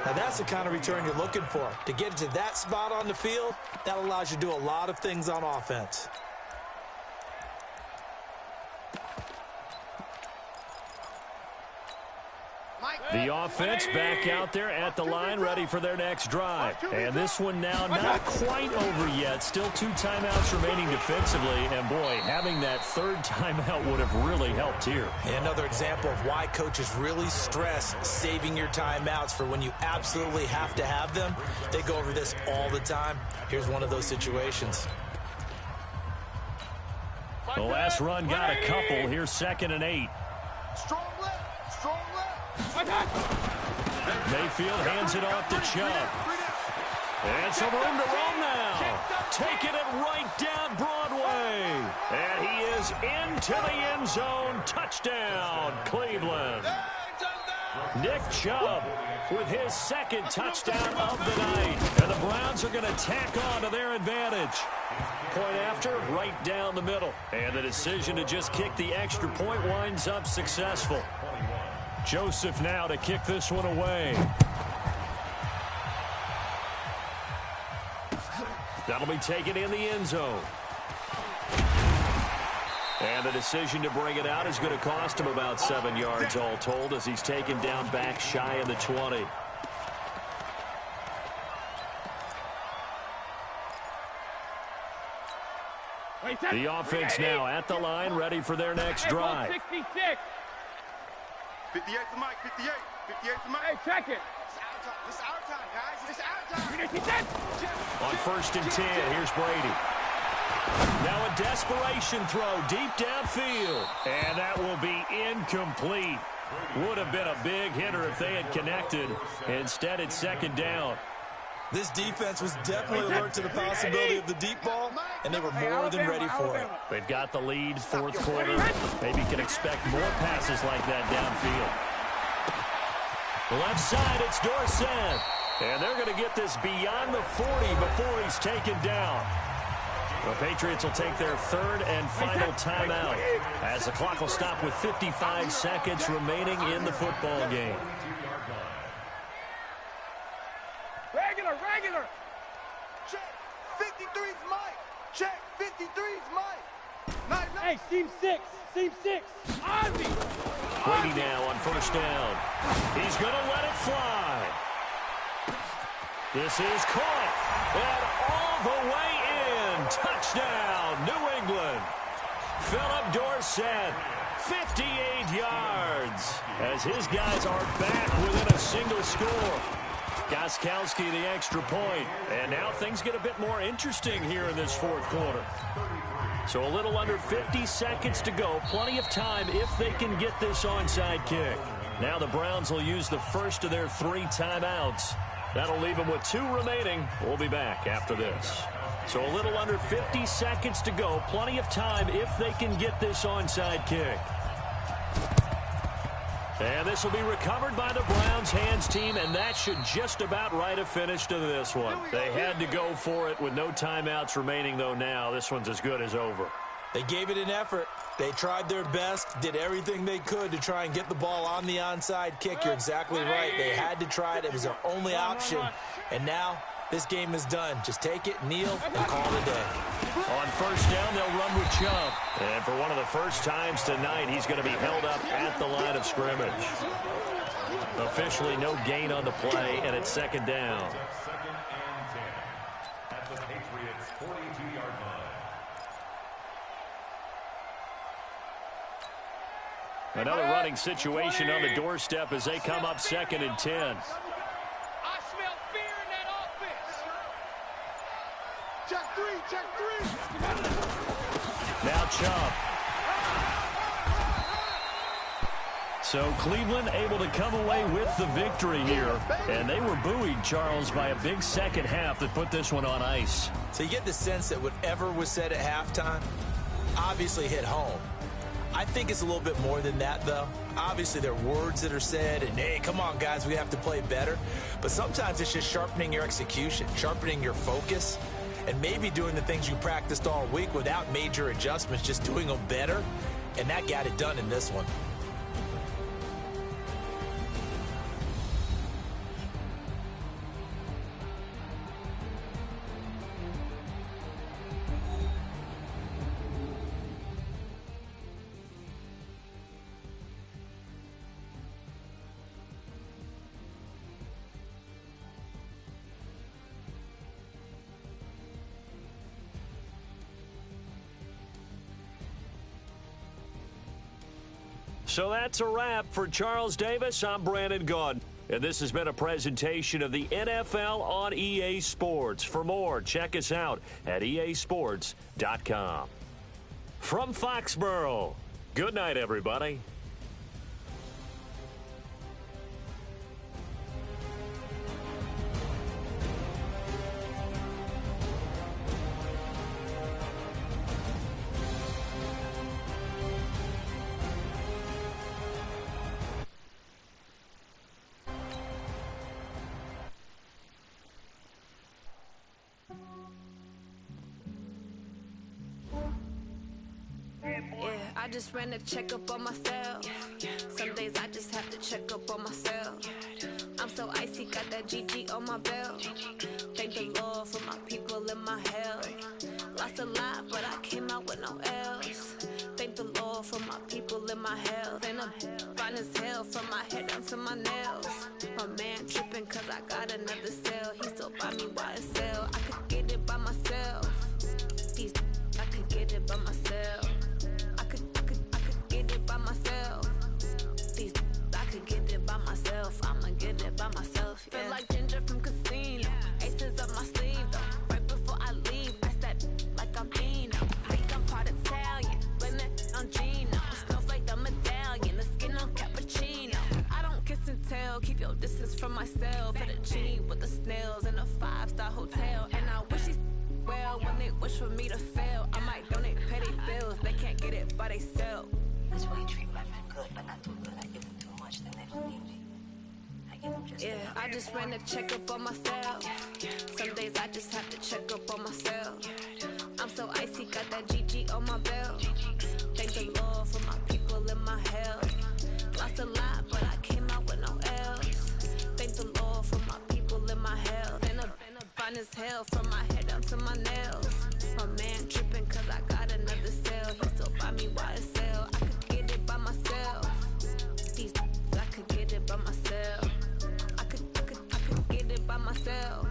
Now that's the kind of return you're looking for. To get to that spot on the field, that allows you to do a lot of things on offense. The offense back out there at the line, ready for their next drive. And this one now not quite over yet. Still 2 timeouts remaining defensively. And, boy, having that 3rd timeout would have really helped here. And another example of why coaches really stress saving your timeouts for when you absolutely have to have them. They go over this all the time. Here's one of those situations. The last run got a couple. Here's 2nd and 8. Strong left. Strong left. Mayfield hands it off to Chubb. And some room to roam now. Taking it right down Broadway. And he is into the end zone. Touchdown, Cleveland. Nick Chubb with his 2nd touchdown of the night. And the Browns are going to tack on to their advantage. Point after, right down the middle. And the decision to just kick the extra point winds up successful. Joseph now to kick this one away. That'll be taken in the end zone. And the decision to bring it out is going to cost him about 7 yards all told as he's taken down back shy of the 20. The offense now at the line, ready for their next drive. 58 to Mike, 58. 58 to Mike. Hey, check it. This is our time, guys. This is our time. On 1st and 10, here's Brady. Now a desperation throw deep downfield. And that will be incomplete. Would have been a big hitter if they had connected. Instead, it's 2nd down. This defense was definitely alert to the possibility of the deep ball, and they were more than ready for it. They've got the lead, 4th quarter. Maybe you can expect more passes like that downfield. The left side, it's Dorsett. And they're going to get this beyond the 40 before he's taken down. The Patriots will take their 3rd and final timeout as the clock will stop with 55 seconds remaining in the football game. Regular. Check. 53's Mike. Check. 53's Mike. Hey, seam 6. Ozzy. Brady now on 1st down. He's going to let it fly. This is caught. And all the way in. Touchdown, New England. Philip Dorsett, 58 yards. As his guys are back within a single score. Gostkowski the extra point. And now things get a bit more interesting here in this 4th quarter. So a little under 50 seconds to go. Plenty of time if they can get this onside kick. Now the Browns will use the first of their 3 timeouts. That'll leave them with 2 remaining. We'll be back after this. So a little under 50 seconds to go. Plenty of time if they can get this onside kick. And this will be recovered by the Browns hands team, and that should just about write a finish to this one. They had to go for it with no timeouts remaining, though now this one's as good as over. They gave it an effort. They tried their best, did everything they could to try and get the ball on the onside kick. You're exactly right. They had to try it. It was their only option. And now this game is done. Just take it, kneel, and call it a day. On 1st down, they'll run with Chubb. And for one of the first times tonight, he's going to be held up at the line of scrimmage. Officially no gain on the play, and it's second down. Second and 10 at the Patriots' 42-yard line. Another running situation on the doorstep as they come up second and 10. I smell fear in that offense. Check three. Now Chubb. So Cleveland able to come away with the victory here. And they were buoyed, Charles, by a big second half that put this one on ice. So you get the sense that whatever was said at halftime obviously hit home. I think it's a little bit more than that, though. Obviously, there are words that are said, and, hey, come on, guys, we have to play better. But sometimes it's just sharpening your execution, sharpening your focus, and maybe doing the things you practiced all week without major adjustments, just doing them better. And that got it done in this one. So that's a wrap for Charles Davis. I'm Brandon Gaudin. And this has been a presentation of the NFL on EA Sports. For more, check us out at easports.com. From Foxborough, good night, everybody. I just ran a checkup on myself. Some days I just have to check up on myself. I'm so icy, got that GG on my belt. Thank the Lord for my people in my health. Lost a lot, but I came out with no else. Thank the Lord for my people in my health. And I'm fine as hell from my head down to my nails. My man tripping cause I got another cell. He still buy me YSL. I could get it by myself. I could get it by myself. By myself. I could get it by myself. I'ma get it by myself. Yeah. Feel like Ginger from Casino. Aces up my sleeve though. Right before I leave, that's that like I'm Dino. Think I'm part Italian. Blame that on Gino. Snowflake the medallion. The skin on cappuccino. I don't kiss and tell. Keep your distance from myself. At a genie with the snails in a 5-star hotel. And I wish he's well when they wish for me to fail. I might donate petty bills. They can't get it by themselves. That's why you treat my friend good, but not too good. I give them too much, then they don't need me. I give them just enough. I just ran a checkup on myself. Some days I just have to check up on myself. I'm so icy, got that GG on my belt. Thank the Lord for my people in my health. Lost a lot, but I came out with no else. Thank the Lord for my people in my health. And I'm fine as hell from my head down to my nails. My man tripping cause I got another cell. He still buy me YSL. I could get it by myself. I could get it by myself. I could get it by myself.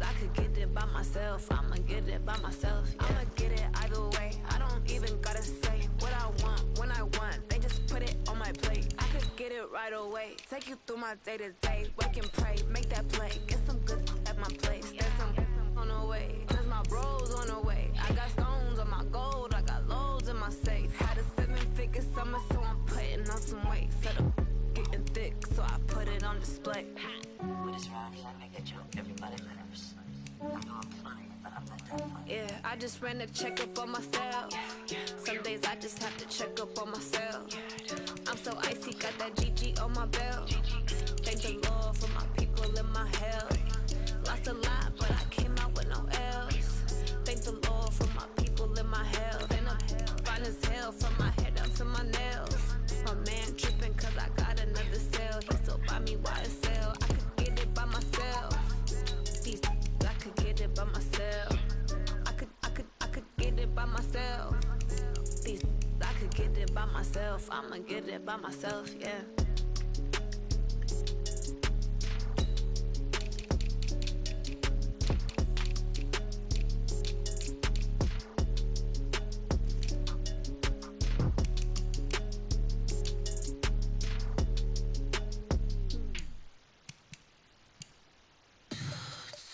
I could get it by myself. I'ma get it by myself. Yeah. I'ma get it either way. I don't even gotta say what I want when I want. They just put it on my plate. I could get it right away. Take you through my day to day. Work and pray, make that play. Get some good at my place. There's some on the way. Cause my bros on the way. I got stones on my gold. I got loads in my safe. Had a 7-figure summer, so I'm putting on some weight. Set up getting thick, so I put it on display. With this round, I get you everybody nervous. I know I'm funny, but I'm not that funny. Yeah, I just ran a checkup on myself. Some days I just have to check up on myself. I'm so icy, got that GG on my belt. Thank the Lord for my people in my health. Lost a lot, but I came out with no else. Thank the Lord for my people in my health. And I'm fine as hell from my head down to my nails. My man tripping cause I got another cell. He still buy me YSL. I could get it by myself. I could get it by myself. I could get it by myself. I could get it by myself. I'ma get it by myself, yeah.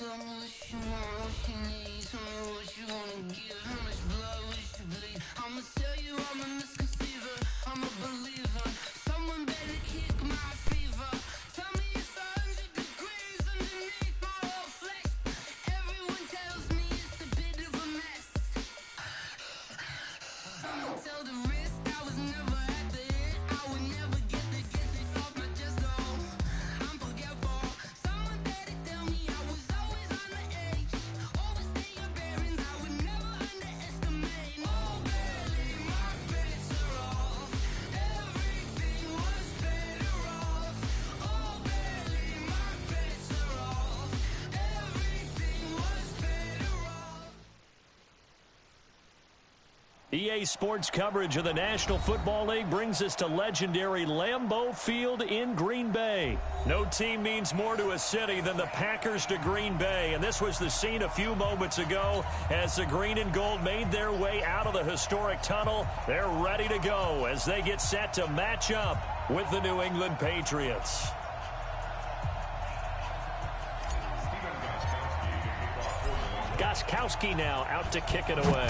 Tell me what you want, what you need. Tell me what you wanna give. How much blood would you bleed? I'ma tell you I'm a misconceiver. I'm a believer. Someone better kick my fever. Tell me it's 100 degrees underneath my whole flesh. Everyone tells me it's a bit of a mess. Someone tell the risk I was never at the end. I would never get it off my chest though. I'm forgetful. Someone better tell me I was always on the edge. Overstay your bearings, I would never underestimate. Oh, barely, my bets are off. Everything was better off. Oh, barely, my bets are off. Everything was better off. EA Sports coverage of the National Football League brings us to legendary Lambeau Field in Green Bay. No team means more to a city than the Packers to Green Bay, and this was the scene a few moments ago as the green and gold made their way out of the historic tunnel. They're ready to go as they get set to match up with the New England Patriots. Gostkowski now out to kick it away.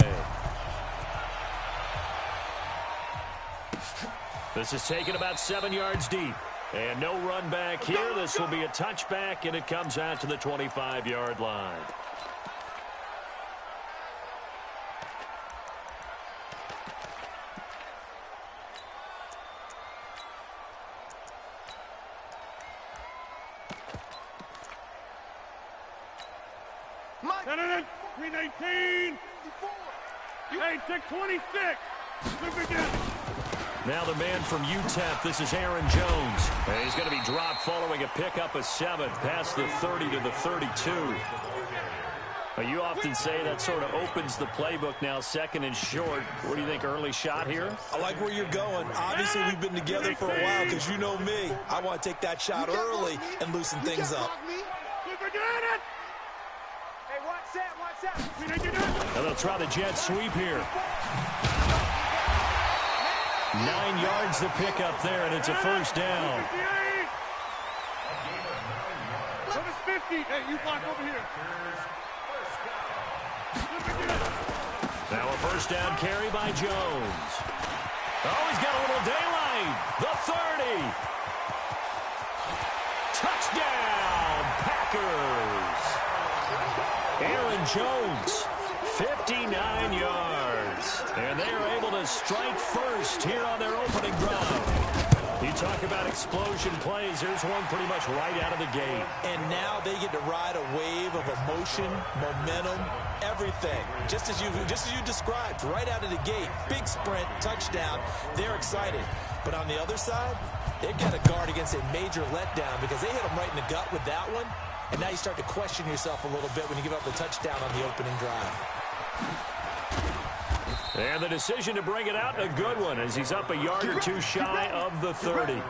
This is taken about 7 yards deep. And no run back here. This will be a touchback, and it comes out to the 25-yard line. Mike. 319. Hey, take 26. Look again. Now the man from UTEP, this is Aaron Jones. And he's going to be dropped following a pickup of 7 past the 30 to the 32. You often say that sort of opens the playbook now, second and short. What do you think, early shot here? I like where you're going. Obviously, we've been together for a while because you know me. I want to take that shot early and loosen things up. Hey, watch that. And they'll try the jet sweep here. 9 yards to pick up there, and it's a first down. Number 50. Hey, you block over here. Now a first down carry by Jones. Oh, he's got a little daylight. The 30. Touchdown, Packers. Aaron Jones, 59 yards. And they are able to strike first here on their opening drive. You talk about explosion plays. Here's one pretty much right out of the gate. And now they get to ride a wave of emotion, momentum, everything. Just as you described, right out of the gate. Big sprint, touchdown. They're excited. But on the other side, they've got to guard against a major letdown because they hit them right in the gut with that one. And now you start to question yourself a little bit when you give up the touchdown on the opening drive. And the decision to bring it out, a good one, as he's up a yard or two shy of the 30.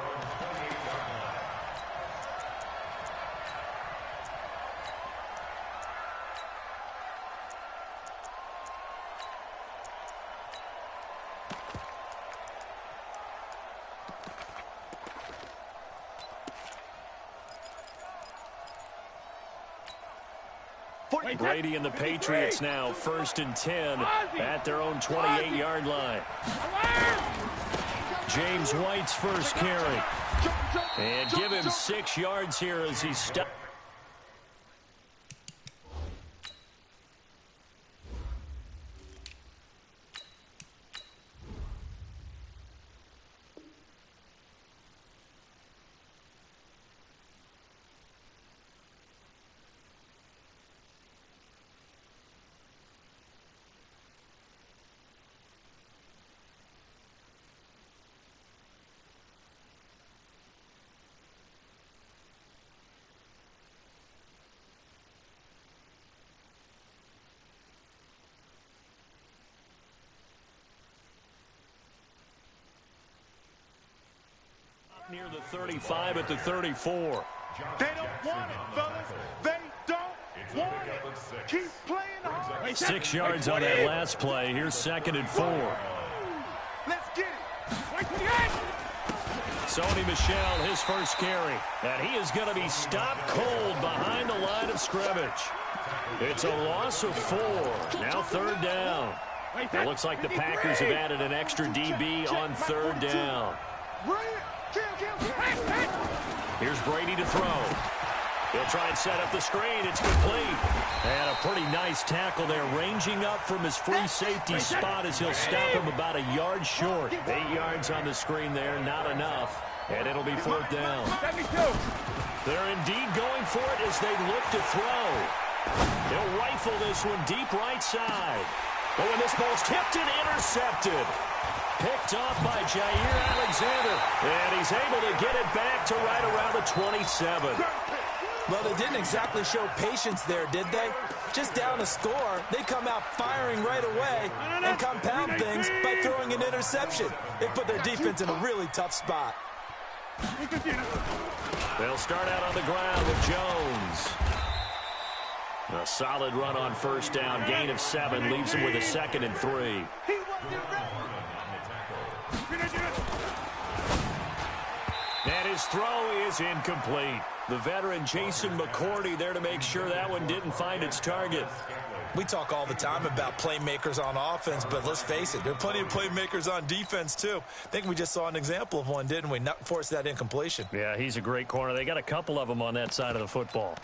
Brady and the Patriots now 1st and 10 at their own 28-yard line. James White's first carry. And give him 6 yards here as he stops. Near the 35 at the 34. They don't want it, fellas. They don't want it. Keep playing hard. 6 yards on that last play. Here's 2nd and 4. Let's get it. Sony Michel, his first carry. And he is going to be stopped cold behind the line of scrimmage. It's a loss of 4. Now 3rd down. It looks like the Packers have added an extra DB on 3rd down. Here's Brady to throw. He'll try and set up the screen. It's complete. And a pretty nice tackle there, ranging up from his free safety spot as he'll stop him about a yard short. 8 yards on the screen there, not enough. And it'll be 4th down. They're indeed going for it as they look to throw. He'll rifle this one deep right side. But when this ball's tipped and intercepted. Picked off by Jair Alexander. And he's able to get it back to right around the 27. Well, they didn't exactly show patience there, did they? Just down a score, they come out firing right away and compound things by throwing an interception. They put their defense in a really tough spot. They'll start out on the ground with Jones. A solid run on 1st down. Gain of 7 leaves him with a 2nd and 3. And his throw is incomplete. The veteran Jason McCourty there to make sure that one didn't find its target. We talk all the time about playmakers on offense, but let's face it, there are plenty of playmakers on defense, too. I think we just saw an example of one, didn't we? Not force that incompletion. Yeah, he's a great corner. They got a couple of them on that side of the football.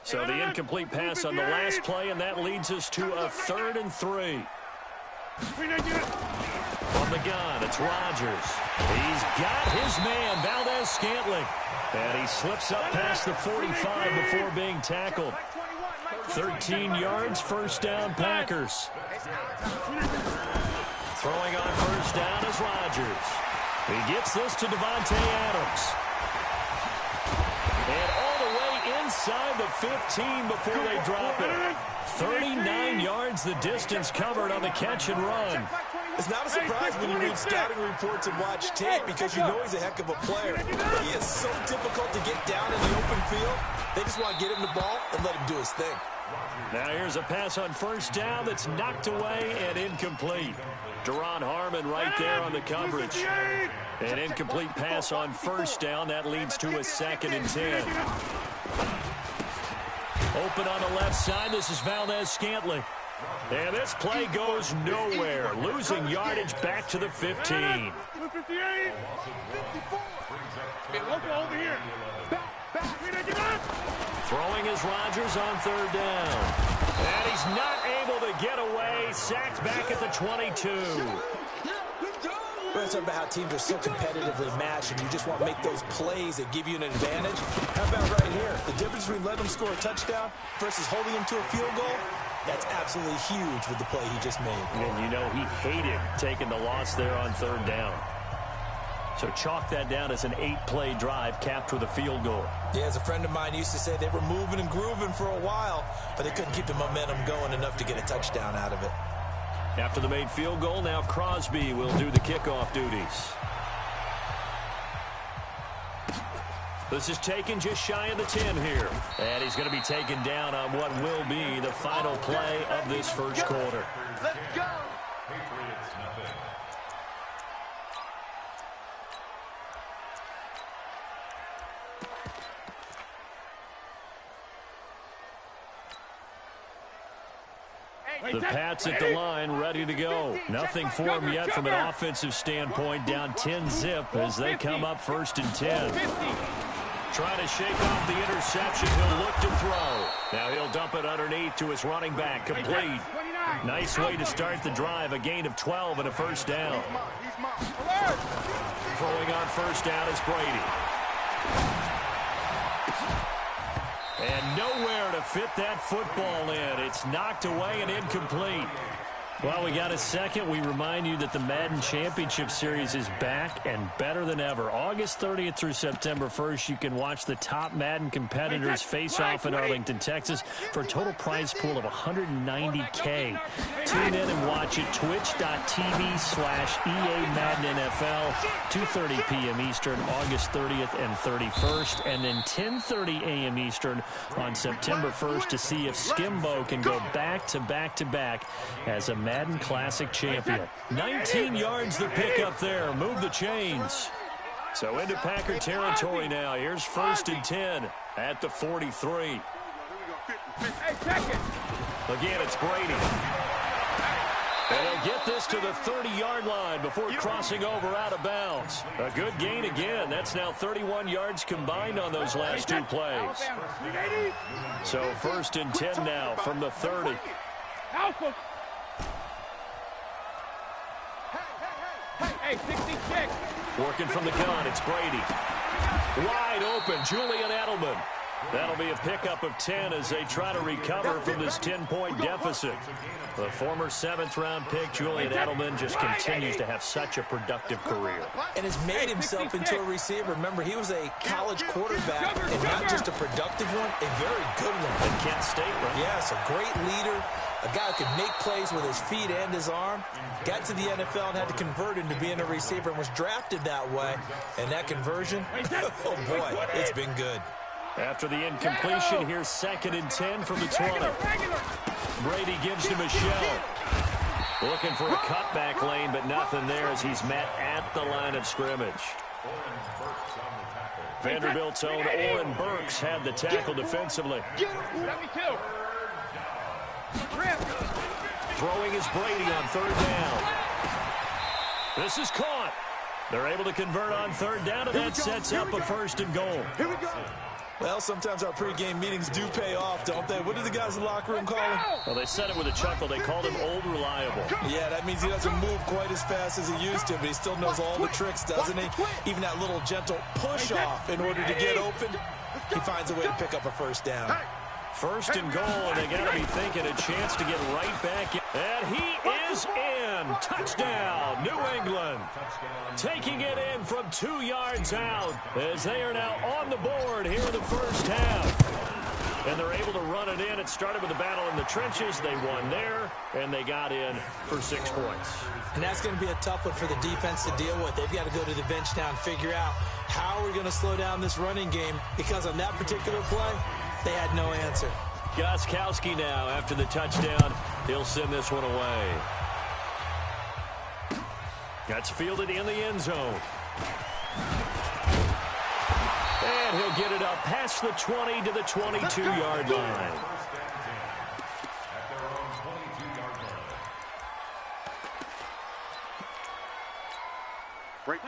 So the incomplete pass on the last play, and that leads us to a 3rd and 3. From the gun, it's Rodgers. He's got his man, Valdez-Scantling. And he slips up past the 45 before being tackled. 13 yards, 1st down, Packers. Throwing on 1st down is Rodgers. He gets this to Devontae Adams. And all the way inside the 15 before they drop it. 39 yards the distance covered on the catch and run. It's not a surprise when you read scouting reports and watch tape because you know he's a heck of a player. He is so difficult to get down in the open field. They just want to get him the ball and let him do his thing. Now here's a pass on 1st down that's knocked away and incomplete. Deron Harmon right there on the coverage. An incomplete pass on 1st down. That leads to a 2nd and 10. Open on the left side. This is Valdez-Scantling. And this play goes nowhere. Losing yardage back to the 15. Throwing is Rodgers on 3rd down. And he's not able to get away. Sacked back at the 22. We're talking about how teams are so competitively matched, and you just want to make those plays that give you an advantage. How about right here? The difference between letting them score a touchdown versus holding them to a field goal, that's absolutely huge with the play he just made. And you know he hated taking the loss there on 3rd down. So chalk that down as an 8-play drive capped with a field goal. Yeah, as a friend of mine used to say, they were moving and grooving for a while, but they couldn't keep the momentum going enough to get a touchdown out of it. After the made field goal, now Crosby will do the kickoff duties. This is taken just shy of the 10 here. And he's going to be taken down on what will be the final play of this 1st quarter. Let's go! Patriots nothing. The Pats at the line, ready to go. Nothing for them yet from an offensive standpoint. Down 10-zip as they come up 1st and 10. Trying to shake off the interception. He'll look to throw. Now he'll dump it underneath to his running back. Complete. Nice way to start the drive. A gain of 12 and a 1st down. Throwing on 1st down is Brady. And nowhere to fit that football in. It's knocked away and incomplete. Well, we got a second. We remind you that the Madden Championship Series is back and better than ever. August 30th through September 1st, you can watch the top Madden competitors face off in Arlington, Texas for a total prize pool of $190K. Tune in and watch it. Twitch.tv/EA Madden NFL, 2:30 p.m. Eastern, August 30th and 31st, and then 10:30 a.m. Eastern on September 1st to see if Skimbo can go back to back to back as a Madden Classic champion. 19 yards the pickup there. Move the chains. So into Packer territory now. Here's 1st and 10 at the 43. Again, it's Brady. And he'll get this to the 30-yard line before crossing over out of bounds. A good gain again. That's now 31 yards combined on those last 2 plays. So 1st and 10 now from the 30. Hey, 66. Working from the gun, it's Brady. Wide open, Julian Edelman. That'll be a pickup of 10 as they try to recover from this 10-point deficit. The former 7th-round pick, Julian Edelman, just continues to have such a productive career. And has made himself into a receiver. Remember, he was a college quarterback, and not just a productive one, a very good one. At Kent State, right? Yes, a great leader, a guy who could make plays with his feet and his arm. Got to the NFL and had to convert into being a receiver and was drafted that way. And that conversion, oh boy, it's been good. After the incompletion, here's 2nd and 10 from the 20. Brady gives to Michelle. Looking for a cutback lane, but nothing there as he's met at the line of scrimmage. Vanderbilt's own Oren Burks had the tackle defensively. Throwing is Brady on 3rd down. This is caught. They're able to convert on 3rd down, and that sets up a 1st and goal. Here we go. Well, sometimes our pregame meetings do pay off, don't they? What did the guys in the locker room call him? Well, they said it with a chuckle. They called him Old Reliable. Yeah, that means he doesn't move quite as fast as he used to, but he still knows all the tricks, doesn't he? Even that little gentle push-off in order to get open, he finds a way to pick up a 1st down. 1st and goal, and they got to be thinking a chance to get right back in. And he is in. Touchdown, New England. Taking it in from 2 yards out as they are now on the board here in the 1st half. And they're able to run it in. It started with a battle in the trenches. They won there, and they got in for 6 points. And that's going to be a tough one for the defense to deal with. They've got to go to the bench now and figure out how we're going to slow down this running game, because on that particular play, they had no answer. Gostkowski now after the touchdown. He'll send this one away. That's fielded in the end zone. And he'll get it up past the 20 to the 22-yard line.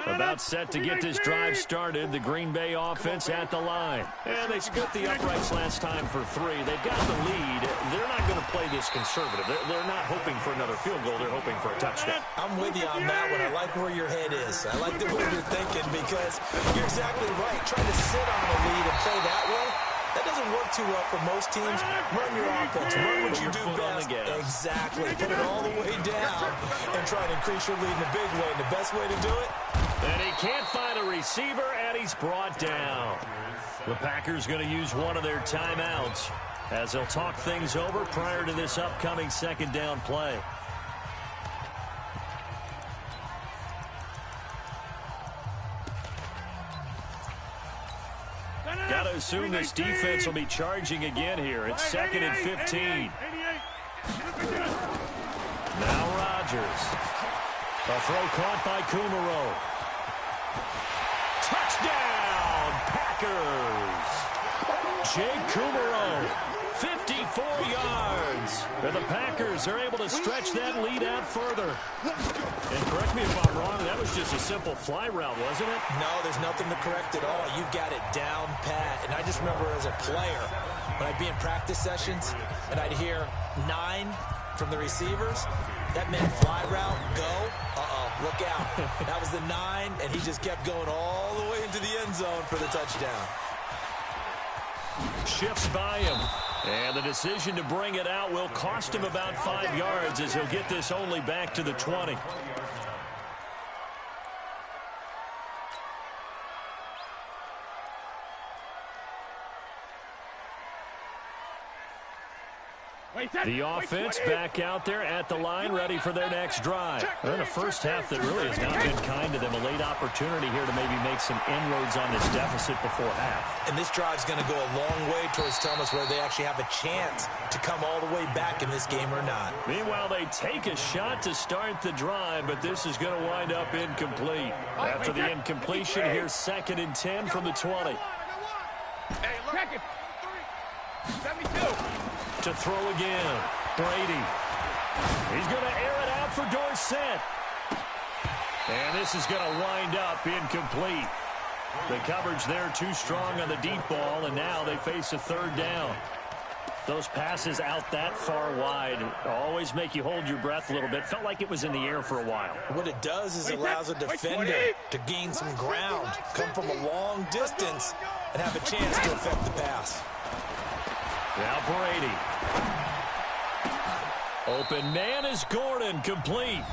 About set to get this drive started. The Green Bay offense at the line. And they split the uprights last time for 3. They've got the lead. They're not going to play this conservative. They're not hoping for another field goal. They're hoping for a touchdown. I'm with you on that one. I like where your head is. I like the way you're thinking, because you're exactly right. Trying to sit on the lead and play that way, that doesn't work too well for most teams. Run your offense. Run what you do best. Exactly. Put it all the way down and try to increase your lead in a big way. And the best way to do it? And he can't find a receiver, and he's brought down. The Packers going to use one of their timeouts as they'll talk things over prior to this upcoming 2nd down play. Got to assume this defense will be charging again here. It's 2nd and 15. Now Rodgers. A throw caught by Kumaro. Touchdown, Packers. Jake Kumaro, 54 yards. And the Packers are able to stretch that lead out further. And correct me if I'm wrong, that was just a simple fly route, wasn't it? No, there's nothing to correct at all. You've got it down pat. And I just remember as a player, when I'd be in practice sessions and I'd hear 9 from the receivers, that meant fly route, go. Look out. That was the 9, and he just kept going all the way into the end zone for the touchdown. Shifts by him. And the decision to bring it out will cost him about 5 yards as he'll get this only back to the 20. The offense back out there at the line, ready for their next drive. In a first half that really has not been kind to them. A late opportunity here to maybe make some inroads on this deficit before half. And this drive's going to go a long way towards telling us whether they actually have a chance to come all the way back in this game or not. Meanwhile, they take a shot to start the drive, but this is going to wind up incomplete. After the incompletion, here's 2nd and 10 from the 20. Second. 72. To throw again. Brady. He's going to air it out for Dorsett. And this is going to wind up incomplete. The coverage there too strong on the deep ball, and now they face a 3rd down. Those passes out that far wide always make you hold your breath a little bit. Felt like it was in the air for a while. What it does is it allows a defender to gain some ground, come from a long distance, and have a chance to affect the pass. Now Brady. Open man is Gordon, complete.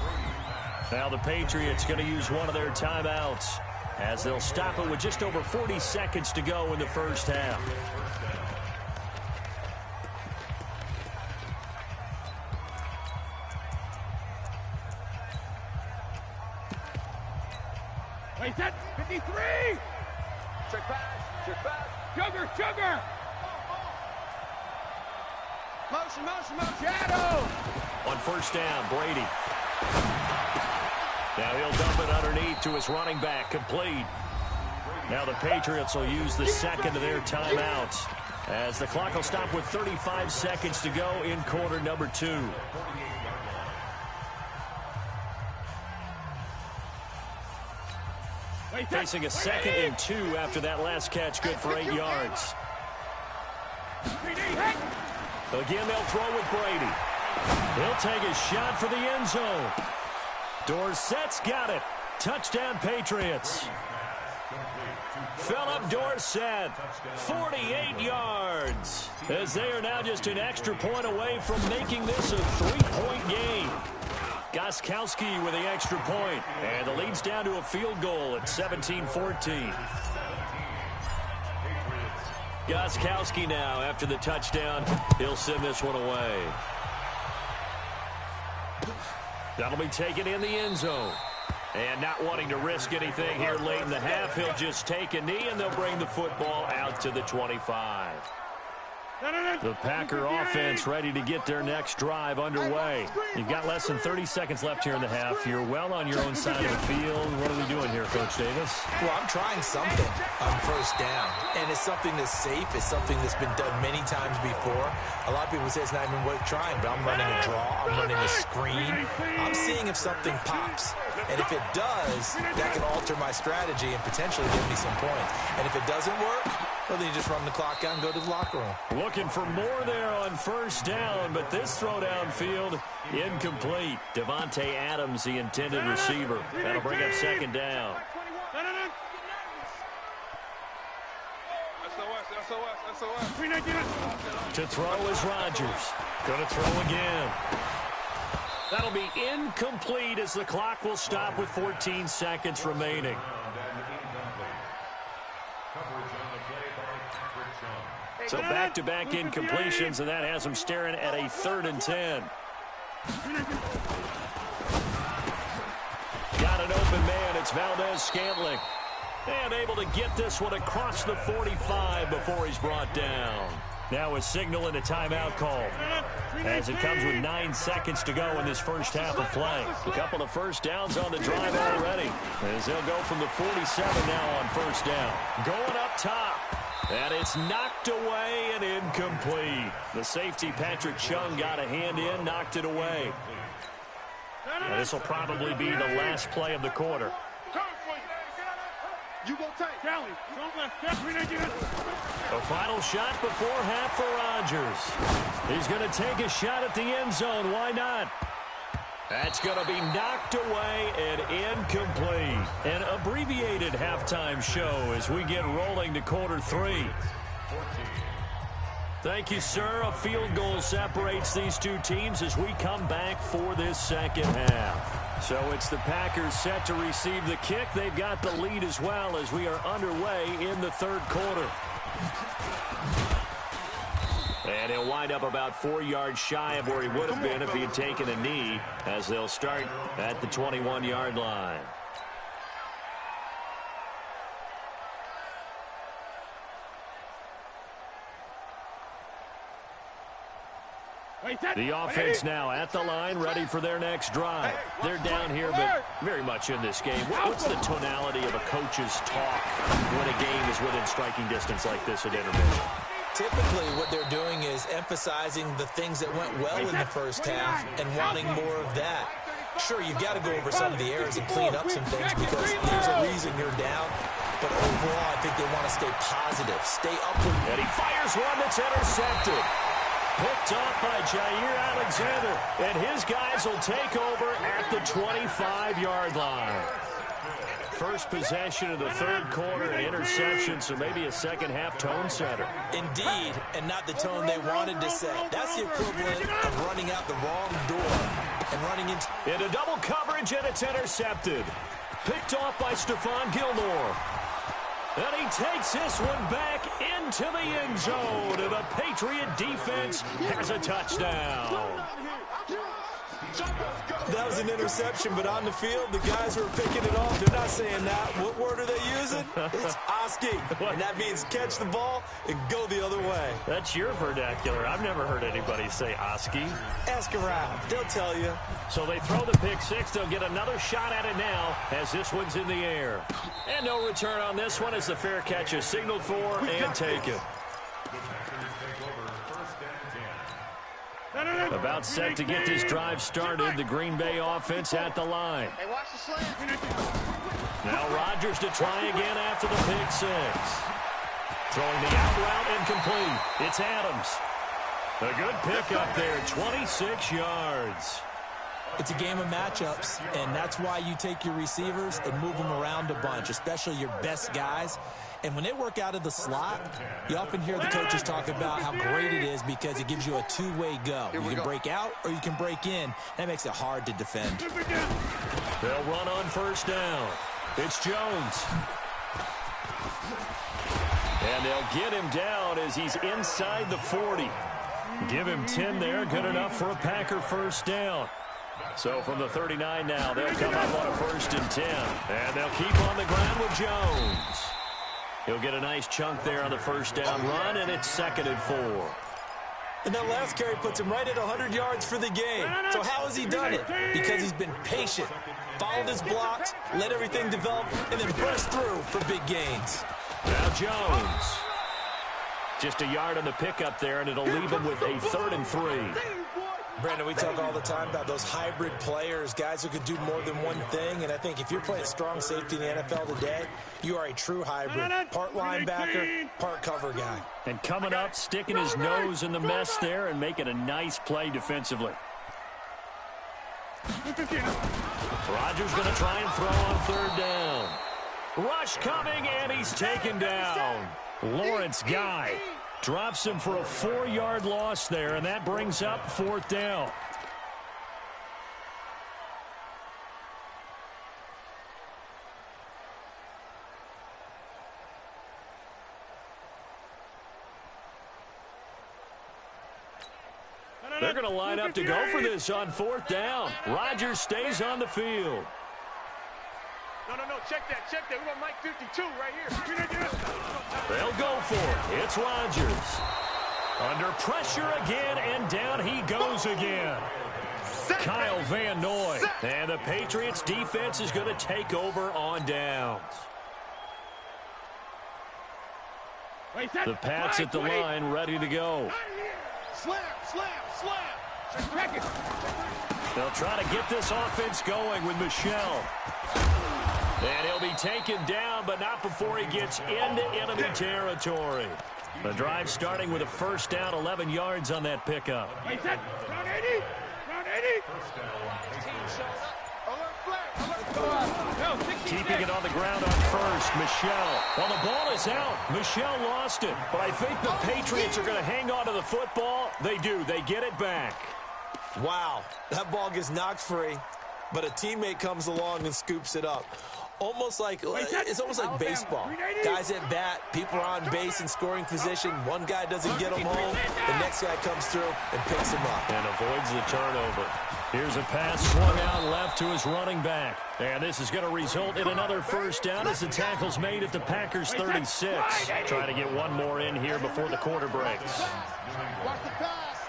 Now the Patriots going to use one of their timeouts as they'll stop it with just over 40 seconds to go in the first half. Wait, that 53. Check pass. Sugar. Motion. Shadow. On first down, Brady. Now he'll dump it underneath to his running back, complete. Now the Patriots will use the second of their timeouts as the clock will stop with 35 seconds to go in quarter number 2. Facing a 2nd and 2 after that last catch, good for 8 yards. Again, they'll throw with Brady. He'll take a shot for the end zone. Dorsett's got it. Touchdown, Patriots. Philip Dorsett, 48 yards, as they are now just an extra point away from making this a 3-point game. Gostkowski with the extra point, and the lead's down to a field goal at 17-14. Gostkowski now, after the touchdown, he'll send this one away. That'll be taken in the end zone. And not wanting to risk anything here late in the half, he'll just take a knee, and they'll bring the football out to the 25. The Packer offense ready to get their next drive underway. You've got less than 30 seconds left here in the half. You're well on your own side of the field. What are we doing here, Coach Davis? Well, I'm trying something on first down. And it's something that's safe. It's something that's been done many times before. A lot of people say it's not even worth trying, but I'm running a draw. I'm running a screen. I'm seeing if something pops. And if it does, that can alter my strategy and potentially give me some points. And if it doesn't work, well, then you just run the clock out and go to the locker room. Looking for more there on first down, but this throw downfield, incomplete. Devontae Adams, the intended receiver. That'll bring up 2nd down. To throw is Rodgers. Going to throw again. That'll be incomplete as the clock will stop with 14 seconds remaining. So back-to-back incompletions, and that has them staring at a 3rd and 10. Got an open man. It's Valdez-Scantling. And able to get this one across the 45 before he's brought down. Now a signal and a timeout call as it comes with 9 seconds to go in this first half of play. A couple of first downs on the drive already as they'll go from the 47 now on first down. Going up top. And it's knocked away and incomplete. The safety, Patrick Chung, got a hand in, knocked it away. And this will probably be the last play of the quarter. You go tight. Callie, don't let A final shot before half for Rodgers. He's going to take a shot at the end zone. Why not? That's going to be knocked away and incomplete. An abbreviated halftime show as we get rolling to quarter 3. Thank you, sir. A field goal separates these two teams as we come back for this second half. So it's the Packers set to receive the kick. They've got the lead as well as we are underway in the third quarter. And he'll wind up about 4 yards shy of where he would have been if he had taken a knee, as they'll start at the 21-yard line. The offense now at the line, ready for their next drive. They're down here, but very much in this game. What's the tonality of a coach's talk when a game is within striking distance like this at intermission? Typically, what they're doing is emphasizing the things that went well in the first half and wanting more of that. Sure, you've got to go over some of the errors and clean up some things because there's a reason you're down. But overall, I think they want to stay positive, stay upward. And he fires one that's intercepted. Picked off by Jair Alexander, and his guys will take over at the 25-yard line. First possession of the third quarter, an interception, so maybe a second-half tone setter. Indeed, and not the tone they wanted to set. That's the equivalent of running out the wrong door and running into double coverage, and it's intercepted. Picked off by Stephon Gilmore. And he takes this one back into the end zone, and the Patriot defense has a touchdown. That was an interception, but on the field, the guys who are picking it off, they're not saying that. What word are they using? It's Oski, and that means catch the ball and go the other way. That's your vernacular. I've never heard anybody say Oski. Ask around. They'll tell you. So they throw the pick six. They'll get another shot at it now as this one's in the air. And no return on this one as the fair catch is signaled for and taken. About set to get this drive started. The Green Bay offense at the line. Hey, watch the slant. Now Rodgers to try again after the pick six. Throwing the out route incomplete. It's Adams. A good pick up there, 26 yards. It's a game of matchups, and that's why you take your receivers and move them around a bunch, especially your best guys. And when they work out of the slot, you often hear the coaches talk about how great it is because it gives you a two-way go. You can break out or you can break in. That makes it hard to defend. They'll run on first down. It's Jones. And they'll get him down as he's inside the 40. Give him 10 there. Good enough for a Packer first down. So from the 39 now, they'll come up on a 1st and 10. And they'll keep on the ground with Jones. He'll get a nice chunk there on the first down run, and it's 2nd and 4. And that last carry puts him right at 100 yards for the game. So how has he done it? Because he's been patient, followed his blocks, let everything develop, and then burst through for big gains. Now Jones. Just a yard on the pickup there, and it'll leave him with a 3rd and 3. Brandon, we talk all the time about those hybrid players, guys who could do more than one thing, and I think if you're playing strong safety in the NFL today, you are a true hybrid. Part linebacker, part cover guy. And coming up, sticking his nose in the mess there and making a nice play defensively. Rodgers going to try and throw on 3rd down. Rush coming, and he's taken down. Lawrence Guy drops him for a 4-yard loss there, and that brings up 4th down. They're going to line up to go for this on 4th down. Rodgers stays on the field. No, check that. We're on Mike 52 right here. They'll go for it. It's Rodgers. Under pressure again, and down he goes again. Kyle Van Noy. And the Patriots defense is going to take over on downs. The Pats at the line, ready to go. Slam. They'll try to get this offense going with Michelle. And he'll be taken down, but not before he gets into enemy territory. The drive starting with a 1st down, 11 yards on that pickup. Round 80. Keeping it on the ground on 1st, Michelle. Well, the ball is out. Michelle lost it, but I think the Patriots are going to hang on to the football. They do. They get it back. Wow, that ball gets knocked free, but a teammate comes along and scoops it up. almost like baseball. Guys at bat, people are on base in scoring position. One guy doesn't get them home. The next guy comes through and picks him up. And avoids the turnover. Here's a pass swung out left to his running back. And this is going to result in another first down as the tackle's made at the Packers 36. Trying to get one more in here before the quarter breaks. Watch the pass.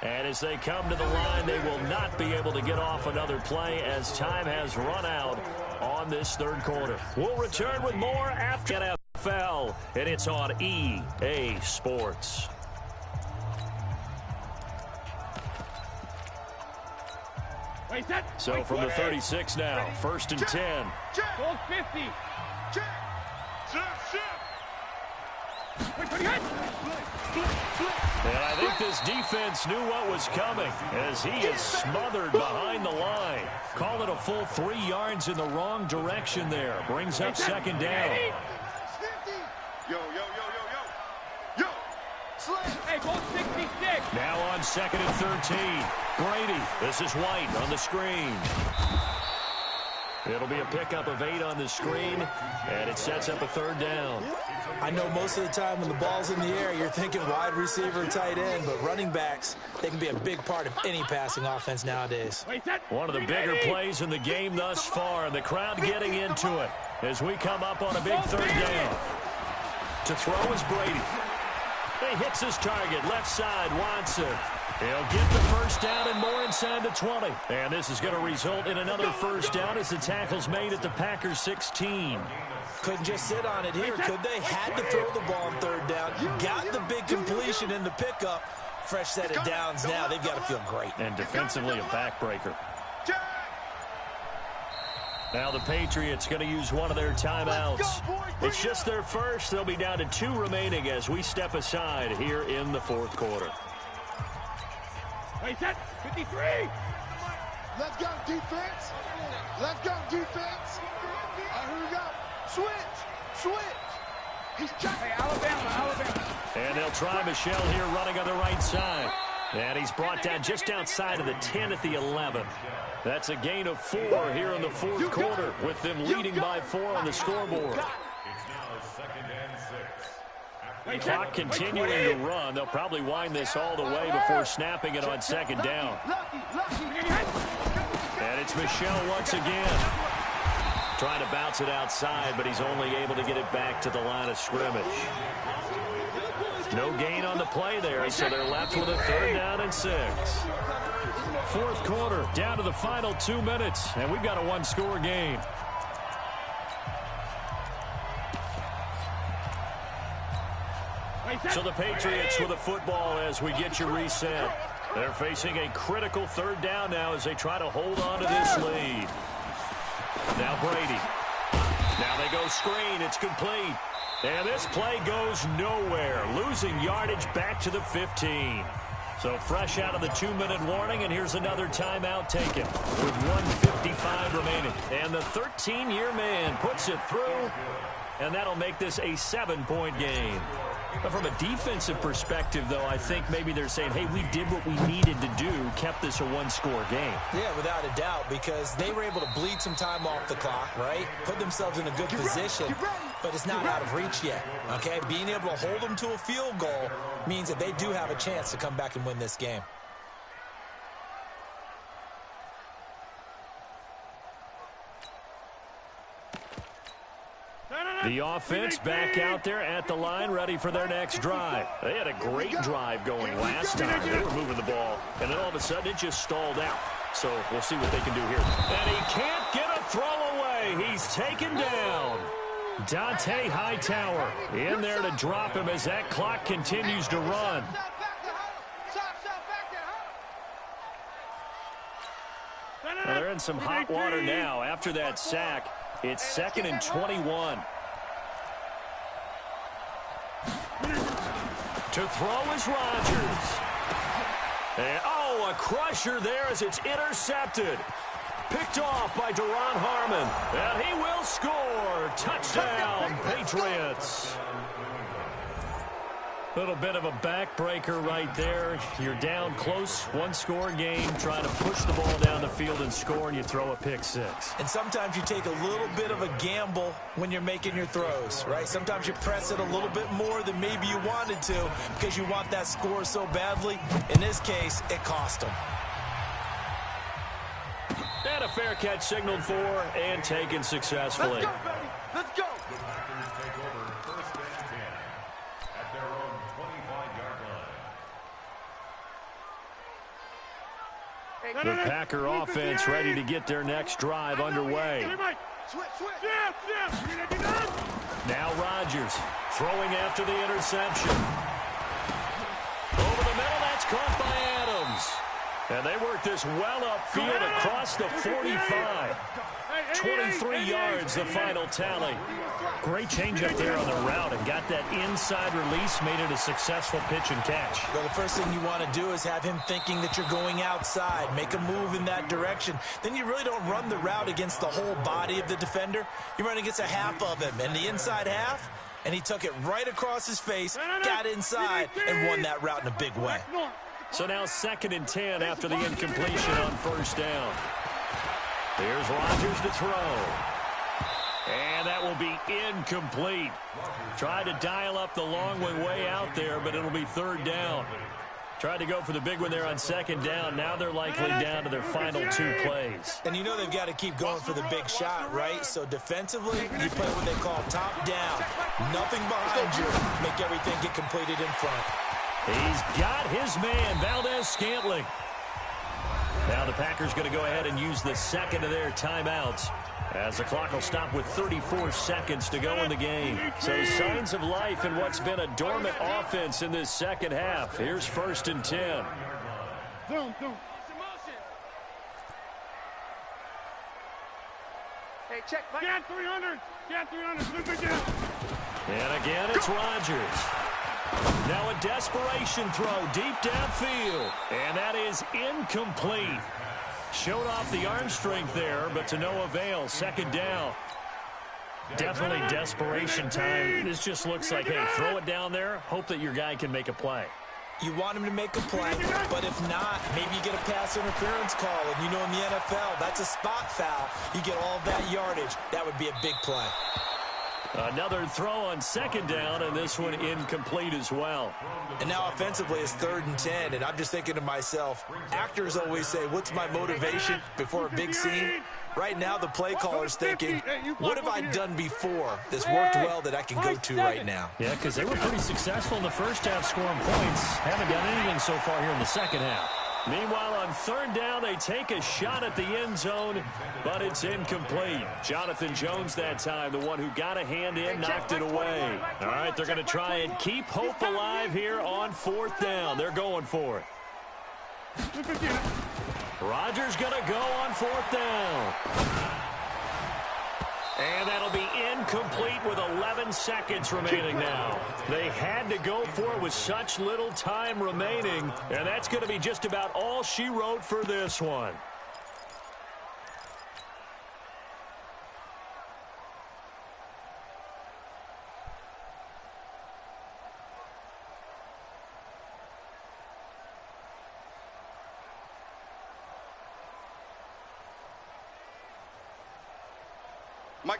And as they come to the line, they will not be able to get off another play as time has run out on this third quarter. We'll return with more after NFL, and it's on EA Sports. So from the 36 now, 1st and 10. Goal 50. And I think this defense knew what was coming as he is smothered behind the line. Call it a full 3 yards in the wrong direction there. Brings up second down. Yo, yo, yo, yo, yo. Yo. Hey, goal 66. Now on 2nd and 13. Brady. This is White on the screen. It'll be a pickup of 8 on the screen, and it sets up a third down. I know most of the time when the ball's in the air, you're thinking wide receiver, tight end, but running backs, they can be a big part of any passing offense nowadays. One of the bigger plays in the game thus far, and the crowd getting into it as we come up on a big third down. To throw is Brady. He hits his target, left side, Watson. He'll get the first down and more inside the 20. And this is going to result in another first down as the tackle's made at the Packers 16. Couldn't just sit on it here, could they? Had to throw the ball on third down. Got the big completion in the pickup. Fresh set of downs now. They've got to feel great. And defensively, a backbreaker. Now the Patriots going to use one of their timeouts. It's just their first. They'll be down to 2 remaining as we step aside here in the fourth quarter. Wait, set 53. Let's go, defense. Let's go, defense. Here we go. Switch. He's Hey, Alabama. And they'll try Michelle here running on the right side. And he's brought down just outside of the 10 at the 11. That's a gain of 4 here in the fourth quarter with them leading by 4 on the scoreboard. Clock continuing to run. They'll probably wind this all the way before snapping it on second down. And it's Michelle once again. Trying to bounce it outside, but he's only able to get it back to the line of scrimmage. No gain on the play there, so they're left with a third down and 6. Fourth quarter, down to the final 2 minutes, and we've got a one-score game. So the Patriots with a football as we get you reset. They're facing a critical third down now as they try to hold on to this lead. Now Brady. Now they go screen. It's complete. And this play goes nowhere. Losing yardage back to the 15. So fresh out of the 2-minute warning, and here's another timeout taken with 1:55 remaining. And the 13-year man puts it through, and that'll make this a 7-point game. But from a defensive perspective, though, I think maybe they're saying, hey, we did what we needed to do, kept this a one-score game. Yeah, without a doubt, because they were able to bleed some time off the clock, right? Put themselves in a good position, but it's not out of reach yet, okay? Being able to hold them to a field goal means that they do have a chance to come back and win this game. The offense back out there at the line, ready for their next drive. They had a great drive going last time. They were moving the ball, and then all of a sudden it just stalled out. So we'll see what they can do here. And he can't get a throw away. He's taken down. Dante Hightower in there to drop him as that clock continues to run. Well, they're in some hot water now after that sack. It's 2nd and 21. To throw is Rodgers. And, a crusher there as it's intercepted. Picked off by Deron Harmon. And he will score. Touchdown, Patriots. Little bit of a backbreaker right there. You're down close, one-score game, trying to push the ball down the field and score, and you throw a pick six. And sometimes you take a little bit of a gamble when you're making your throws, right? Sometimes you press it a little bit more than maybe you wanted to because you want that score so badly. In this case, it cost them. And a fair catch signaled for and taken successfully. Let's go, baby. Let's go. The Packers take over first and 10 at their own 25-yard line. The Packer offense ready to get their next drive underway. Now Rodgers throwing after the interception. Over the middle, that's caught by Adams. And they work this well upfield across the 45. 23 yards, the final tally. Great change up there on the route and got that inside release, made it a successful pitch and catch. Well, the first thing you want to do is have him thinking that you're going outside, make a move in that direction. Then you really don't run the route against the whole body of the defender. You run against a half of him, and the inside half, and he took it right across his face, got inside, and won that route in a big way. So now 2nd and 10 after the incompletion on first down. Here's Rodgers to throw. And that will be incomplete. Tried to dial up the long one way out there, but it'll be 3rd down. Tried to go for the big one there on 2nd down. Now they're likely down to their final 2 plays. And you know they've got to keep going for the big shot, right? So defensively, you play what they call top down. Nothing behind you. Make everything get completed in front. He's got his man, Valdez-Scantling. Now the Packers going to go ahead and use the second of their timeouts as the clock will stop with 34 seconds to go in the game. So signs of life in what's been a dormant offense in this second half. Here's 1st and 10. Hey, check. Get 300. Get 300. And again, it's Rodgers. Now a desperation throw deep downfield. And that is incomplete. Showed off the arm strength there, but to no avail. 2nd down. Definitely desperation time. This just looks like, hey, throw it down there, hope that your guy can make a play. You want him to make a play, but if not, maybe you get a pass interference call. And you know in the NFL, that's a spot foul. You get all that yardage. That would be a big play. Another throw on 2nd down, and this one incomplete as well. And now offensively it's 3rd and 10, and I'm just thinking to myself, actors always say, what's my motivation before a big scene? Right now the play caller's thinking, what have I done before that's worked well that I can go to right now? Yeah, because they were pretty successful in the first half scoring points. Haven't done anything so far here in the second half. Meanwhile, on 3rd down, they take a shot at the end zone, but it's incomplete. Jonathan Jones that time, the one who got a hand in, knocked it away. All right, they're going to try and keep hope alive here on 4th down. They're going for it. Rodgers going to go on 4th down. And that'll be incomplete with 11 seconds remaining now. They had to go for it with such little time remaining, and that's going to be just about all she wrote for this one.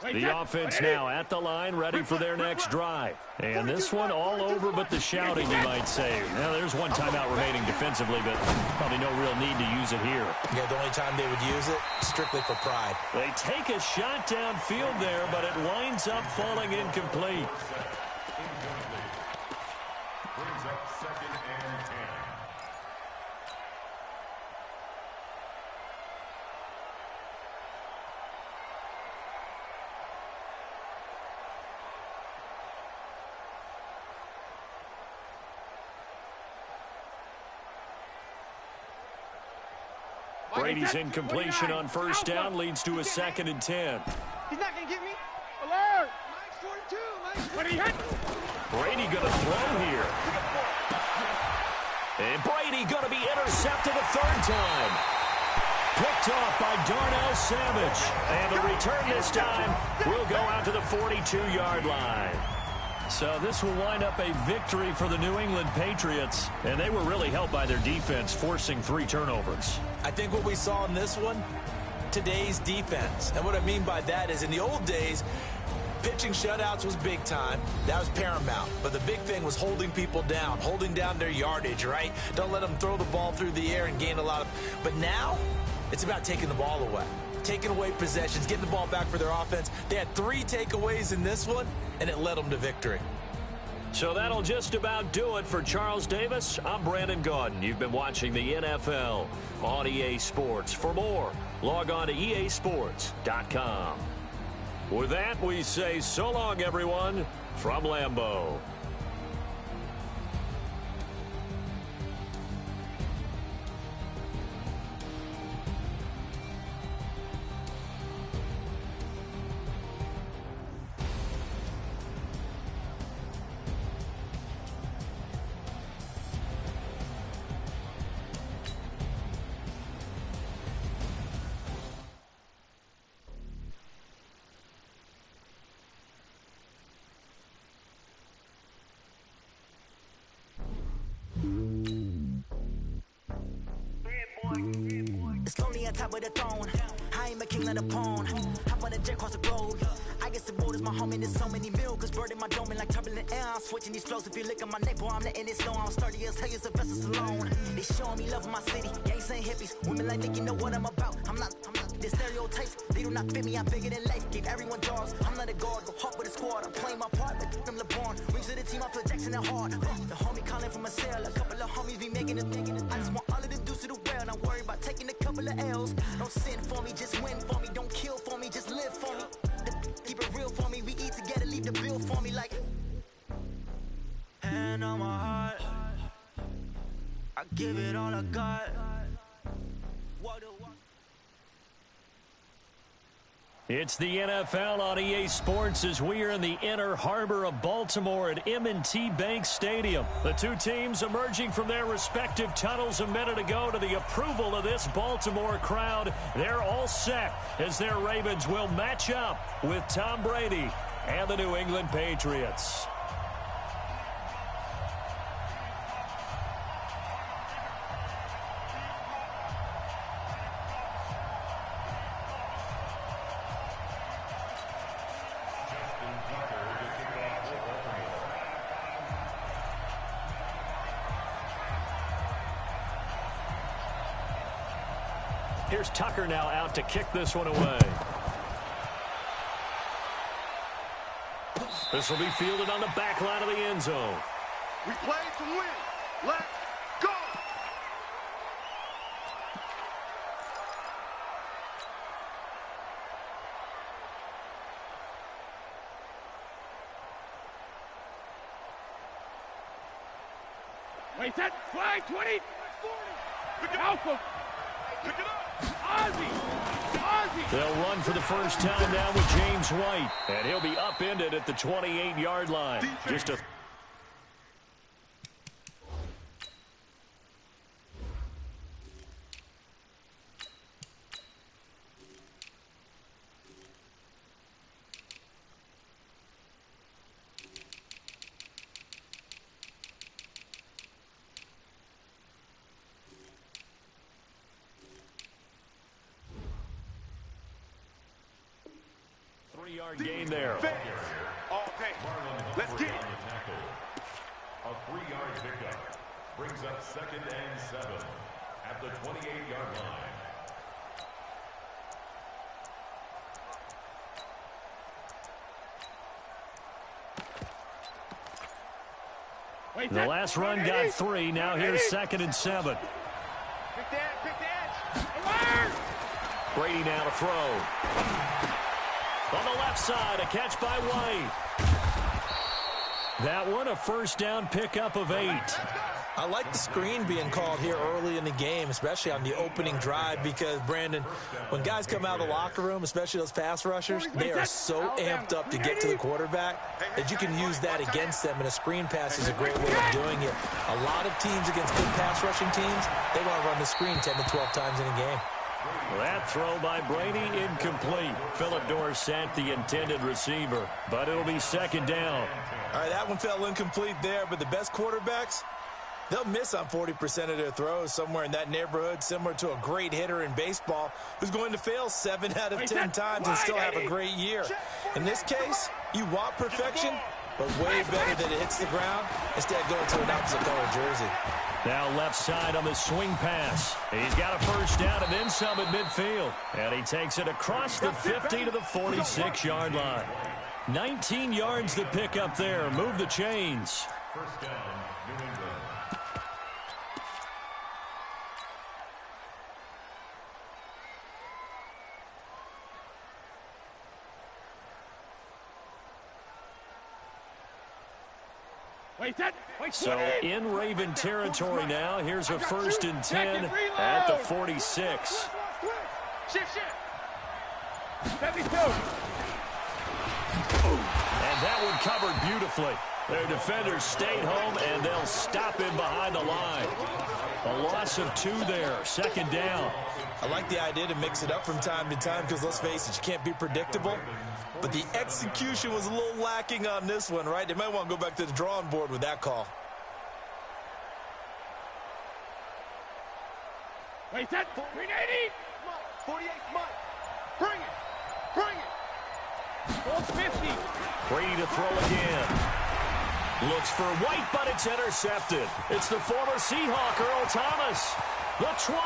The offense now at the line, ready for their next drive. And this one all over but the shouting, you might say. Now, there's one timeout remaining defensively, but probably no real need to use it here. Yeah, the only time they would use it, strictly for pride. They take a shot downfield there, but it winds up falling incomplete. Brings up 2nd and 10. Brady's incompletion on 1st down leads to a 2nd and 10. He's not going to get me. Alert. Mike's 42. Brady going to throw here. And Brady going to be intercepted a 3rd time. Picked off by Darnell Savage. And the return this time will go out to the 42-yard line. So this will wind up a victory for the New England Patriots, and they were really helped by their defense, forcing 3 turnovers. I think what we saw in this one, today's defense. And what I mean by that is in the old days, pitching shutouts was big time. That was paramount. But the big thing was holding people down, holding down their yardage, right? Don't let them throw the ball through the air and gain a lot of... But now, it's about taking the ball away. Taking away possessions, getting the ball back for their offense. They had 3 takeaways in this one, and it led them to victory. So that'll just about do it for Charles Davis. I'm Brandon Gaudin. You've been watching the NFL on EA Sports. For more, log on to easports.com. With that, we say so long, everyone, from Lambeau. It's lonely on top of the throne. I ain't a king of the pawn. Hop on a jet across the road. I guess the road is my home and there's so many milk. Bird in my dome and like turbulent air. I'm switching these flows. If you look at my neck, boy, I'm letting it slow. I'm sturdy as hell as a vessel alone. They showing me love in my city. Gangs ain't hippies. Women like Nick, you know what I'm about. I'm not the stereotypes. They do not fit me. I'm bigger than life. Gave everyone jobs. I'm not a guard. Go hard with a squad. I'm playing my part, but I'm LeBron. Rings to the team. I feel Jackson and hard. The homie calling from a cell. A couple of homies be making it. I just want all of them dudes to the well. Not worry about taking a couple of L's. Don't sin for me, just win for me. Don't kill for me, just live for me. Keep it real for me. We eat together, leave the bill for me like. Hand on my heart, I give it all I got. It's the NFL on EA Sports as we are in the inner harbor of Baltimore at M&T Bank Stadium. The two teams emerging from their respective tunnels a minute ago to the approval of this Baltimore crowd. They're all set as their Ravens will match up with Tom Brady and the New England Patriots. Here's Tucker now out to kick this one away. This will be fielded on the back line of the end zone. We play to win. Let's go! Wait, set, flag, 20, 40. Pick it up. Pick it up. Ozzie. They'll run for the first time now with James White, and he'll be upended at the 28-yard line. Just a... Three-yard gain there. All day. Let's get it. A 3-yard pickup brings up 2nd and 7 at the 28-yard line. The last run got 3. Now here's 2nd and 7. Pick the edge. Brady now to throw. On the left side, a catch by White. That one, a first down pickup of 8. I like the screen being called here early in the game, especially on the opening drive, because, Brandon, when guys come out of the locker room, especially those pass rushers, they are so amped up to get to the quarterback that you can use that against them, and a screen pass is a great way of doing it. A lot of teams against good pass rushing teams, they want to run the screen 10 to 12 times in a game. That throw by Brady incomplete. Philip Dorsett, the intended receiver. But it'll be second down. All right, that one fell incomplete there, but the best quarterbacks, they'll miss on 40% of their throws, somewhere in that neighborhood, similar to a great hitter in baseball who's going to fail 7 out of 10 times and still have a great year. In this case, you want perfection, but way better that it hits the ground instead of going to an opposite color jersey. Now left side on the swing pass. He's got a first down and then some at midfield. And he takes it across the 50 to the 46-yard line. 19 yards to pick up there. Move the chains. First down, New England. So in Raven territory now. Here's a 1st and 10 at the 46. Shift. 72. And that one covered beautifully. Their defenders stayed home, and they'll stop him behind the line. A loss of 2 there. Second down. I like the idea to mix it up from time to time because, let's face it, you can't be predictable. But the execution was a little lacking on this one, right? They might want to go back to the drawing board with that call. Wait, that 380. 48, Mike. Bring it. 450. Brady to throw again. Looks for White, but it's intercepted. It's the former Seahawk, Earl Thomas. The 20,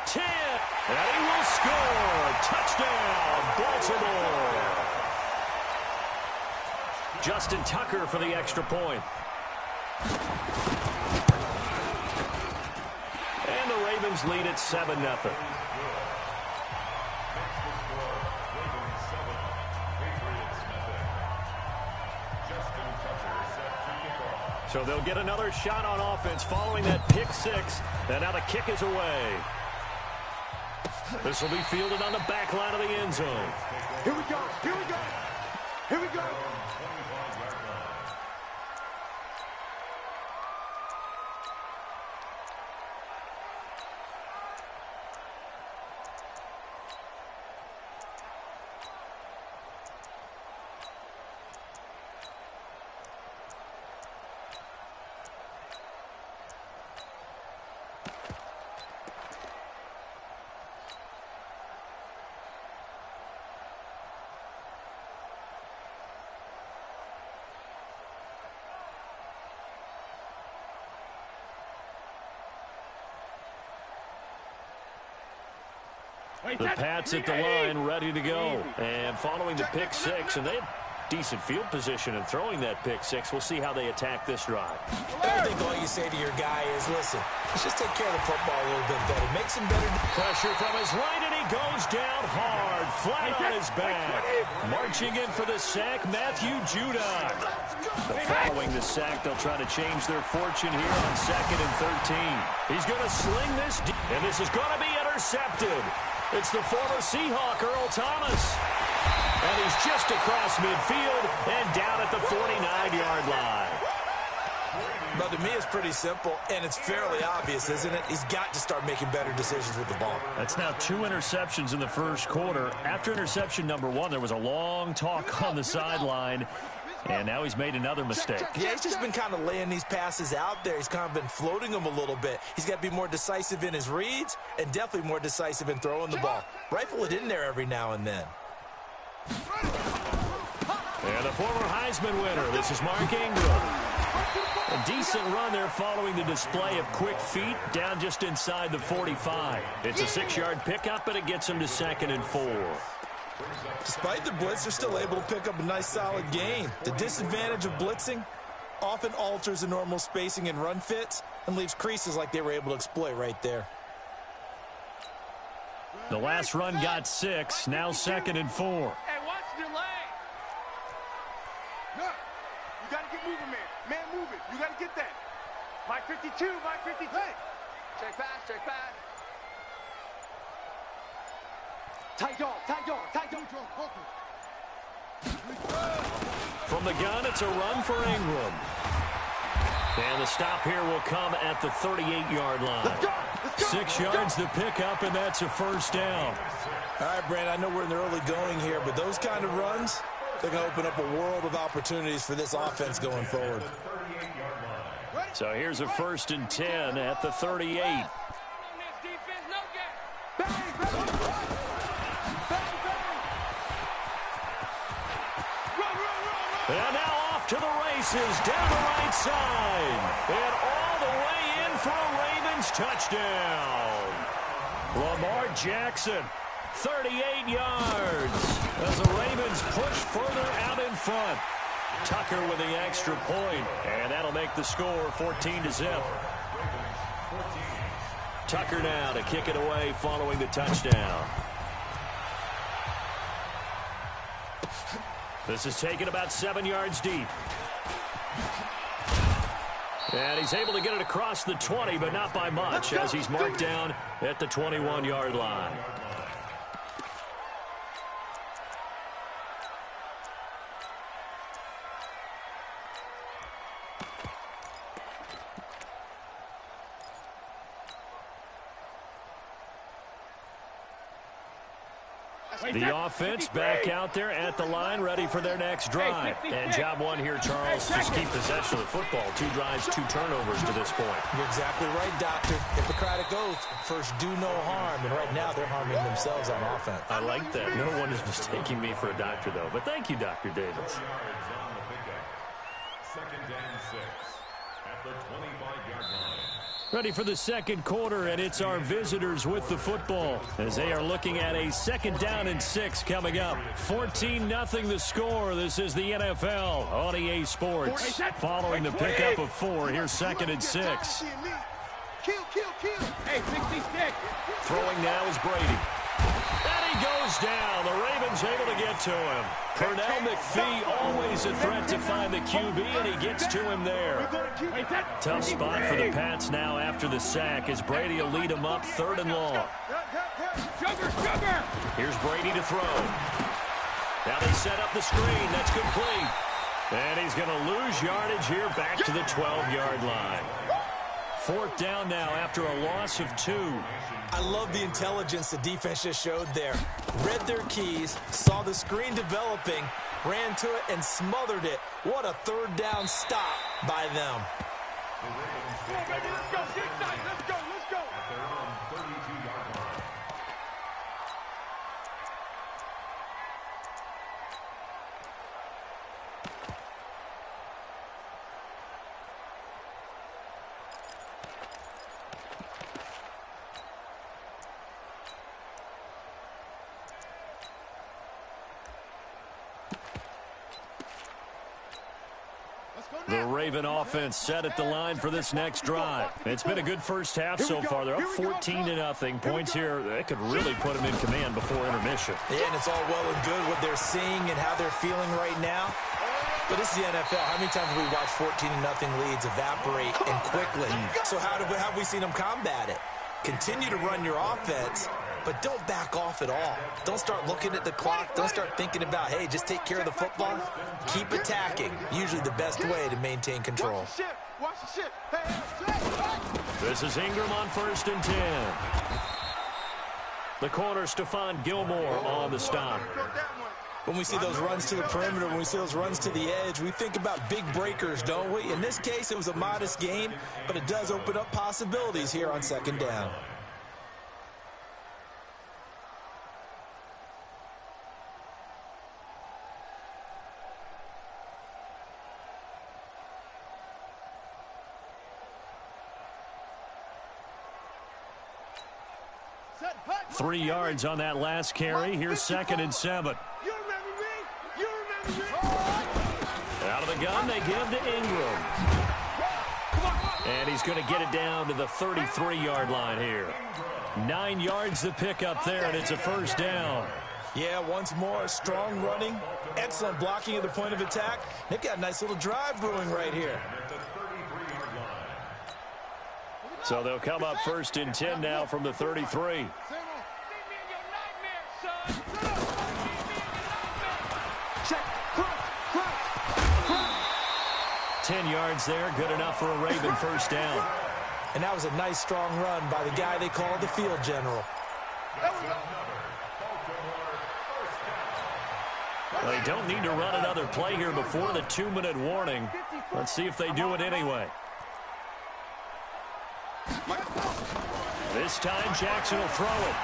10, and he will score. Touchdown, Baltimore. Justin Tucker for the extra point. And the Ravens lead at 7-0. So they'll get another shot on offense following that pick 6. And now the kick is away. This will be fielded on the back line of the end zone. Here we go. Here we go. The Pats at the line, ready to go. And following the pick 6, and they have decent field position in throwing that pick 6. We'll see how they attack this drive. I think all you say to your guy is, listen, let's just take care of the football a little bit better. Makes him better. Pressure from his right, and he goes down hard, flat on his back. Marching in for the sack, Matthew Judon. Following the sack, they'll try to change their fortune here on 2nd and 13. He's going to sling this, and this is going to be intercepted. It's the former Seahawk, Earl Thomas. And he's just across midfield and down at the 49-yard line. But to me, it's pretty simple, and it's fairly obvious, isn't it? He's got to start making better decisions with the ball. That's now 2 interceptions in the first quarter. After interception number 1, there was a long talk on the sideline. And now he's made another mistake. Yeah, he's just been kind of laying these passes out there. He's kind of been floating them a little bit. He's got to be more decisive in his reads and definitely more decisive in throwing the ball. Rifle it in there every now and then. And the former Heisman winner, this is Mark Ingram. A decent run there following the display of quick feet down just inside the 45. It's a 6-yard pickup, but it gets him to 2nd and 4. Despite the blitz, they're still able to pick up a nice solid gain. The disadvantage of blitzing often alters the normal spacing and run fits and leaves creases like they were able to exploit right there. The last run got 6, now 2nd and 4. Hey, watch the lane. Look, you got to get moving, man. Man, move it. You got to get that. Mike 52, Mike 52. Hey. Check pass, check pass. Tight dog. From the gun, it's a run for Ingram. And the stop here will come at the 38-yard line. 6 yards to pick up, and that's a first down. All right, Brandon, I know we're in the early going here, but those kind of runs, they're going to open up a world of opportunities for this offense going forward. So here's a 1st and 10 at the 38. And now off to the races, down the right side. And all the way in for a Ravens touchdown. Lamar Jackson, 38 yards. As the Ravens push further out in front. Tucker with the extra point, and that'll make the score 14-0. Tucker now to kick it away following the touchdown. This is taken about 7 yards deep. And he's able to get it across the 20, but not by much, as he's marked down at the 21-yard line. The offense back out there at the line, ready for their next drive. And job one here, Charles, just keep possession of the football. 2 drives, 2 turnovers to this point. You're exactly right, Doctor. Hippocratic oath, first do no harm. And right now they're harming themselves on offense. I like that. No one is mistaking me for a doctor, though. But thank you, Dr. Davis. 2nd and 6 at the 25-yard line. Ready for the second quarter, and it's our visitors with the football as they are looking at a 2nd down and 6 coming up. 14-0 the score. This is the NFL on EA Sports. Following the pickup of 4, here's 2nd and 6. Hey, 66. Throwing now is Brady. And he goes down. The Ravens able to get to him. Pernell McPhee always a threat to find the QB, and he gets to him there. Tough spot for the Pats now after the sack as Brady will lead him up 3rd and long. Here's Brady to throw. Now they set up the screen. That's complete. And he's going to lose yardage here back to the 12-yard line. 4th down now after a loss of 2. I love the intelligence the defense just showed there. Read their keys, saw the screen developing, ran to it, and smothered it. What a 3rd down stop by them. Come on, baby, let's go. Get inside. Let's go. Let's go. At their own 32-yard line. The Raven offense set at the line for this next drive. It's been a good first half so far. They're up 14-0. Points here, they could really put them in command before intermission. Yeah, and it's all well and good what they're seeing and how they're feeling right now. But this is the NFL. How many times have we watched 14-0 leads evaporate and quickly? So how have we seen them combat it? Continue to run your offense, but don't back off at all. Don't start looking at the clock. Don't start thinking about, hey, just take care of the football. Keep attacking. Usually the best way to maintain control. Watch the shit. Hey. This is Ingram on 1st and 10. The corner, Stephon Gilmore on the stop. When we see those runs to the perimeter, when we see those runs to the edge, we think about big breakers, don't we? In this case, it was a modest gain, but it does open up possibilities here on 2nd down. – 3 yards on that last carry. Here's 2nd and 7. Out of the gun, they give to Ingram. And he's going to get it down to the 33-yard line here. 9 yards to pick up there, and it's a 1st down. Yeah, once more, strong running, excellent blocking at the point of attack. They've got a nice little drive brewing right here. So they'll come up 1st and 10 now from the 33. 10 yards there, good enough for a Raven 1st down. And that was a nice, strong run by the guy they call the field general. They don't need to run another play here before the 2-minute warning. Let's see if they do it anyway. This time Jackson will throw it.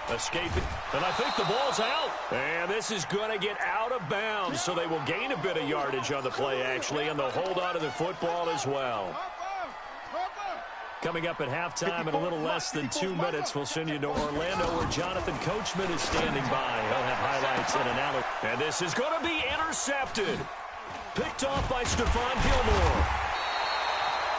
Escaping, and I think the ball's out. And this is going to get out of bounds, so they will gain a bit of yardage on the play, actually, and they'll hold on to the football as well. Coming up at halftime in a little less than 2 minutes, we'll send you to Orlando, where Jonathan Coachman is standing by. He'll have highlights and analysis. And this is going to be intercepted. Picked off by Stephon Gilmore.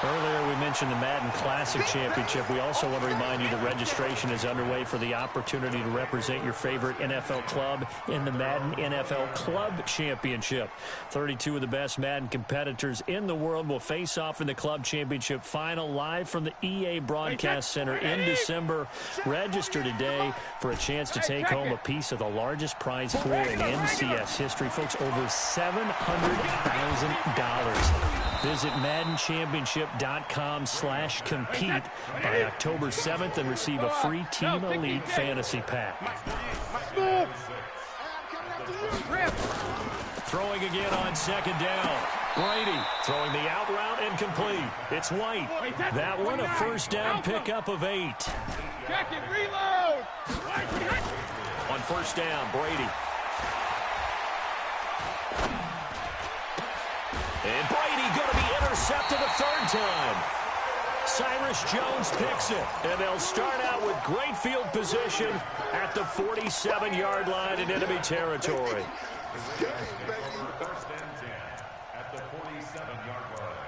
Earlier we mentioned the Madden Classic Championship. We also want to remind you that registration is underway for the opportunity to represent your favorite NFL club in the Madden NFL Club Championship. 32 of the best Madden competitors in the world will face off in the Club Championship final live from the EA Broadcast Center in December. Register today for a chance to take home a piece of the largest prize pool in NCS history. Folks, over $700,000. Visit MaddenChampionship.com/compete by October 7th and receive a free Team Elite Fantasy Pack. Throwing again on second down. Brady throwing the out route incomplete. It's White. That one a first down pickup of 8. Reload. On first down, Brady. And Brady going to be intercepted a third time. Cyrus Jones picks it, and they'll start out with great field position at the 47-yard line in enemy territory. First and 10 at the 47-yard line.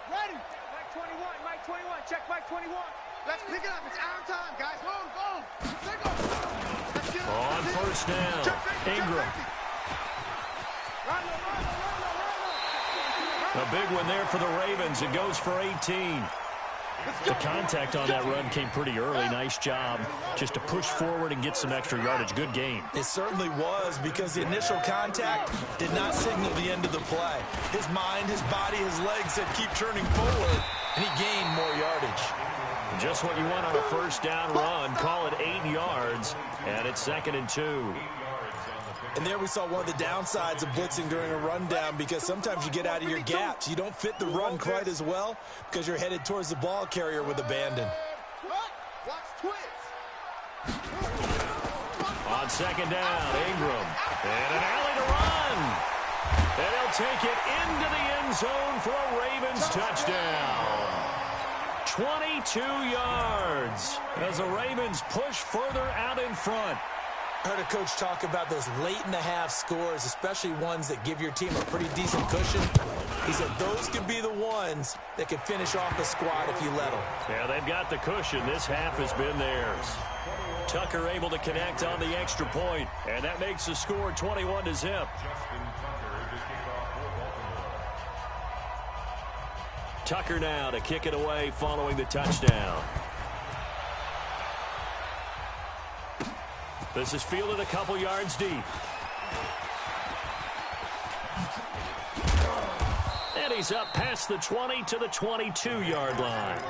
Ready. Mike 21, Mike 21, check Mike 21. Let's pick it up. It's our time, guys. Go. On first down, Ingram. A big one there for the Ravens. It goes for 18. The contact on that run came pretty early. Nice job just to push forward and get some extra yardage. Good game. It certainly was, because the initial contact did not signal the end of the play. His mind, his body, his legs said keep turning forward, and he gained more yardage. Just what you want on a first down run. Call it 8 yards, and it's 2nd and 2. And there we saw one of the downsides of blitzing during a rundown, because sometimes you get out of your gaps. You don't fit the run quite as well because you're headed towards the ball carrier with abandon. On second down, Ingram. And an alley to run. And he'll take it into the end zone for a Ravens touchdown. 22 yards as the Ravens push further out in front. I heard a coach talk about those late-in-the-half scores, especially ones that give your team a pretty decent cushion. He said those could be the ones that can finish off a squad if you let them. Yeah, they've got the cushion. This half has been theirs. Tucker able to connect on the extra point, and that makes the score 21-0. Tucker now to kick it away following the touchdown. This is fielded a couple yards deep. And he's up past the 20 to the 22-yard line.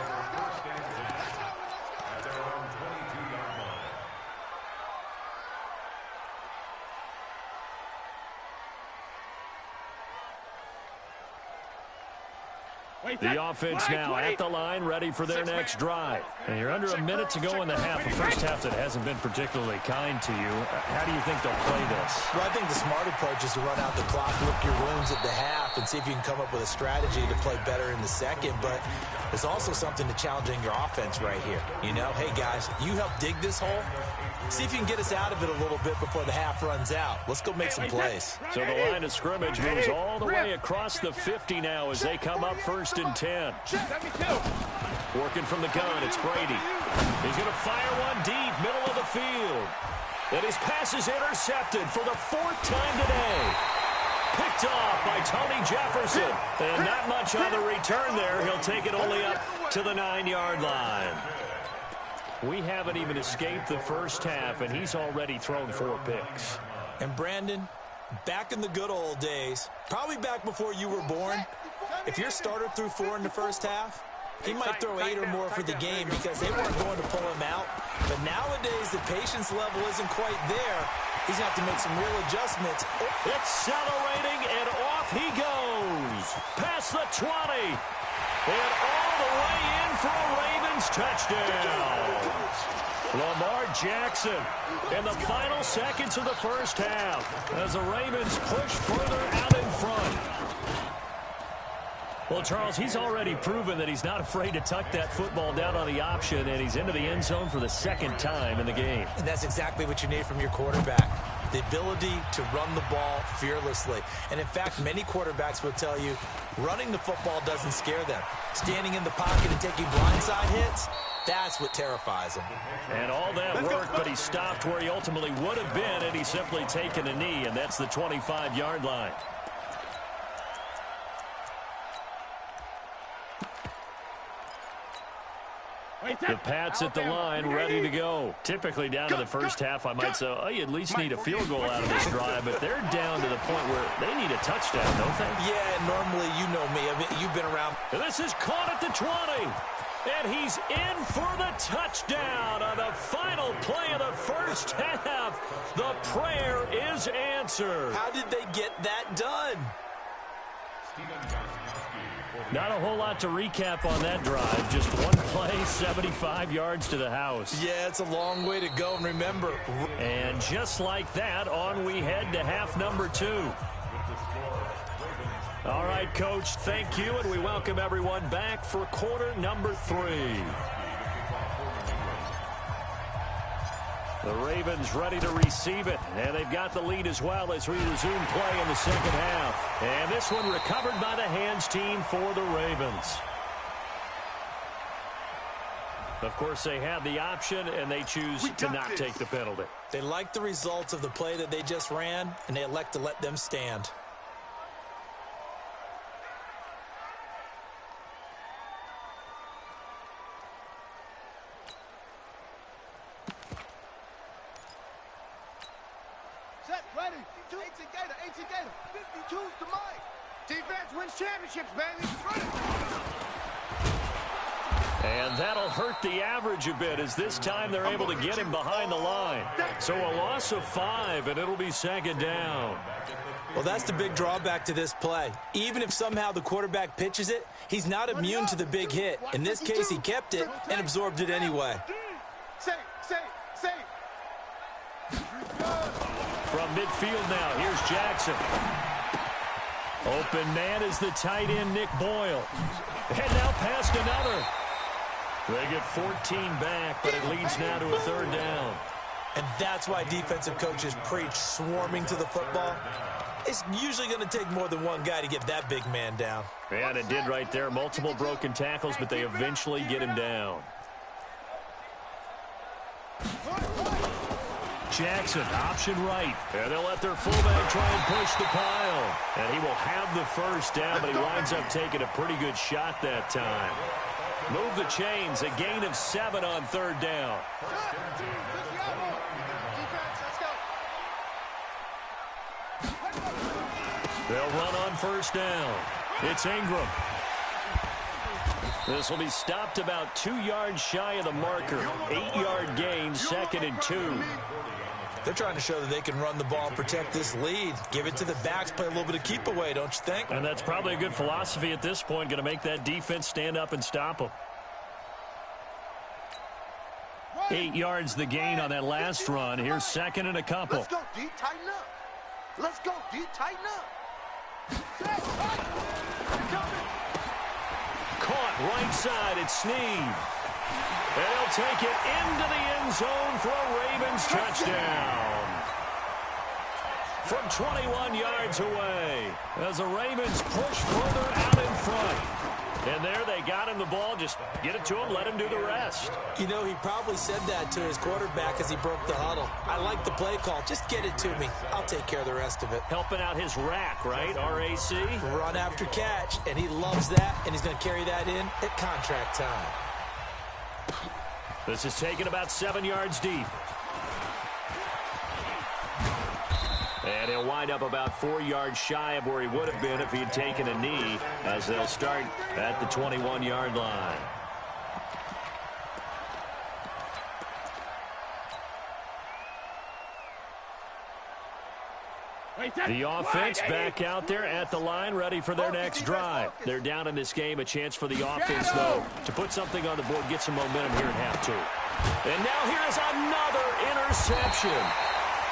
The offense now at the line, ready for their next drive. And you're under a minute to go in the half, a first half that hasn't been particularly kind to you. How do you think they'll play this? Well, I think the smart approach is to run out the clock, lick your wounds at the half, and see if you can come up with a strategy to play better in the second. But there's also something to challenging your offense right here. You know, hey, guys, you help dig this hole. See if you can get us out of it a little bit before the half runs out. Let's go make some plays. So the line of scrimmage moves all the way across the 50 now as they come up 1st and 10. Working from the gun, it's Brady. He's going to fire one deep, middle of the field. And his pass is intercepted for the 4th time today. Picked off by Tony Jefferson. And not much on the return there. He'll take it only up to the 9-yard line. We haven't even escaped the first half, and he's already thrown 4 picks. And Brandon, Back in the good old days, probably back before you were born, if your starter threw 4 in the first half, he might throw 8 or more for the game because they weren't going to pull him out. But nowadays, the patience level isn't quite there. He's going to have to make some real adjustments. Accelerating, and off he goes. Past the 20. And all the way in for a Ravens touchdown. Lamar Jackson in the final seconds of the first half as the Ravens push further out in front. Well, Charles, he's already proven that he's not afraid to tuck that football down on the option, and he's into the end zone for the second time in the game. And that's exactly what you need from your quarterback, the ability to run the ball fearlessly. And, in fact, many quarterbacks will tell you running the football doesn't scare them. Standing in the pocket and taking blindside hits, that's what terrifies him. And all that work, but he stopped where he ultimately would have been, and he's simply taken a knee, and that's the 25-yard line. The Pats at the line, ready to go. Typically down to the first half, I might say, oh, you at least need a field goal out of this drive, but they're down to the point where they need a touchdown, don't they? Yeah, normally, you know me. I mean, you've been around. And this is caught at the 20. And he's in for the touchdown on the final play of the first half. The prayer is answered. How did they get that done? Not a whole lot to recap on that drive. Just one play, 75 yards to the house. Yeah, it's a long way to go. And remember. And just like that, on we head to half number 2. All right, Coach, thank you, and we welcome everyone back for quarter number 3. The Ravens ready to receive it, and they've got the lead as well as we resume play in the second half. And this one recovered by the hands team for the Ravens. Of course, they had the option, and they choose to not take the penalty. They like the results of the play that they just ran, and they elect to let them stand. Championships, baby. And that'll hurt the average a bit as this time they're able to get him behind the line. So a loss of 5, and it'll be second down. Well, that's the big drawback to this play. Even if somehow the quarterback pitches it, he's not immune to the big hit. In this case, he kept it and absorbed it anyway. Safe. From midfield now, here's Jackson. Open man is the tight end, Nick Boyle. And now past another. They get 14 back, but it leads now to a third down. And that's why defensive coaches preach swarming to the football. It's usually going to take more than one guy to get that big man down. And it did right there. Multiple broken tackles, but they eventually get him down. Jackson, option right. And they'll let their fullback try and push the pile. And he will have the first down, but he winds up taking a pretty good shot that time. Move the chains, a gain of 7 on third down. They'll run on first down. It's Ingram. This will be stopped about 2 yards shy of the marker. 8-yard gain, 2nd and 2. They're trying to show that they can run the ball and protect this lead. Give it to the backs, play a little bit of keep away, don't you think? And that's probably a good philosophy at this point, going to make that defense stand up and stop them. 8 yards the gain on that last run. Here's 2nd and a couple. Let's go, D. Tighten up. Let's go, D. Tighten up. Caught right side. It's Snead. And he'll take it into the end zone for a Ravens touchdown. From 21 yards away as the Ravens push further out in front. And there they got him the ball. Just get it to him, let him do the rest. You know, he probably said that to his quarterback as he broke the huddle. I like the play call. Just get it to me. I'll take care of the rest of it. Helping out his rack, right? RAC? Run after catch. And he loves that, and he's going to carry that in at contract time. This is taken about 7 yards deep. And he'll wind up about 4 yards shy of where he would have been if he had taken a knee, as they'll start at the 21-yard line. The offense back out there at the line, ready for their next drive. They're down in this game. A chance for the offense, though, to put something on the board, get some momentum here at half two. And now here is another interception.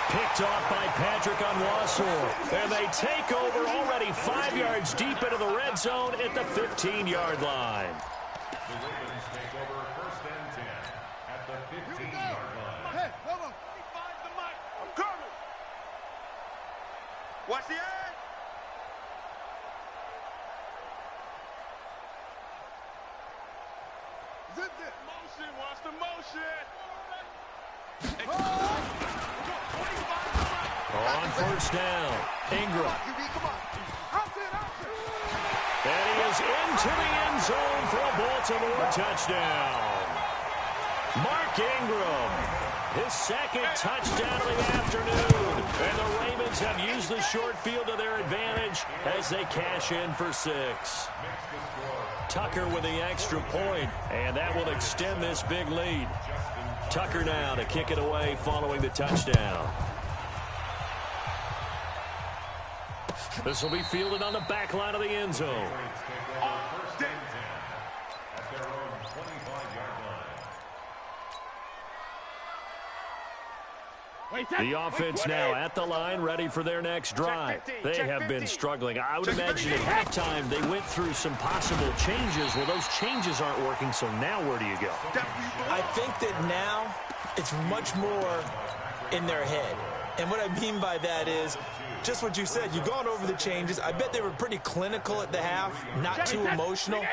Picked off by Patrick Onwuasor. And they take over already 5 yards deep into the red zone at the 15-yard line. The Ravens take over 1st and 10 at the 15-yard line. Hey, hold on. I'm coming. Watch the edge. Zip it. Motion. Watch the motion. On 1st down, Ingram. And he is into the end zone for a Baltimore touchdown. Mark Ingram, his 2nd touchdown of the afternoon. And the Ravens have used the short field to their advantage as they cash in for 6. Tucker with the extra point, and that will extend this big lead. Tucker now to kick it away following the touchdown. This will be fielded on the back line of the end zone. The offense now at the line, ready for their next drive. They have been struggling. I would imagine at halftime they went through some possible changes. Well, those changes aren't working, so now where do you go? I think that now it's much more in their head. And what I mean by that is just what you said. You've gone over the changes. I bet they were pretty clinical at the half, not too emotional.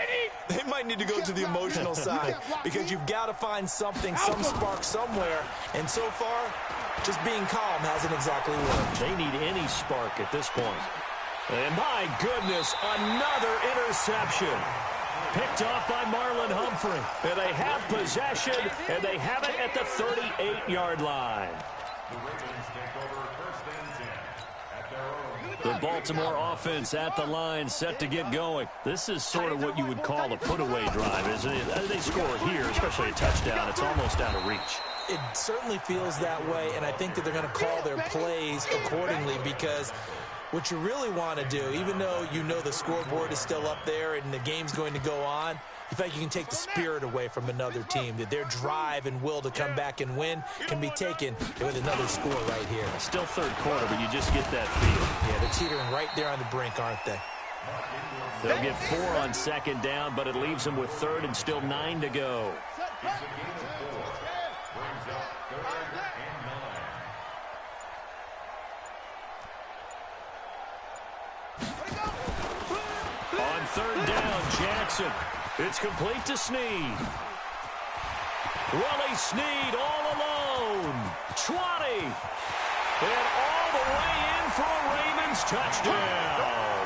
They might need to go to the emotional side because you've got to find something, some spark somewhere. And so far, just being calm hasn't exactly worked. They need any spark at this point. And my goodness, another interception. Picked off by Marlon Humphrey. And they have possession, and they have it at the 38-yard line. The Ravens take over 1st and 10 at their own. The Baltimore offense at the line, set to get going. This is sort of what you would call a put-away drive, isn't it? They score here, especially a touchdown. It's almost out of reach. It certainly feels that way, and I think that they're going to call their plays accordingly because what you really want to do, even though you know the scoreboard is still up there and the game's going to go on, in fact, you can take the spirit away from another team, that their drive and will to come back and win can be taken with another score right here. Still 3rd quarter, but you just get that feel. Yeah, they're teetering right there on the brink, aren't they? They'll get 4 on 2nd down, but it leaves them with 3rd and still 9 to go. It's a game of 4. Brings up 3rd and 9. On 3rd down, Jackson. It's complete to Snead. Willie Snead all alone. 20. And all the way in for a Ravens touchdown.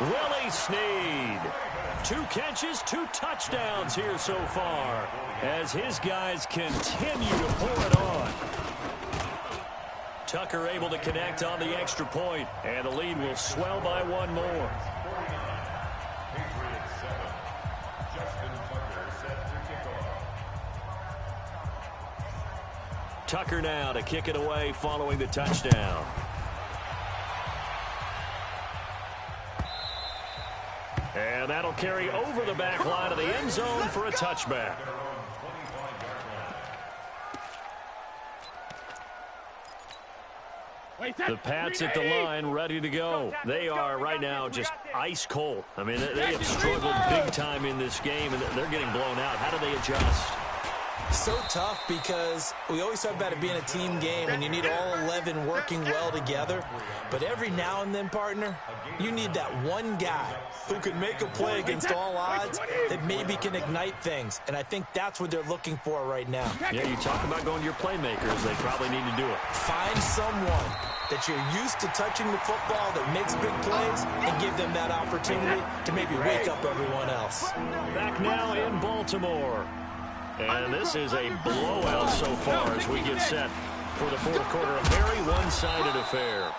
Willie Snead. 2 catches, 2 touchdowns here so far as his guys continue to pour it on. Tucker able to connect on the extra point, and the lead will swell by 1 more. Tucker now to kick it away following the touchdown. And that'll carry over the back line of the end zone for a touchback. The Pats at the line ready to go. They are right now just ice cold. I mean, they have struggled big time in this game, and they're getting blown out. How do they adjust? So tough because we always talk about it being a team game and you need all 11 working well together. But every now and then, partner, you need that one guy who can make a play against all odds that maybe can ignite things. And I think that's what they're looking for right now. Yeah, you talk about going to your playmakers. They probably need to do it. Find someone that you're used to touching the football that makes big plays and give them that opportunity to maybe wake up everyone else. Back now in Baltimore. And this is a blowout so far as we get set for the 4th quarter. A very one-sided affair.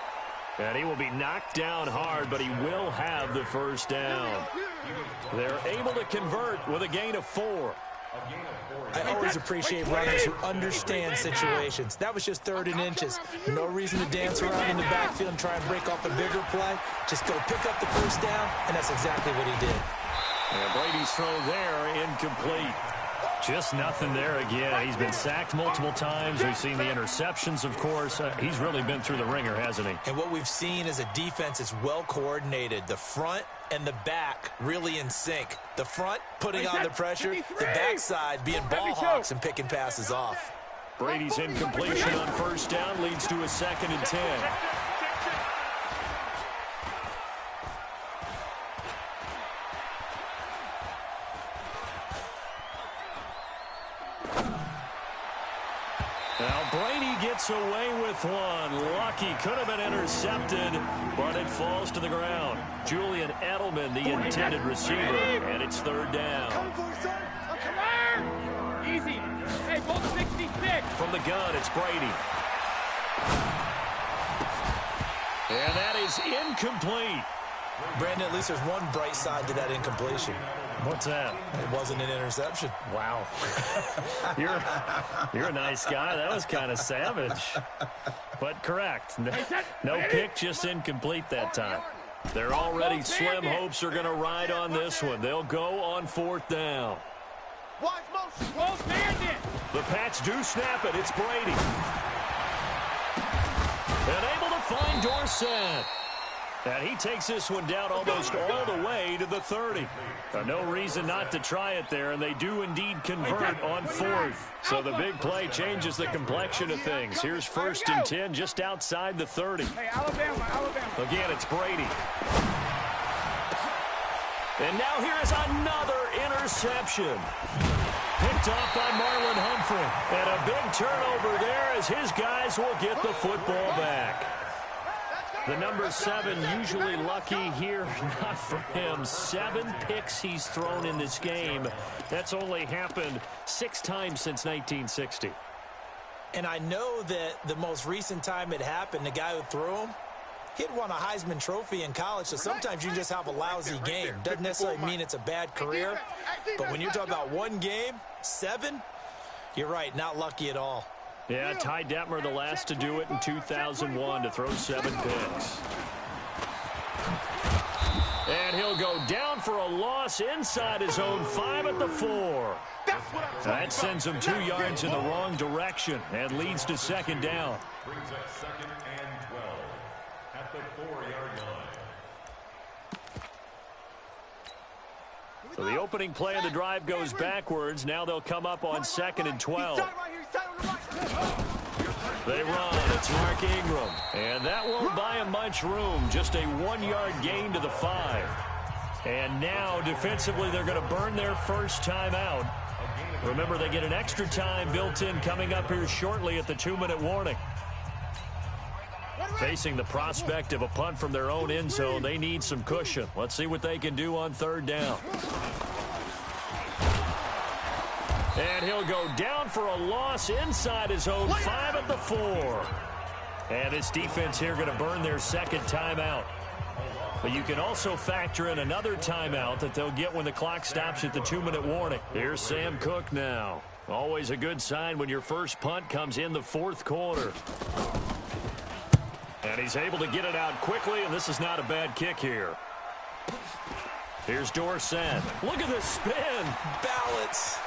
And he will be knocked down hard, but he will have the first down. They're able to convert with a gain of 4. I always appreciate runners who understand situations. That was just 3rd and inches. No reason to dance around in the backfield and try and break off a bigger play. Just go pick up the first down, and that's exactly what he did. And Brady's throw there, incomplete. Just nothing there again. He's been sacked multiple times. We've seen the interceptions, of course. He's really been through the ringer, hasn't he? And what we've seen is a defense is well coordinated. The front and the back really in sync. The front putting on the pressure, the backside being ball hawks and picking passes off. Brady's incompletion on first down leads to a 2nd and 10. Now Brady gets away with one. Lucky, could have been intercepted, but it falls to the ground. Julian Edelman, the intended receiver, and it's 3rd down. Come on! Easy. Hey, both 66. From the gun, it's Brady. And that is incomplete. Brandon, at least there's one bright side to that incompletion. What's that? It wasn't an interception. Wow. You're a nice guy. That was kind of savage. But correct. No pick, just incomplete that time. Their already slim hopes are going to ride on this one. They'll go on 4th down. Watch motion. Close bandit. The Pats do snap it. It's Brady. And able to find Dorsett. And he takes this one down almost all the way to the 30. No reason not to try it there, and they do indeed convert on 4th. So the big play changes the complexion of things. Here's 1st and 10 just outside the 30. Hey, Alabama. Again, it's Brady. And now here is another interception. Picked off by Marlon Humphrey. And a big turnover there as his guys will get the football back. The number 7 usually lucky here, not for him. 7 picks he's thrown in this game. That's only happened 6 times since 1960. And I know that the most recent time it happened, the guy who threw him, he'd won a Heisman Trophy in college, so sometimes you just have a lousy game. Doesn't necessarily mean it's a bad career, but when you're talking about one game, 7, you're right, not lucky at all. Yeah, Ty Detmer, the last to do it in 2001, to throw 7 picks. And he'll go down for a loss inside his own 5 at the 4. That sends him 2 yards in the wrong direction and leads to 2nd down. Brings up 2nd and 12 at the 4-yard line. So the opening play of the drive goes backwards. Now they'll come up on 2nd and 12. They run. It's Mark Ingram. And that won't buy him much room. Just a 1-yard gain to the 5. And now, defensively, they're going to burn their first timeout. Remember, they get an extra time built in coming up here shortly at the 2-minute warning. Facing the prospect of a punt from their own end zone, they need some cushion. Let's see what they can do on 3rd down. And he'll go down for a loss inside his own 5 at the 4. And this defense here going to burn their 2nd timeout. But you can also factor in another timeout that they'll get when the clock stops at the 2-minute warning. Here's Sam Cook now. Always a good sign when your first punt comes in the 4th quarter. And he's able to get it out quickly, and this is not a bad kick here. Here's Dorsett. Look at the spin. Balance.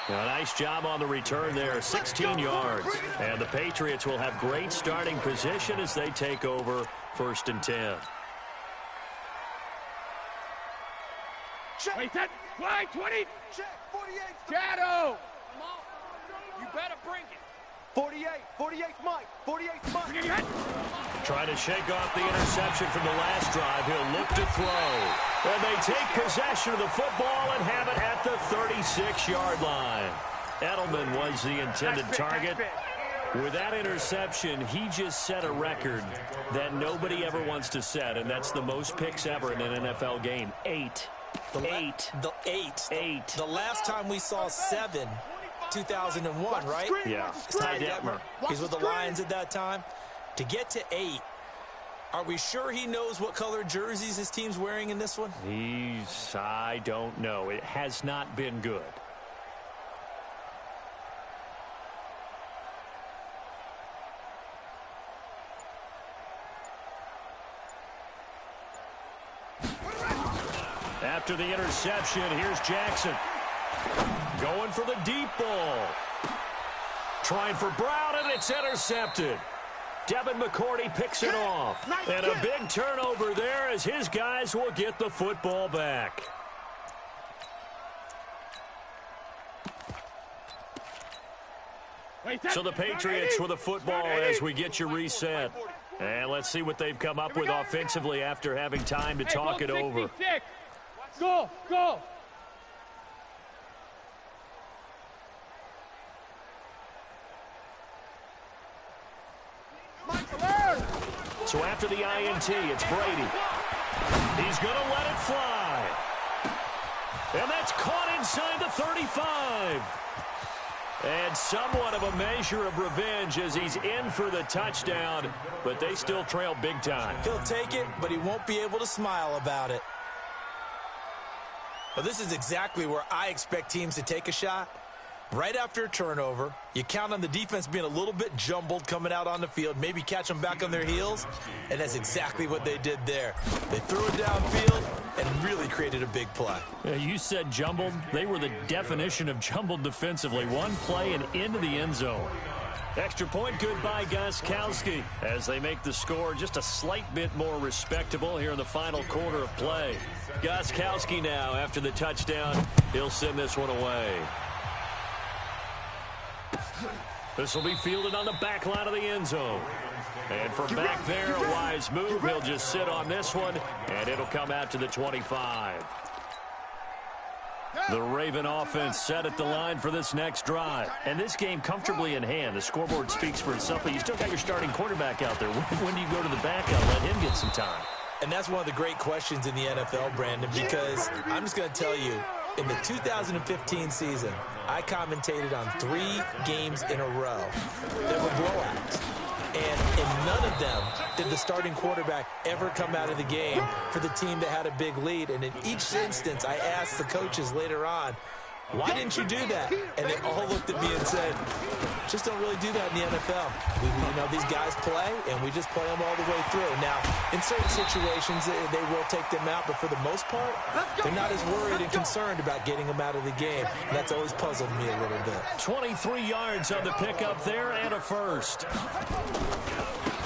A nice job on the return there, 16 yards. And the Patriots will have great starting position as they take over 1st and 10. Wait, that fly 20. Shadow. You better bring it. 48's Mike. 48's Mike. Trying to shake off the interception from the last drive. He'll look to throw. And they take possession of the football and have it at the 36-yard line. Edelman was the intended target. With that interception, he just set a record that nobody ever wants to set, and that's the most picks ever in an NFL game. 8. The last time we saw 7 2001, right? Yeah. Ty Detmer. He's with the Lions at that time. To get to 8, are we sure he knows what color jerseys his team's wearing in this one? I don't know. It has not been good. After the interception, here's Jackson. Going for the deep ball. Trying for Brown, and it's intercepted. Devin McCourty picks it off. And a big turnover there as his guys will get the football back. So the Patriots with the football as we get you reset. And let's see what they've come up with offensively after having time to talk it over. Go, go. So after the INT, it's Brady. He's going to let it fly. And that's caught inside the 35. And somewhat of a measure of revenge as he's in for the touchdown, but they still trail big time. He'll take it, but he won't be able to smile about it. Well, this is exactly where I expect teams to take a shot. Right after a turnover, you count on the defense being a little bit jumbled coming out on the field, maybe catch them back on their heels, and that's exactly what they did there. They threw it downfield and really created a big play. Yeah, you said jumbled. They were the definition of jumbled defensively. One play and into the end zone. Extra point good by Gostkowski as they make the score just a slight bit more respectable here in the final quarter of play. Gostkowski now after the touchdown. He'll send this one away. This will be fielded on the back line of the end zone. And from back there, a wise move. He'll just sit on this one, and it'll come out to the 25. The Raven offense set at the line for this next drive. And this game comfortably in hand. The scoreboard speaks for itself, but you still got your starting quarterback out there. When do you go to the backup? Let him get some time. And that's one of the great questions in the NFL, Brandon, because I'm just going to tell you, in the 2015 season, I commentated on 3 games in a row. There were blowouts. And in none of them did the starting quarterback ever come out of the game for the team that had a big lead. And in each instance, I asked the coaches later on, why didn't you do that? And they all looked at me and said, just don't really do that in the NFL. These guys play, and we just play them all the way through. Now, in certain situations, they will take them out, but for the most part, they're not as worried and concerned about getting them out of the game. And that's always puzzled me a little bit. 23 yards on the pickup there and a first.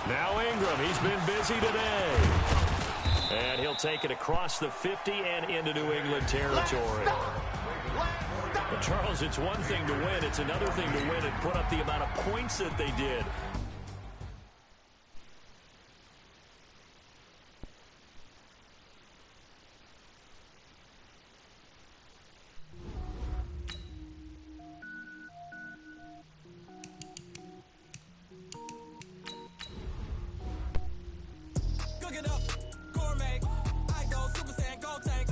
Now Ingram, he's been busy today. And he'll take it across the 50 and into New England territory. But Charles, it's one thing to win. It's another thing to win and put up the amount of points that they did. Cook it up, gourmet. I go Super Saiyan, go tank.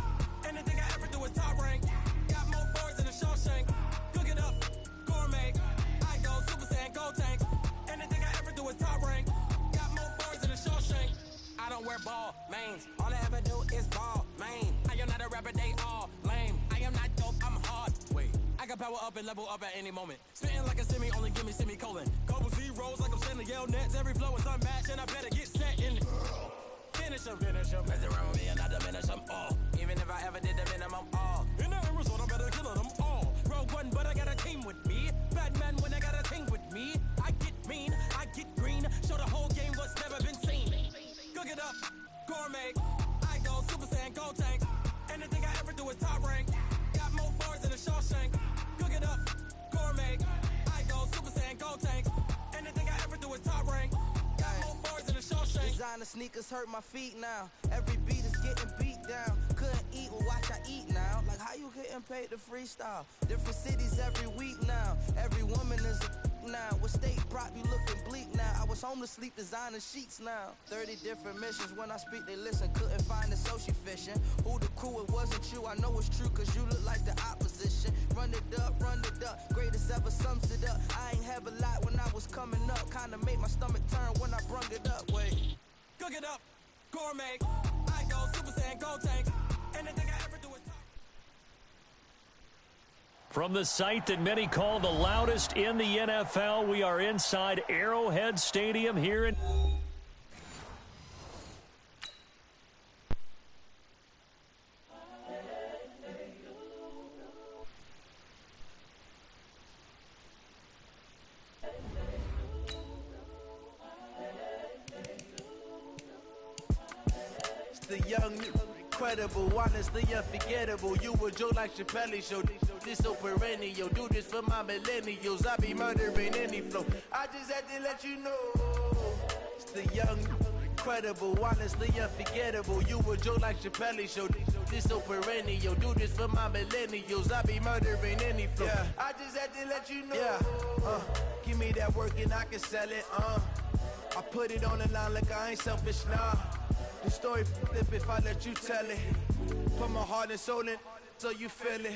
Anything I ever do is top rank. Got more boards than a Shawshank. Cook it up, gourmet. I go Super Saiyan, go tank. Anything I ever do is top rank. Got more boards than a Shawshank. I don't wear ball mains. All I ever do is ball main. I am not a rapper, they all lame. I am not dope, I'm hard. Wait, I can power up and level up at any moment. Spitting like a semi, only give me semicolon. Couple zeros like I'm sending yell nets. Every flow is unmatched, and I better get set in. Finish them. Mess around with me and I diminish them all. Even if I ever did the minimum all. In the end result, I better kill them all. Rogue one, but I got a team with me. Batman when I got a team with me. I get mean, I get green. Show the whole game what's never been seen. Cook it up, gourmet. I go Super Saiyan, go tank. Anything I ever do is top rank. Got more bars than a Shawshank. Cook it up, gourmet. I go Super Saiyan, go tank. Anything I ever do is top rank. Designer sneakers hurt my feet now. Every beat is getting beat down. Couldn't eat, well watch I eat now. Like how you getting paid to freestyle? Different cities every week now. Every woman is a now. With state prop you looking bleak now. I was home to sleep designer sheets now. 30 different missions. When I speak they listen. Couldn't find it so she fishing. Who the crew, it wasn't you. I know it's true cause you look like the opposition. run it up. Greatest ever sums it up. I ain't have a lot when I was coming up. Kinda made my stomach turn when I brung it up. Wait. Cook it up, gourmet. I go Super Saiyan, go tank. Anything I ever do is talk. From the site that many call the loudest in the NFL, we are inside Arrowhead Stadium here in... The young, incredible, honestly unforgettable. You a Joe like Chappelle show. This so perennial. Do this for my millennials. I be murdering any flow. I just had to let you know. It's the young, incredible, honestly unforgettable. You a Joe like Chappelle show. This so perennial. Do this for my millennials. I be murdering any flow. Yeah. I just had to let you know. Yeah. Give me that work and I can sell it. I put it on the line like I ain't selfish, nah. The story flip if I let you tell it. Put my heart and soul in so you feel it.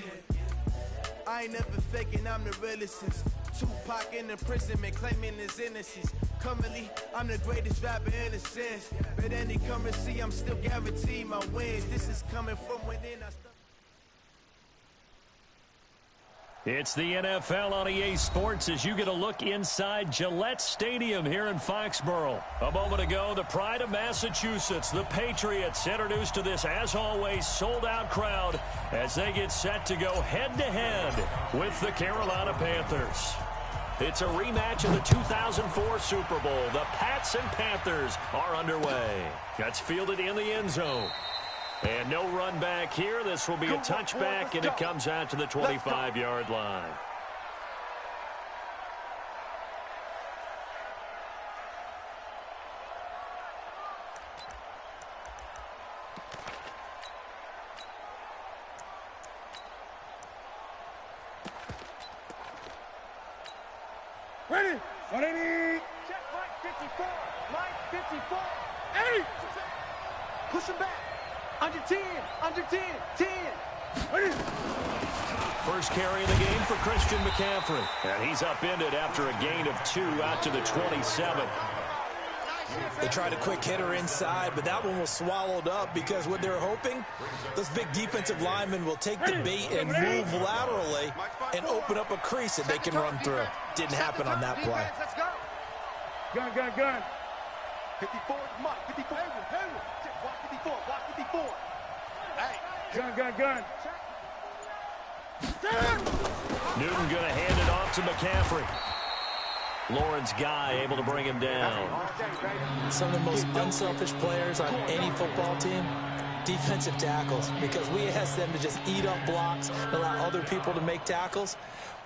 I ain't never faking, I'm the realest since Tupac in imprisonment, claiming his innocence. Currently, I'm the greatest rapper in a sense. But any currency, I'm still guaranteed my wins. This is coming from within. It's the NFL on EA Sports as you get a look inside Gillette Stadium here in Foxborough. A moment ago, the pride of Massachusetts, the Patriots, introduced to this, as always, sold-out crowd as they get set to go head-to-head with the Carolina Panthers. It's a rematch of the 2004 Super Bowl. The Pats and Panthers are underway. That's fielded in the end zone. And no run back here. This will be a touchback, and it comes out to the 25-yard line. Ready? 180. Check Mike 54. Mike 54. 8. Push him back. Under 10, 10. Ready? First carry of the game for Christian McCaffrey. And he's upended after a gain of 2 out to the 27. They tried a quick hitter inside, but that one was swallowed up because what they're hoping, those big defensive linemen will take the bait and move laterally and open up a crease that they can run through. Didn't happen on that play. Let's go. Gun. 54, Mike, 54. Hayward. Block 54, block 54. Hey. Gun. Newton going to hand it off to McCaffrey. Lawrence Guy able to bring him down. Some of the most unselfish players on any football team, defensive tackles, because we ask them to just eat up blocks and allow other people to make tackles.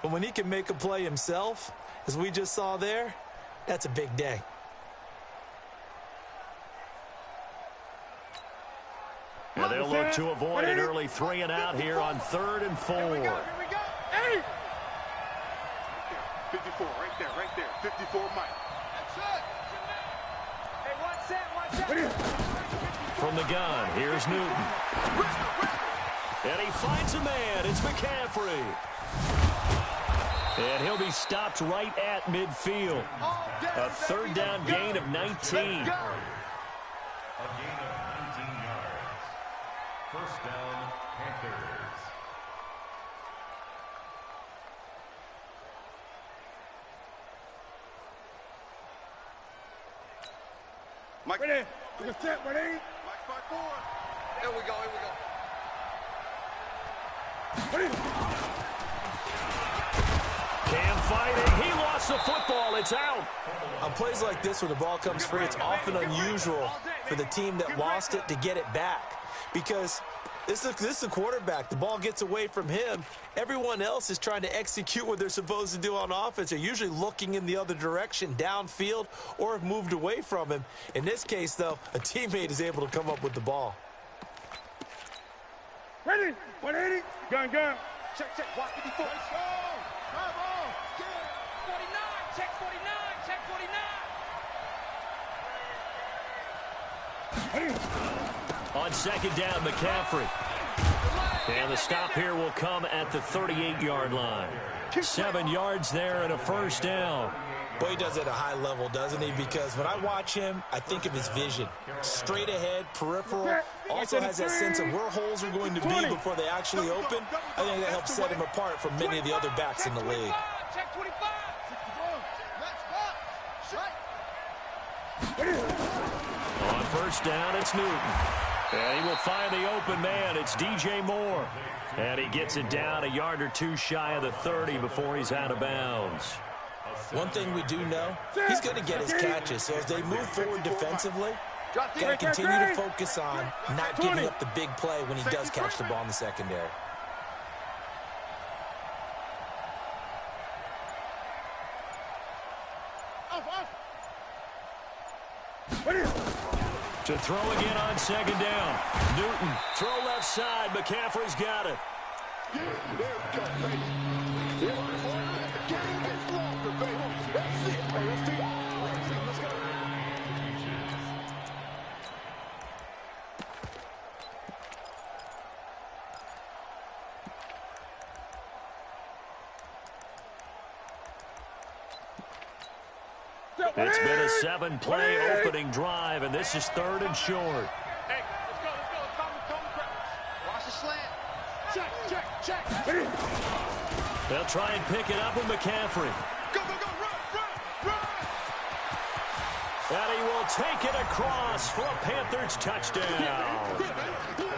But when he can make a play himself, as we just saw there, that's a big day. And they'll look to avoid an early 3 and out here on 3rd and 4. Here we go. 8. 54, right there. 54, Mike. That's it. Hey, one set. From the gun, here's Newton. And he finds a man. It's McCaffrey. And he'll be stopped right at midfield. A 3rd down gain of 19. First down, Panthers. Mike, ready? Look at set, ready? Mike 5-4. Here we go. Ready? Cam fighting. He lost the football. It's out. On plays like this where the ball comes free, it's often unusual for the team that lost it to get it back. Because this is a quarterback. The ball gets away from him. Everyone else is trying to execute what they're supposed to do on offense. They're usually looking in the other direction, downfield, or have moved away from him. In this case, though, a teammate is able to come up with the ball. Ready? 180. Gun. Check. Watch 54. Let's go. Come on. 49. Check 49. Check 49. On 2nd down, McCaffrey. And the stop here will come at the 38-yard line. 7 yards there and a first down. Boy, he does it at a high level, doesn't he? Because when I watch him, I think of his vision. Straight ahead, peripheral. Also has that sense of where holes are going to be before they actually open. I think that helps set him apart from many of the other backs in the league. On first down, it's Newton. And he will find the open man. It's DJ Moore. And he gets it down a yard or two shy of the 30 before he's out of bounds. One thing we do know, he's going to get his catches. So as they move forward defensively, got to continue to focus on not giving up the big play when he does catch the ball in the secondary. To throw again on second down. Newton, throw left side. McCaffrey's got it. It's been a 7-play opening drive, and this is 3rd and short. Hey, let's go. Watch the slant. Check. They'll try and pick it up with McCaffrey. Go, run. And he will take it across for a Panthers touchdown.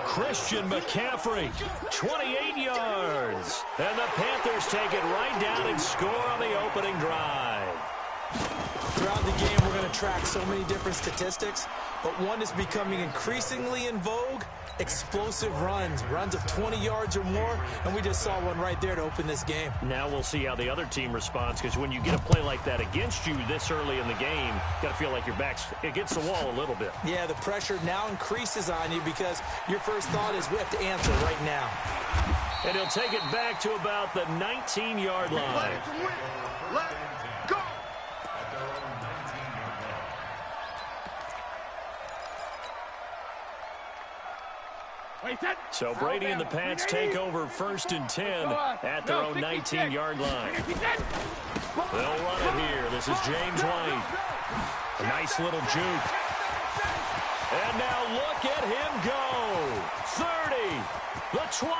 Christian McCaffrey, 28 yards. And the Panthers take it right down and score on the opening drive. Throughout the game, we're going to track so many different statistics, but one is becoming increasingly in vogue: explosive runs of 20 yards or more, and we just saw one right there to open this game. Now we'll see how the other team responds, because when you get a play like that against you this early in the game, you got to feel like your back's against the wall a little bit. Yeah, the pressure now increases on you because your first thought is we have to answer right now. And he'll take it back to about the 19-yard line. Let go. So Brady and the Pats take over 1st and 10 at their own 19-yard line. They'll run it here. This is James White. A nice little juke. And now look at him go. 30, the 20,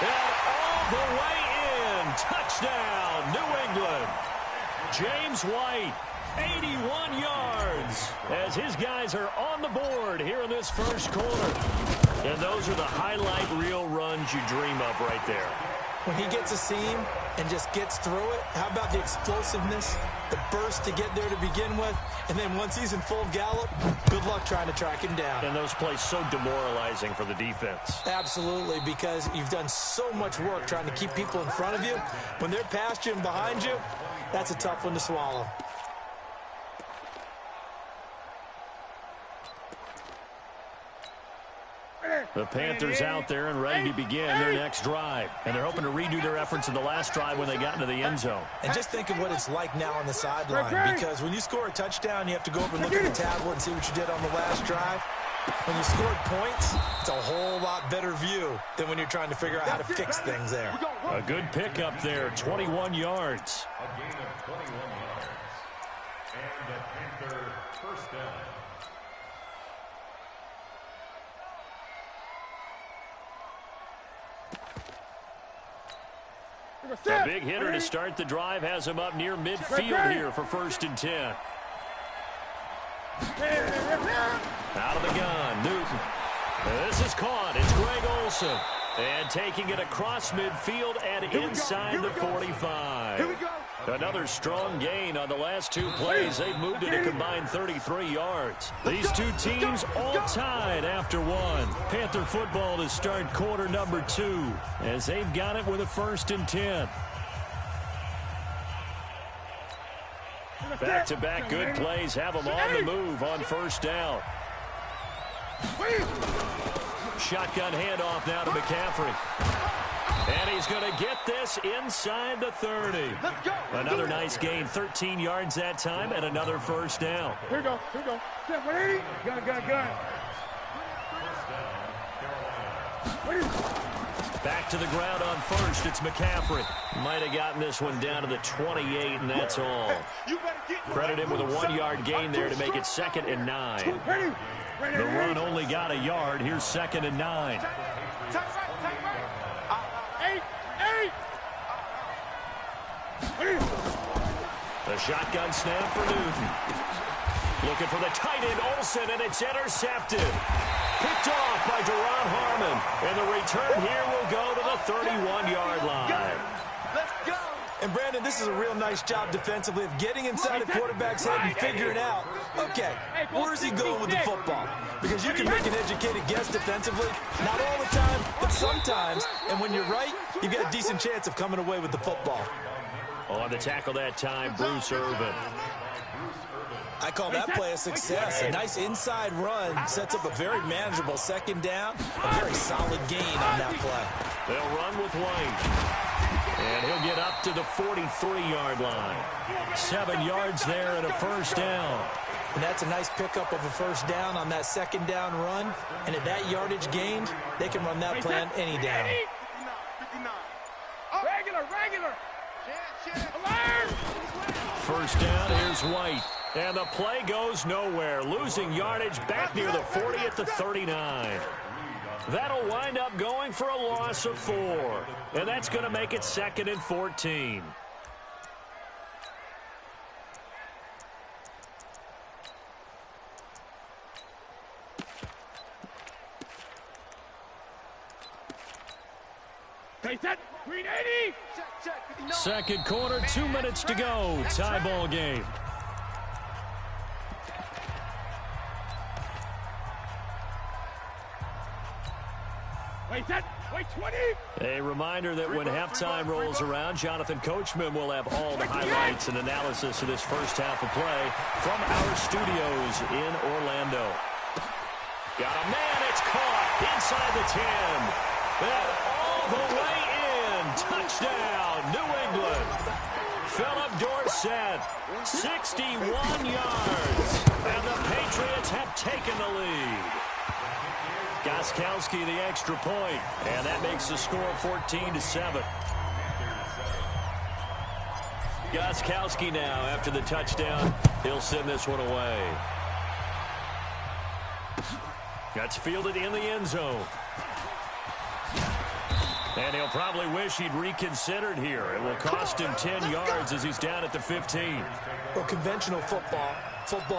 and all the way in. Touchdown, New England. James White, 81 yards, as his guys are on the board here in this first quarter. And those are the highlight reel runs you dream of right there. When he gets a seam and just gets through it, how about the explosiveness, the burst to get there to begin with, and then once he's in full gallop, good luck trying to track him down. And those plays so demoralizing for the defense. Absolutely, because you've done so much work trying to keep people in front of you. When they're past you and behind you, that's a tough one to swallow. The Panthers out there and ready to begin their next drive. And they're hoping to redo their efforts in the last drive when they got into the end zone. And just think of what it's like now on the sideline, because when you score a touchdown, you have to go over and look at the tablet and see what you did on the last drive. When you scored points, it's a whole lot better view than when you're trying to figure out how to fix things there. A good pickup there, 21 yards. A gain of 21 yards. And the Panther first down. A big hitter to start the drive has him up near midfield here for 1st and 10. Out of the gun, Newton. This is caught. It's Greg Olsen. And taking it across midfield and inside the 45. Another strong gain on the last 2 plays. They've moved it a combined 33 yards. These two teams all tied after 1. Panther football to start quarter number 2 as they've got it with a 1st and 10. Back-to-back good plays have them on the move on 1st down. Shotgun handoff now to McCaffrey. And he's going to get this inside the 30. Another nice gain, 13 yards that time, and another 1st down. Here we go. 180. Gun. Back to the ground on first. It's McCaffrey. Might have gotten this one down to the 28, and that's all. Credit him with a 1-yard gain there to make it 2nd and 9. The run only got a yard. Here's 2nd and 9. The shotgun snap for Newton. Looking for the tight end, Olsen, and it's intercepted. Picked off by Deron Harmon. And the return here will go to the 31-yard line. Let's go. And, Brandon, this is a real nice job defensively of getting inside the quarterback's head and figuring out, okay, where's he going with the football? Because you can make an educated guess defensively, not all the time, but sometimes. And when you're right, you've got a decent chance of coming away with the football. On the tackle that time, Bruce Irvin. I call that play a success. A nice inside run sets up a very manageable 2nd down. A very solid gain on that play. They'll run with White. And he'll get up to the 43-yard line. 7 yards there and a 1st down. And that's a nice pickup of a 1st down on that 2nd down run. And at that yardage gained, they can run that play on any down. Regular. 1st down, here's White. And the play goes nowhere. Losing yardage back near the 40 at the 39. That'll wind up going for a loss of 4. And that's going to make it 2nd and 14. Take that. Green 80. Second quarter, 2 minutes to go. Tie ball game. Wait, 20. A reminder that when halftime rolls around, Jonathan Coachman will have all the highlights and analysis of this first half of play from our studios in Orlando. Got a man, it's caught inside the 10. And all the way in. Touchdown, New England. Philip Dorsett, 61 yards. And the Patriots have taken the lead. Gostkowski the extra point, and that makes the score 14-7. Gostkowski now, after the touchdown, he'll send this one away. That's fielded in the end zone. And he'll probably wish he'd reconsidered here. It will cost him 10 yards as he's down at the 15. Well, conventional football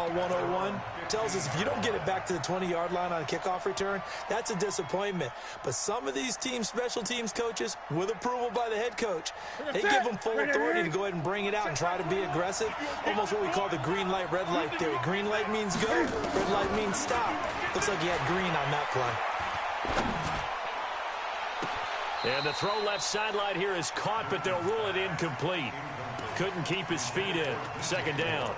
101, tells us if you don't get it back to the 20-yard line on a kickoff return, that's a disappointment. But some of these teams, special teams coaches, with approval by the head coach, they give them full authority to go ahead and bring it out and try to be aggressive. Almost what we call the green light, red light theory. Green light means go, red light means stop. Looks like he had green on that play. And the throw left sideline here is caught, but they'll rule it incomplete. Couldn't keep his feet in. 2nd down.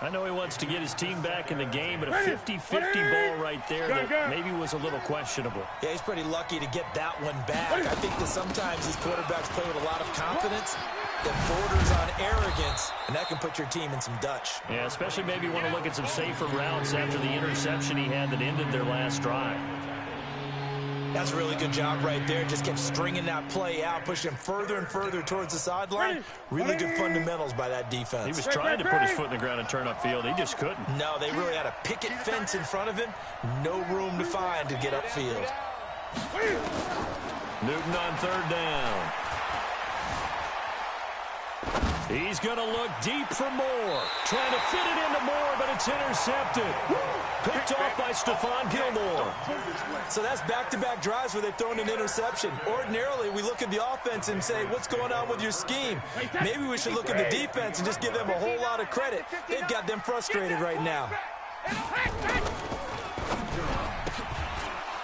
I know he wants to get his team back in the game, but a 50-50 ball right there that maybe was a little questionable. Yeah, he's pretty lucky to get that one back. I think that sometimes these quarterbacks play with a lot of confidence that borders on arrogance, and that can put your team in some Dutch. Yeah, especially maybe want to look at some safer routes after the interception he had that ended their last drive. That's a really good job right there. Just kept stringing that play out, pushing him further and further towards the sideline. Really good fundamentals by that defense. He was trying to put his foot in the ground and turn upfield. He just couldn't. No, they really had a picket fence in front of him. No room to find to get upfield. Newton on 3rd down. He's going to look deep for Moore. Trying to fit it into Moore, but it's intercepted. Picked off by Stephon Gilmore. So that's back-to-back drives where they've thrown an interception. Ordinarily, we look at the offense and say, what's going on with your scheme? Maybe we should look at the defense and just give them a whole lot of credit. They've got them frustrated right now.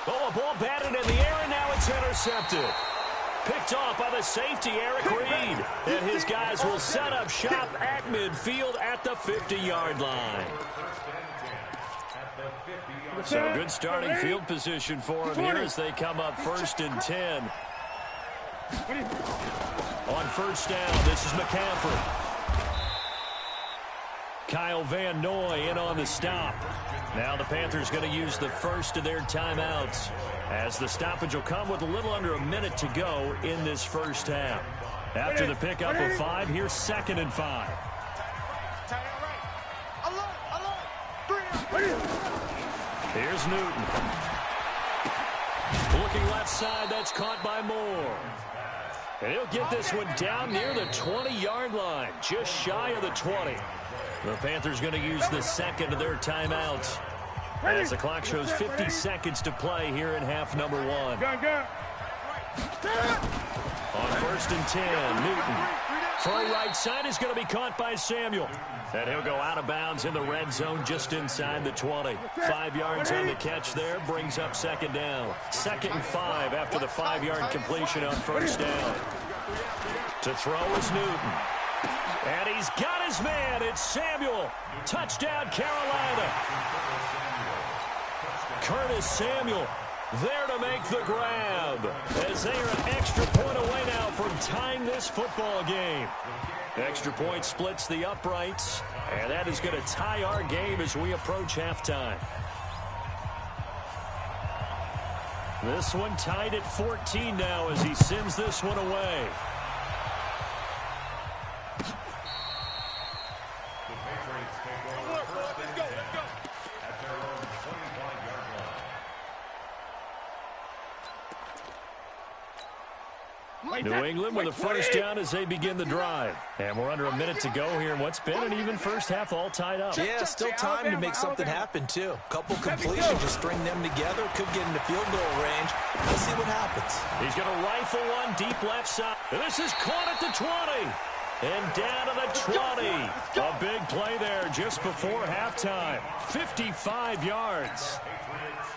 Oh, a ball batted in the air, and now it's intercepted. Picked off by the safety, Eric Reed. And his guys will set up shop at midfield at the 50-yard line. So good starting field position for him here as they come up 1st and 10. On 1st down, this is McCaffrey. Kyle Van Noy in on the stop. Now the Panthers going to use the first of their timeouts, as the stoppage will come with a little under a minute to go in this first half. After the pickup of 5, here's 2nd and 5. Here's Newton. Looking left side, that's caught by Moore. And he'll get this one down near the 20-yard line, just shy of the 20. The Panthers going to use the second of their timeouts, as the clock shows 50 seconds to play here in half number 1. On 1st and 10, Newton. Throw right side is going to be caught by Samuel. And he'll go out of bounds in the red zone just inside the 20. 5 yards on the catch there, brings up 2nd down. 2nd and 5 after the 5-yard completion on 1st down. To throw is Newton. And he's got his man. It's Samuel. Touchdown, Carolina. Curtis Samuel there to make the grab, as they are an extra point away now from tying this football game. Extra point splits the uprights, and that is going to tie our game as we approach halftime. This one tied at 14 now as he sends this one away. New England with a first down as they begin the drive. And we're under a minute to go here in what's been an even first half, all tied up. Yeah, still time to make something happen, too. Couple completions, just string them together. Could get into field goal range. Let's see what happens. He's going to rifle one deep left side. And this is caught at the 20. And down to the 20. A big play there just before halftime. 55 yards.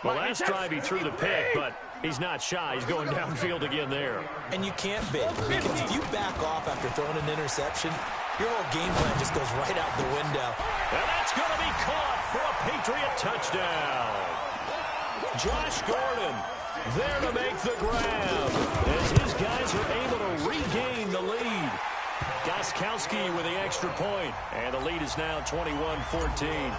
Well, last drive he threw the pick, but he's not shy. He's going downfield again there. And you can't bet, because if you back off after throwing an interception, your whole game plan just goes right out the window. And that's going to be caught for a Patriot touchdown. Josh Gordon there to make the grab, as his guys are able to regain the lead. Gostkowski with the extra point, and the lead is now 21-14.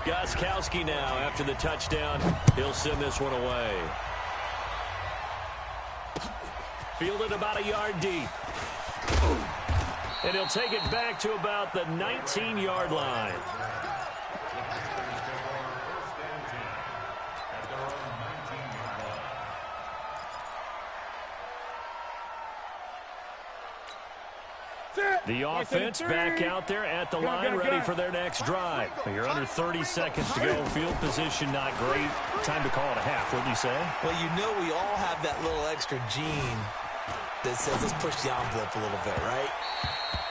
Gostkowski now, after the touchdown, he'll send this one away. Fielded about a yard deep. And he'll take it back to about the 19-yard line. The offense back out there at the line, ready for their next drive. You're under 30 seconds to go. Field position not great. Time to call it a half, wouldn't you say? Well, you know we all have that little extra gene that says let's push the envelope a little bit, right?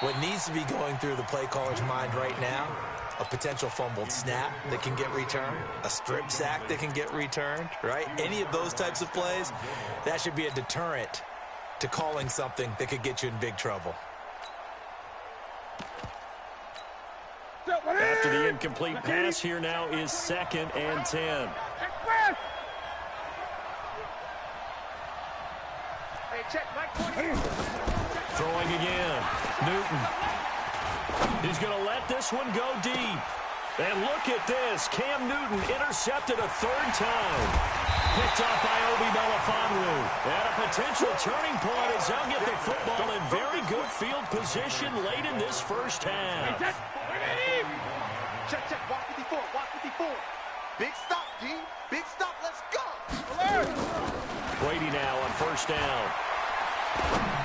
What needs to be going through the play caller's mind right now, a potential fumbled snap that can get returned, a strip sack that can get returned, right? Any of those types of plays, that should be a deterrent to calling something that could get you in big trouble. After the incomplete pass, here now is 2nd and 10. Throwing again. Newton. He's going to let this one go deep. And look at this. Cam Newton intercepted a 3rd time. Picked up by Obi Melifonwu. And a potential turning point as they'll get the football in very good field position late in this first half. Check, check. Walk 54. Walk 54. Big stop, D. Big stop. Let's go. Brady now on 1st down.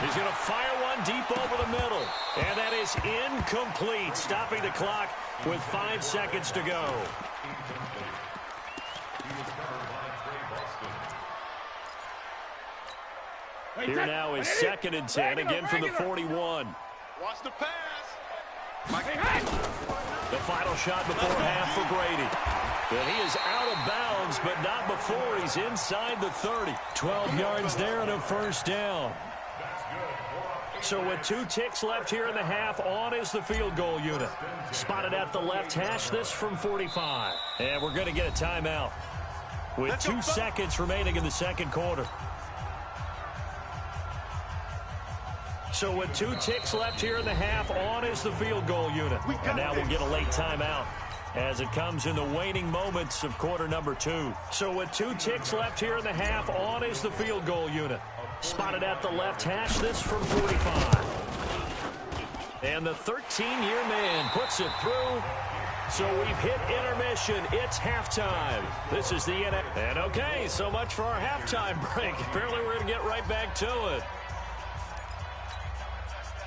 He's going to fire one deep over the middle. And that is incomplete, stopping the clock with 5 seconds to go. Here now is 2nd and 10, again from the 41. Watch the pass. The final shot before half for Brady. And he is out of bounds, but not before he's inside the 30. 12 yards there and a 1st down. So with 2 ticks left here in the half, on is the field goal unit. Spotted at the left hash, this from 45. And we're going to get a timeout with 2 seconds remaining in the 2nd quarter. So with 2 ticks left here in the half, on is the field goal unit. And now we'll get a late timeout as it comes in the waning moments of quarter number 2. So with 2 ticks left here in the half, on is the field goal unit. Spotted at the left hash, this from 45. And the 13-year man puts it through. So we've hit intermission. It's halftime. This is the NFL. And okay, so much for our halftime break. Apparently we're going to get right back to it.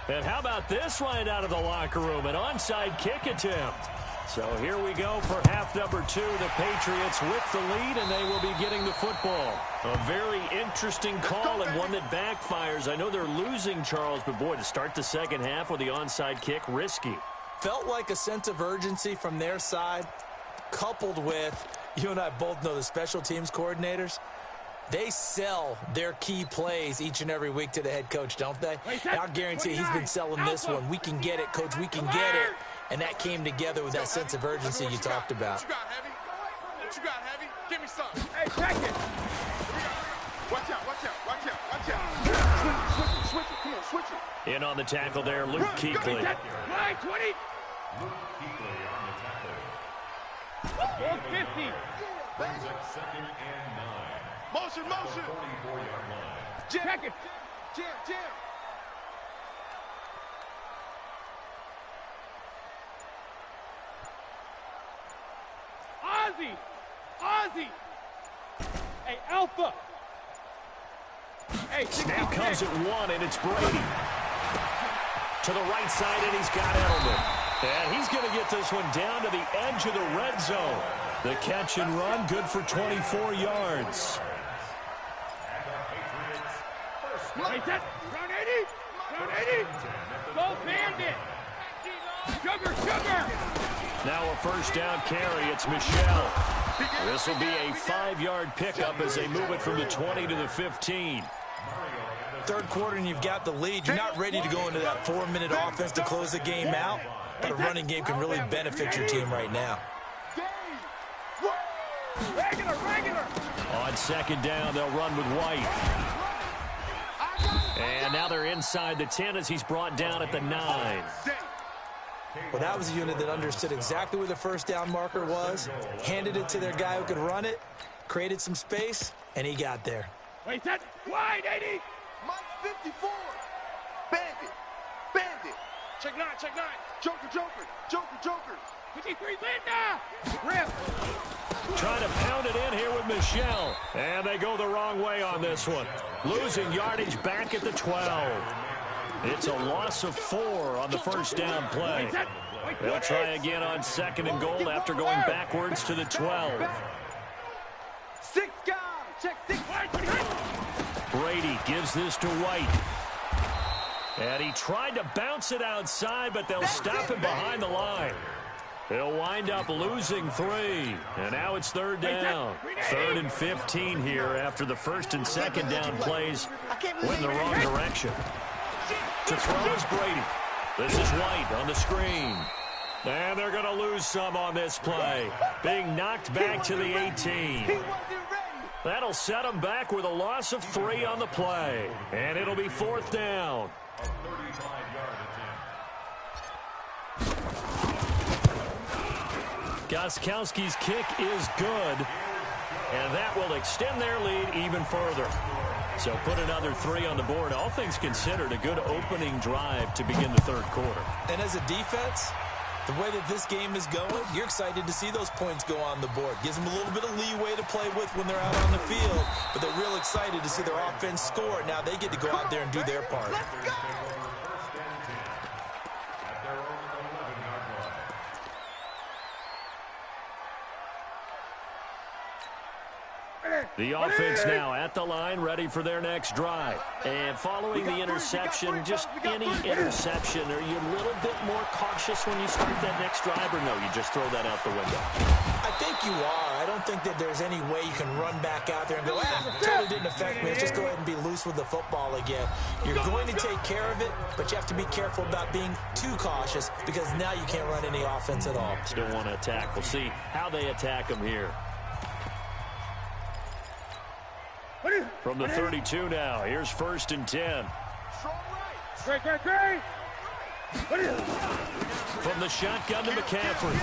And how about this right out of the locker room? An onside kick attempt. So here we go for half number 2. The Patriots with the lead, and they will be getting the football. A very interesting call and one that backfires. I know they're losing, Charles, but boy, to start the second half with the onside kick, risky. Felt like a sense of urgency from their side, coupled with, you and I both know the special teams coordinators, they sell their key plays each and every week to the head coach, don't they? And I'll guarantee he's been selling this one. We can get it, coach, we can get it. And that came together with that sense of urgency you talked about. What you got, Heavy? What you got, Heavy? Give me some. Hey, check it. Watch out, watch out, watch out, watch out. Switch it, come on, switch it. In on the tackle there, Luke Kuechly. Line 20. Luke Kuechly on the tackle. 450. Brings up second and 9. Motion, motion. 44-yard line. Check it. Jam. Ozzy. Hey, Alpha. Hey, snap comes at 1, and it's Brady. To the right side, and he's got Edelman. And he's going to get this one down to the edge of the red zone. The catch and run, good for 24 yards. Hey, set. Round 80. Round 80. Go Bandit. Sugar. Now a first down carry. It's Michelle. This will be a 5-yard pickup as they move it from the 20 to the 15. Third quarter and you've got the lead. You're not ready to go into that 4-minute offense to close the game out. But a running game can really benefit your team right now. Regular. On second down, they'll run with White. And now they're inside the 10 as he's brought down at the 9. Well, that was a unit that understood exactly where the first down marker was, handed it to their guy who could run it, created some space, and he got there. Wait, set. Wide 80. Mike 54. Bandit. Check 9. Joker. 53, Linda. Rip. Trying to pound it in here with Michelle. And they go the wrong way on this one. Losing yardage back at the 12. It's a loss of 4 on the first down play. They'll try again on second and goal after going backwards to the 12. 6 guys. Check 6. Brady gives this to White. And he tried to bounce it outside, but they'll stop him behind the line. He'll wind up losing 3. And now it's third down. 3rd and 15 here after the first and second down plays went in the wrong direction. To throw is Brady. This is White on the screen. And they're going to lose some on this play. Being knocked back to the 18. That'll set them back with a loss of 3 on the play. And it'll be 4th down. A 35-yard attempt. Gostkowski's kick is good. And that will extend their lead even further. So put another 3 on the board. All things considered, a good opening drive to begin the third quarter. And as a defense, the way that this game is going, you're excited to see those points go on the board. Gives them a little bit of leeway to play with when they're out on the field, but they're real excited to see their offense score. Now they get to go out there and do their part. The offense now at the line, ready for their next drive. And following the interception, just any interception, are you a little bit more cautious when you start that next drive, or no, you just throw that out the window? I think you are. I don't think that there's any way you can run back out there and go, totally didn't affect me. Just go ahead and be loose with the football again. You're going to take care of it, but you have to be careful about being too cautious because now you can't run any offense at all. Still want to attack. We'll see how they attack them here. From the 32 now, here's 1st and 10. Great. From the shotgun to McCaffrey.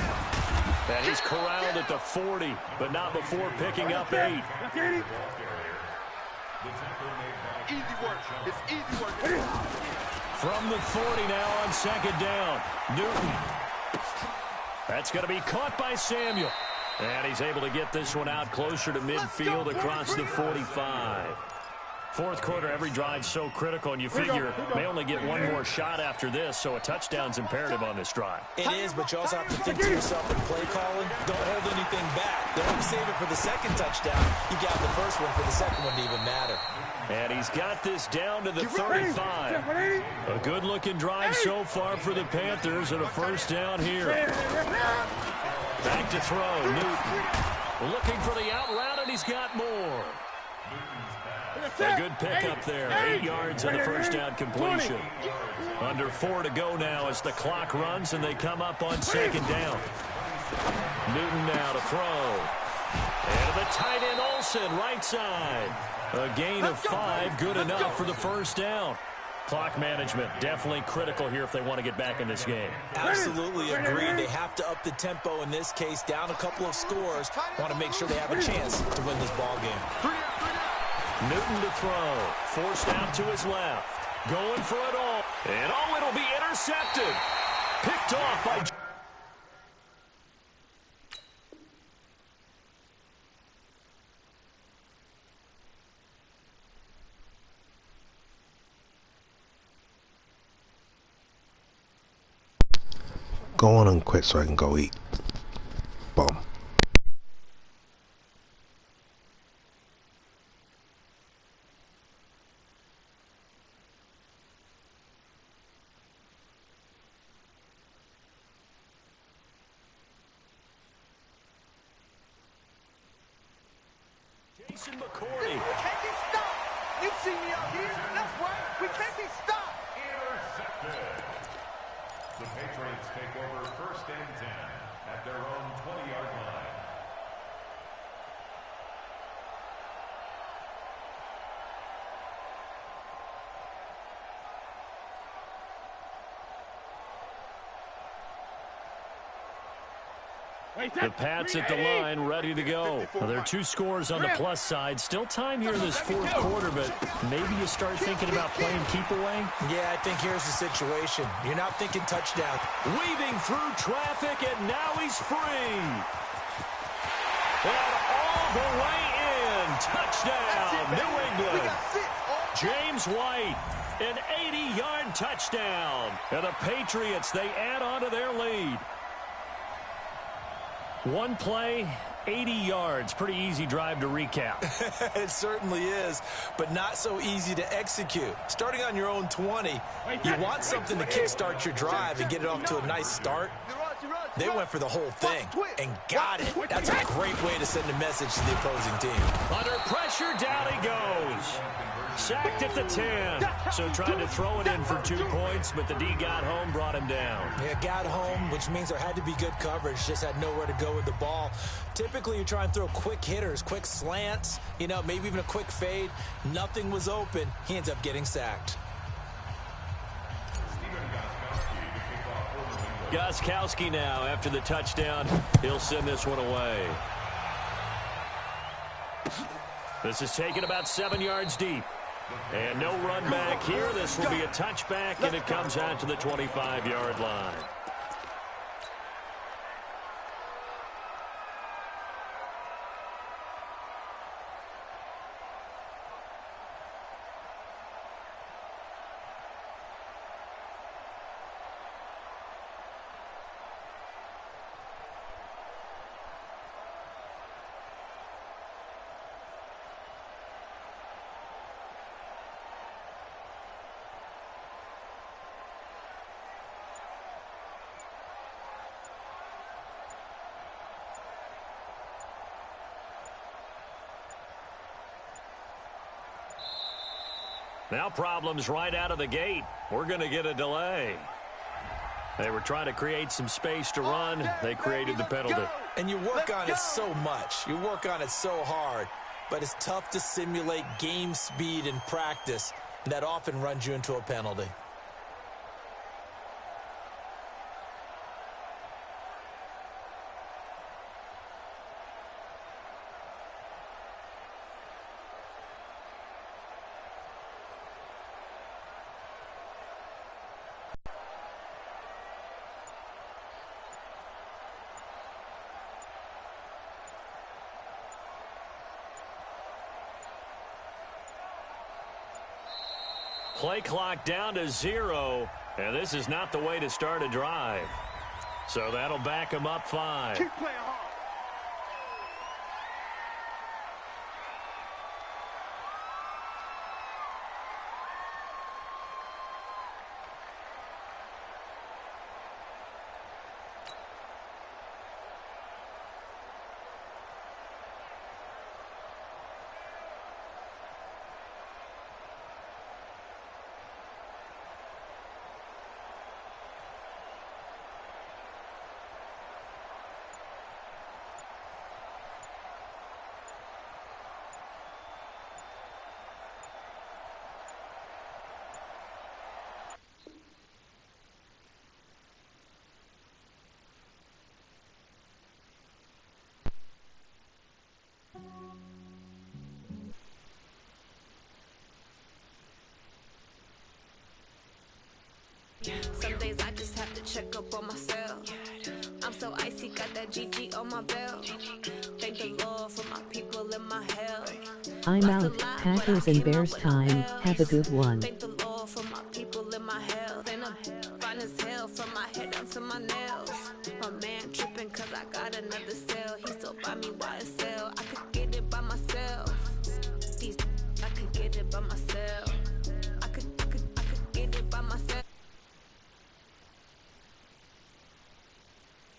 And he's corralled at the 40, but not before picking up 8. Easy work. It's easy work. From the 40 now on second down. Newton. That's going to be caught by Samuel. And he's able to get this one out closer to midfield across the 45. Fourth quarter, every drive's so critical, and you figure may only get one more shot after this, so a touchdown's imperative on this drive. It is, but you also have to think to yourself in play calling, don't hold anything back. Don't save it for the second touchdown. You got the first one for the second one to even matter. And he's got this down to the 35. A good-looking drive so far for the Panthers, and a first down here. Back to throw, Newton. Looking for the out route, and he's got more. A good pickup there. 8 yards on the first down completion. Under 4 to go now as the clock runs, and they come up on second down. Newton now to throw. And the tight end Olsen, right side. A gain of 5, good enough for the first down. Clock management definitely critical here if they want to get back in this game. Absolutely agreed. They have to up the tempo in this case, down a couple of scores. Want to make sure they have a chance to win this ball game. Newton to throw. Forced out to his left. Going for it all. And it'll be intercepted. Picked off by... Go on and quit so I can go eat. Bomb. Jason McCourty. We can't be stopped. You see me out here. That's right. We can't be stopped. Intercepted. The Patriots take over first and 10 at their own 20-yard line. The Pats at the line, ready to go. Well, there are 2 scores on the plus side. Still time here in this fourth quarter, but maybe you start thinking about playing keep away? Yeah, I think here's the situation. You're not thinking touchdown. Weaving through traffic, and now he's free. And all the way in. Touchdown, New England. James White, an 80-yard touchdown. And the Patriots, they add on to their lead. One play, 80 yards. Pretty easy drive to recap. It certainly is, but not so easy to execute. Starting on your own 20, you want something to kickstart your drive and get it off to a nice start. They went for the whole thing and got it. That's a great way to send a message to the opposing team. Under pressure, down he goes. Sacked at the 10. So trying to throw it in for 2 points, but the D got home, brought him down. Yeah, got home, which means there had to be good coverage. Just had nowhere to go with the ball. Typically, you try and throw quick hitters, quick slants, maybe even a quick fade. Nothing was open. He ends up getting sacked. Gostkowski now after the touchdown. He'll send this one away. This is taken about 7 yards deep. And no run back here. This will be a touchback, and it comes out to the 25-yard line. Now problems right out of the gate. We're going to get a delay. They were trying to create some space to run. They created the penalty. And you work on it so much. You work on it so hard. But it's tough to simulate game speed in practice. That often runs you into a penalty. Play clock down to 0, and this is not the way to start a drive. So that'll back him up 5. Keep playing hard. Some days I just have to check up on myself. I'm so icy, got that GG on my belt. Thank the Lord for my people in my health. I'm out. Packers and Bears time. Have a good one. Thank the Lord for my people in my health. And I'm fine as hell from my head down to my nails. My man tripping cause I got another